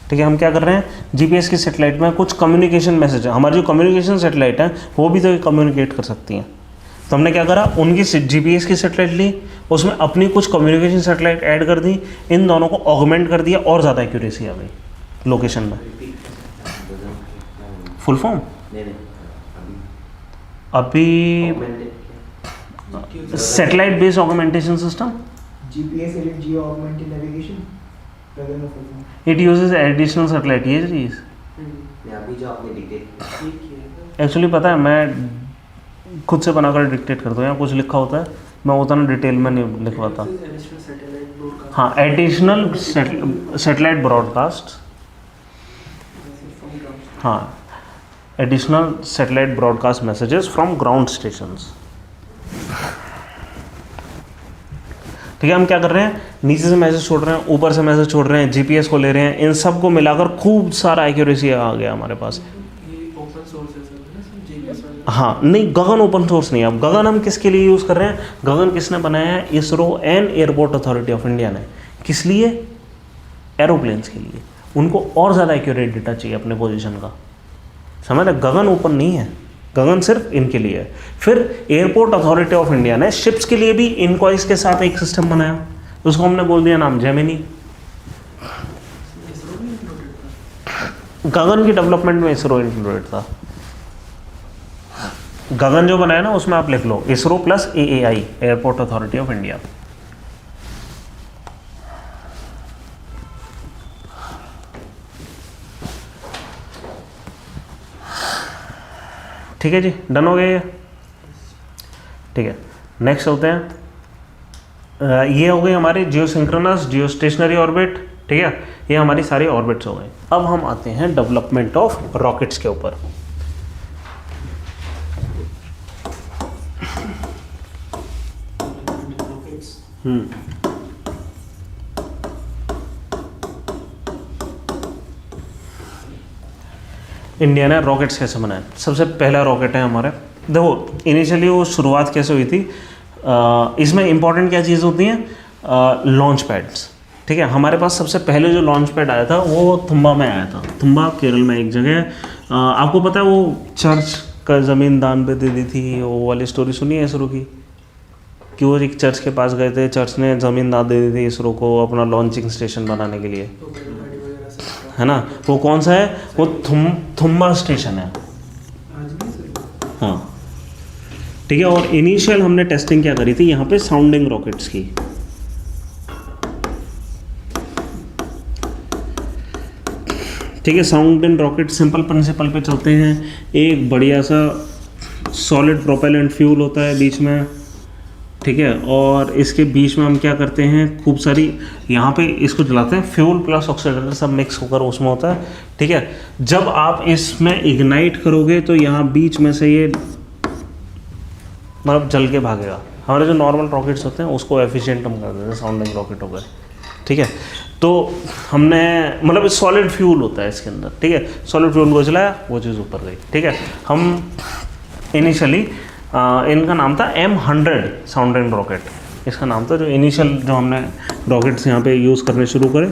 ठीक है, हम क्या कर रहे हैं, GPS की सैटेलाइट में कुछ कम्युनिकेशन मैसेज है। हमारी जो कम्युनिकेशन सैटेलाइट है वो भी तो कम्युनिकेट कर सकती हैं। तो हमने क्या करा, उनकी GPS की सैटेलाइट ली, उसमें अपनी कुछ कम्युनिकेशन सैटेलाइट ऐड कर दी, इन दोनों को ऑगमेंट कर दिया और ज़्यादा एक्यूरेसी आ गई लोकेशन में। फुल फॉर्म अभी satellite based augmentation system, GPS aided geo augmented navigation. वेदर में full form it uses additional satellite, ये चीज़ नहीं, अभी जो आपने डिटेक्ट ठीक है। एक्चुअली पता है मैं खुद से बनाकर डिक्टेट करता हूँ, यहाँ कुछ लिखा होता है मैं उतना डिटेल में नहीं लिखवाता। Additional satellite broadcast. हाँ, additional satellite broadcast, from ground. हाँ, additional satellite broadcast messages from ground stations. ठीक है, हम क्या कर रहे हैं, नीचे से मैसेज छोड़ रहे हैं, ऊपर से मैसेज छोड़ रहे हैं, जीपीएस को ले रहे हैं, इन सब को मिलाकर खूब सारा एक्यूरेसी आ गया हमारे पास। ये ओपन सोर्स है सर, जीपीएस वाला। हाँ नहीं, गगन ओपन सोर्स नहीं है। अब गगन हम किसके लिए यूज़ कर रहे हैं, गगन किसने बनाया है, ISRO and airport authority of India ने। किस लिए, एरोप्लेन्स के लिए, उनको और ज़्यादा एक्यूरेट डेटा चाहिए अपने पोजीशन का, समझ रहे। गगन ओपन नहीं है, गगन सिर्फ इनके लिए है। फिर एयरपोर्ट अथॉरिटी ऑफ इंडिया ने शिप्स के लिए भी इनकॉइस के साथ एक सिस्टम बनाया, उसको हमने बोल दिया नाम जेमिनी। इसरो भी इंक्लूडेड था। गगन की डेवलपमेंट में इसरो इंक्लूडेड था। गगन जो बनाया ना उसमें आप लिख लो ISRO plus AAI, airport authority of India. ठीक है जी, डन हो गया ये। ठीक है, नेक्स्ट होते हैं, ये हो गई हमारी जियोसिंक्रोनस, जियो स्टेशनरी ऑर्बिट। ठीक है, ये हमारी सारी ऑर्बिट्स हो गई। अब हम आते हैं डेवलपमेंट ऑफ रॉकेट्स के ऊपर। इंडिया ने रॉकेट्स कैसे बनाए। सबसे पहला रॉकेट है हमारे, देखो इनिशियली वो शुरुआत कैसे हुई थी, इसमें इंपॉर्टेंट क्या चीज़ होती हैं, लॉन्च पैड्स। ठीक है, हमारे पास सबसे पहले जो लॉन्च पैड आया था वो थुम्बा में आया था। थुम्बा केरल में एक जगह है, आपको पता है वो चर्च का ज़मीन दान पे दे दी थी, वो वाली स्टोरी सुनी है इसरो की, कि वो एक चर्च के पास गए थे, चर्च ने ज़मीन दान दे दी थी इसरो को अपना लॉन्चिंग स्टेशन बनाने के लिए, तो बैलगाड़ी वगैरह सब है ना। वो कौन सा है, वो थुम्बा स्टेशन है। आज भी सर। हाँ ठीक है, और इनिशियल हमने टेस्टिंग क्या करी थी यहाँ पे, साउंडिंग रॉकेट्स की। ठीक है, साउंडिंग रॉकेट सिंपल प्रिंसिपल पे चलते हैं। एक बढ़िया सा सॉलिड प्रोपेलेंट फ्यूल होता है बीच में, ठीक है, और इसके बीच में हम क्या करते हैं, खूब सारी यहाँ पे इसको जलाते हैं, फ्यूल प्लस ऑक्सीडाइजर सब मिक्स होकर उसमें होता है। ठीक है, जब आप इसमें इग्नाइट करोगे तो यहाँ बीच में से ये मतलब जल के भागेगा। हमारे जो नॉर्मल रॉकेट्स होते हैं उसको एफिशिएंट हम कर देते हैं, साउंडिंग रॉकेट हो गए। ठीक है, तो हमने मतलब सॉलिड फ्यूल होता है इसके अंदर। ठीक है, सॉलिड फ्यूल को जलाया, वो चीज़ ऊपर गई। ठीक है, हम इनिशियली इनका नाम था M100 साउंडिंग रॉकेट, इसका नाम था। जो इनिशियल जो हमने रॉकेट्स यहाँ पे यूज़ करने शुरू करे,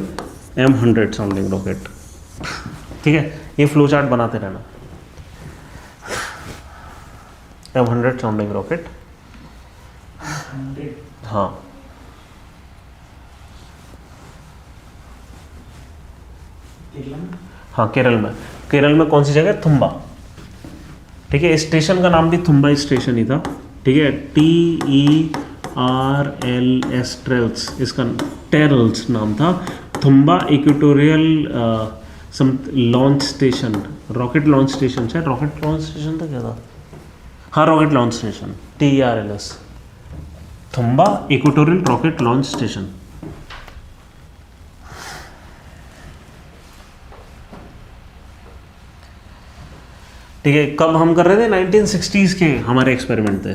M100 साउंडिंग रॉकेट। ठीक है, ये फ्लो चार्ट बनाते रहना। M100 साउंडिंग रॉकेट, हाँ हाँ, केरल में कौन सी जगह, थुम्बा। ठीक है, स्टेशन का नाम भी थुम्बा स्टेशन ही था। ठीक है, TERLS ट्रेल्स, इसका टेरल्स नाम था। Thumba equatorial launch station, rocket launch station है। रॉकेट लॉन्च स्टेशन था क्या था, हाँ rocket launch station, TERLS, Thumba equatorial rocket launch station. ठीक है, कब हम कर रहे थे, 1960s के हमारे एक्सपेरिमेंट थे।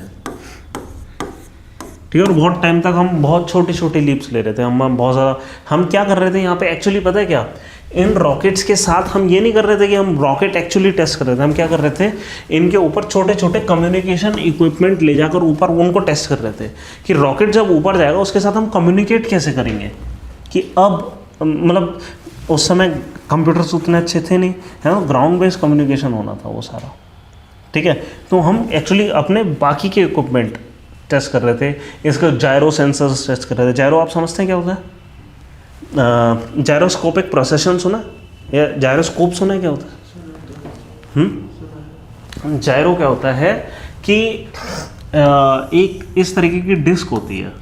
ठीक है, और बहुत टाइम तक हम बहुत छोटी छोटी लीप्स ले रहे थे, हम बहुत ज़्यादा। हम क्या कर रहे थे यहाँ पे एक्चुअली, पता है क्या, इन रॉकेट्स के साथ हम ये नहीं कर रहे थे कि हम रॉकेट एक्चुअली टेस्ट कर रहे थे। हम क्या कर रहे थे, इनके ऊपर छोटे छोटे कम्युनिकेशन इक्विपमेंट ले जाकर ऊपर उनको टेस्ट कर रहे थे कि रॉकेट जब ऊपर जाएगा उसके साथ हम कम्युनिकेट कैसे करेंगे। कि अब मतलब उस समय कंप्यूटर्स उतने अच्छे थे नहीं, है ना, ग्राउंड बेस्ड कम्युनिकेशन होना था वो सारा। ठीक है, तो हम एक्चुअली अपने बाकी के इक्विपमेंट टेस्ट कर रहे थे, इसका जायरो सेंसर्स टेस्ट कर रहे थे। जायरो आप समझते हैं क्या होता है, जायरोस्कोपिक प्रोसेशन सुना या जायरोस्कोप सुना है क्या होता है? जायरो क्या होता है कि एक इस तरीके की डिस्क होती है,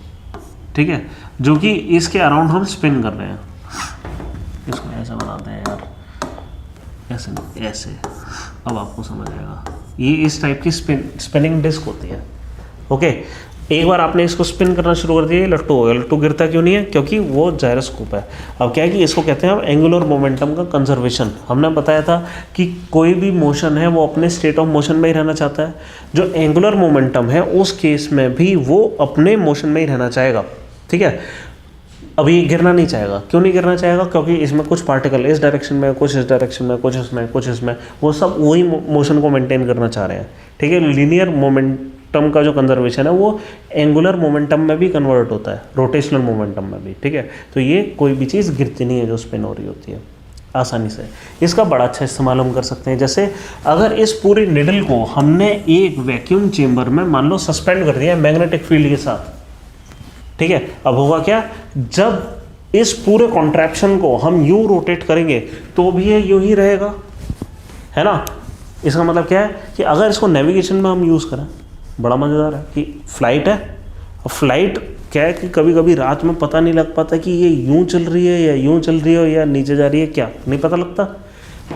ठीक है, जो कि इसके अराउंड हम स्पिन कर रहे हैं। ऐसे बनाते हैं यार, ऐसे नहीं, ऐसे, अब आपको समझ आएगा। ये इस टाइप की स्पिनिंग डिस्क होती है। ओके, एक बार आपने इसको स्पिन करना शुरू कर दिया, लट्टू हो गया। लट्टू गिरता क्यों नहीं है? क्योंकि वो जायरोस्कोप है। अब क्या है कि इसको कहते हैं अब एंगुलर मोमेंटम का कंजर्वेशन। हमने बताया था कि कोई भी मोशन है वो अपने स्टेट ऑफ मोशन में ही रहना चाहता है। जो एंगुलर मोमेंटम है उस केस में भी वो अपने मोशन में ही रहना चाहेगा, ठीक है। अब ये गिरना नहीं चाहेगा। क्यों नहीं गिरना चाहेगा? क्योंकि इसमें कुछ पार्टिकल इस डायरेक्शन में, कुछ इस डायरेक्शन में, कुछ इसमें, कुछ इसमें, वो सब वही मोशन को मेंटेन करना चाह रहे हैं, ठीक है। लीनियर मोमेंटम का जो कंजर्वेशन है वो एंगुलर मोमेंटम में भी कन्वर्ट होता है, रोटेशनल मोमेंटम में भी, ठीक है। तो ये कोई भी चीज़ गिरती नहीं है जो स्पिन हो रही होती है आसानी से। इसका बड़ा अच्छा इस्तेमाल हम कर सकते हैं। जैसे अगर इस पूरी निडल को हमने एक वैक्यूम चेम्बर में मान लो सस्पेंड कर दिया मैग्नेटिक फील्ड के साथ, ठीक है। अब होगा क्या, जब इस पूरे कॉन्ट्रैक्शन को हम यूं रोटेट करेंगे तो भी ये यूं ही रहेगा, है ना। इसका मतलब क्या है कि अगर इसको नेविगेशन में हम यूज़ करें, बड़ा मज़ेदार है कि फ़्लाइट है। अब फ्लाइट क्या है कि कभी कभी रात में पता नहीं लग पाता कि ये यूं चल रही है या यूं चल रही है या नीचे जा रही है, क्या नहीं पता लगता।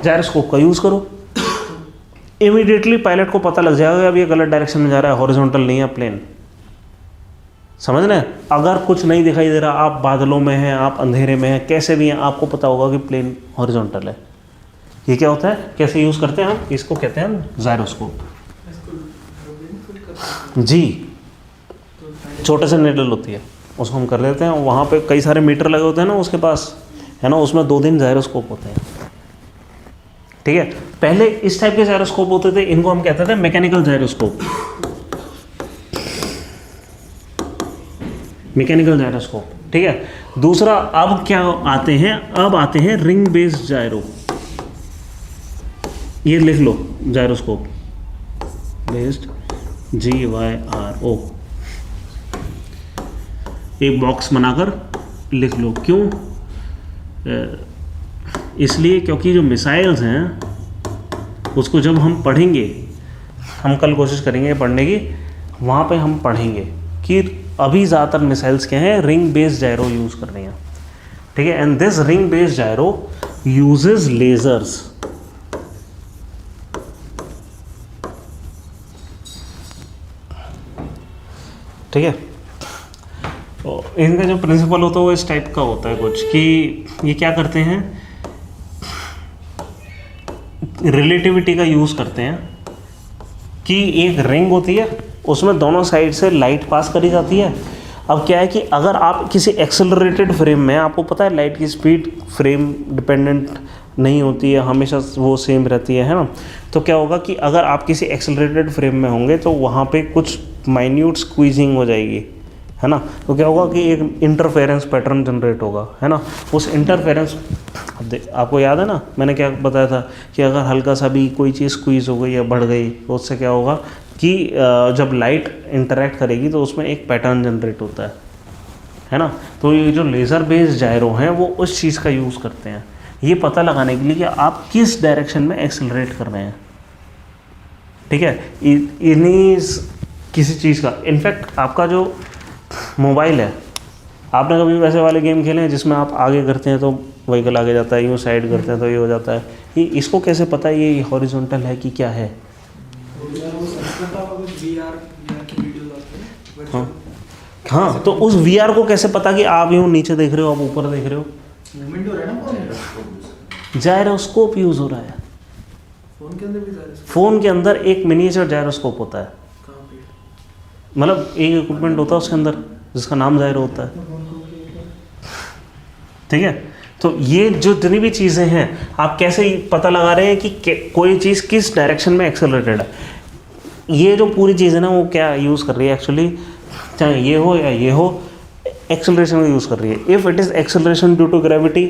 जायरोस्कोप का यूज़ करो, इमीडिएटली पायलट को पता लग जाएगा अब ये गलत डायरेक्शन में जा रहा है, हॉरिजॉन्टल नहीं है प्लेन। समझ रहे हैं? अगर कुछ नहीं दिखाई दे रहा, आप बादलों में हैं, आप अंधेरे में हैं, कैसे भी हैं, आपको पता होगा कि प्लेन हॉरिजॉन्टल है। ये क्या होता है, कैसे यूज़ करते हैं हम इसको? कहते हैं हम जायरोस्कोप। जी, छोटे से निडल होती है, उसको हम कर लेते हैं। वहाँ पे कई सारे मीटर लगे होते हैं ना उसके पास, है ना, उसमें 2-3 जायरोस्कोप होते हैं, ठीक है। पहले इस टाइप के जायरोस्कोप होते थे, इनको हम कहते थे मैकेनिकल जायरोस्कोप, मैकेनिकल जायरोस्कोप, ठीक है। दूसरा अब क्या आते हैं, अब आते हैं रिंग बेस्ड जायरो। ये लिख लो, जायरोस्कोप बेस्ड, GYRO, एक बॉक्स बनाकर लिख लो। क्यों? इसलिए क्योंकि जो मिसाइल्स हैं उसको जब हम पढ़ेंगे, हम कल कोशिश करेंगे पढ़ने की, वहाँ पे हम पढ़ेंगे कि अभी ज़्यादातर मिसाइल्स क्या हैं, रिंग बेस्ड जायरो यूज़ कर रही हैं, ठीक है। And this ring based gyro uses lasers, ठीक है। तो इनका जो प्रिंसिपल होता है वो इस टाइप का होता है कुछ, कि ये क्या करते हैं, रिलेटिविटी का यूज़ करते हैं कि एक रिंग होती है, उसमें दोनों साइड से लाइट पास करी जाती है। अब क्या है कि अगर आप किसी एक्सेलरेटेड फ्रेम में, आपको पता है लाइट की स्पीड फ्रेम डिपेंडेंट नहीं होती है, हमेशा वो सेम रहती है ना। तो क्या होगा कि अगर आप किसी एक्सेलरेटेड फ्रेम में होंगे तो वहाँ पे कुछ माइन्यूट स्क्वीजिंग हो जाएगी, है ना। तो क्या होगा कि एक इंटरफेरेंस पैटर्न जनरेट होगा, है ना। उस इंटरफेरेंस, आपको याद है ना मैंने क्या बताया था कि अगर हल्का सा भी कोई चीज़ स्क्वीज हो गई या बढ़ गई तो उससे क्या होगा कि जब लाइट इंटरेक्ट करेगी तो उसमें एक पैटर्न जनरेट होता है ना। तो ये जो लेज़र बेस्ड जायरो हैं वो उस चीज़ का यूज़ करते हैं, ये पता लगाने के लिए कि आप किस डायरेक्शन में एक्सेलरेट कर रहे हैं, ठीक है। इन्हीं किसी चीज़ का, इनफैक्ट आपका जो मोबाइल है, आपने कभी वैसे वाले गेम खेले हैं जिसमें आप आगे करते हैं तो व्हीकल आगे जाता है, यूँ साइड करते हैं तो ये हो जाता है, ये इसको कैसे पता है ये हॉरिजॉन्टल है कि क्या है? हाँ, तो उस VR को कैसे पता कि आप यूँ नीचे देख रहे हो, आप ऊपर देख रहे हो? मूवमेंट हो रहा है ना, जायरोस्कोप यूज़ हो रहा है। फोन के अंदर भी जायरोस्कोप? फ़ोन के अंदर एक मिनिएचर जायरोस्कोप होता है, कहाँ पे? मतलब एक इक्विपमेंट होता है उसके अंदर जिसका नाम जायरो होता है, ठीक है। तो ये जो जितनी भी चीज़ें हैं, आप कैसे पता लगा रहे हैं कि कोई चीज़ किस डायरेक्शन में एक्सेलरेटेड है? ये जो पूरी चीज़ है ना वो क्या यूज़ कर रही है एक्चुअली, चाहे ये हो या ये हो, एक्सेलरेशन का यूज़ कर रही है। If it is acceleration due to gravity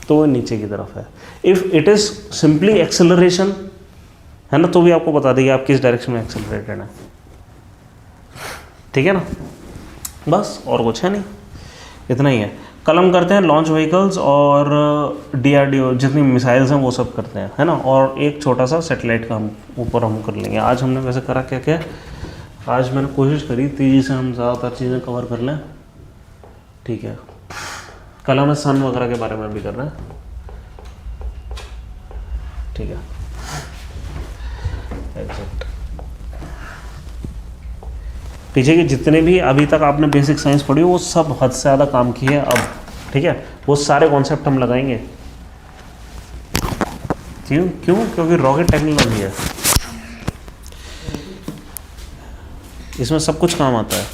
तो वो नीचे की तरफ है, if it is simply acceleration, है ना, तो भी आपको बता देगी आप किस डायरेक्शन में एक्सेलरेटेड है, ठीक है ना। बस और कुछ है नहीं, इतना ही है। कल हम करते हैं लॉन्च व्हीकल्स और DRDO जितनी मिसाइल्स हैं वो सब करते हैं, है ना, और एक छोटा सा सैटेलाइट का हम ऊपर हम कर लेंगे। आज हमने वैसे करा क्या क्या, आज मैंने कोशिश करी तेज़ी से हम ज़्यादातर चीज़ें कवर कर लें, ठीक है। कल हमें सन वगैरह के बारे में भी कर रहे हैं, ठीक है, एग्जैक्ट। पीछे के जितने भी अभी तक आपने बेसिक साइंस पढ़ी वो सब हद से ज़्यादा काम की है अब, ठीक है, वो सारे कॉन्सेप्ट हम लगाएंगे। क्यों क्यों? क्योंकि रॉकेट टेक्नोलॉजी है, इसमें सब कुछ काम आता है।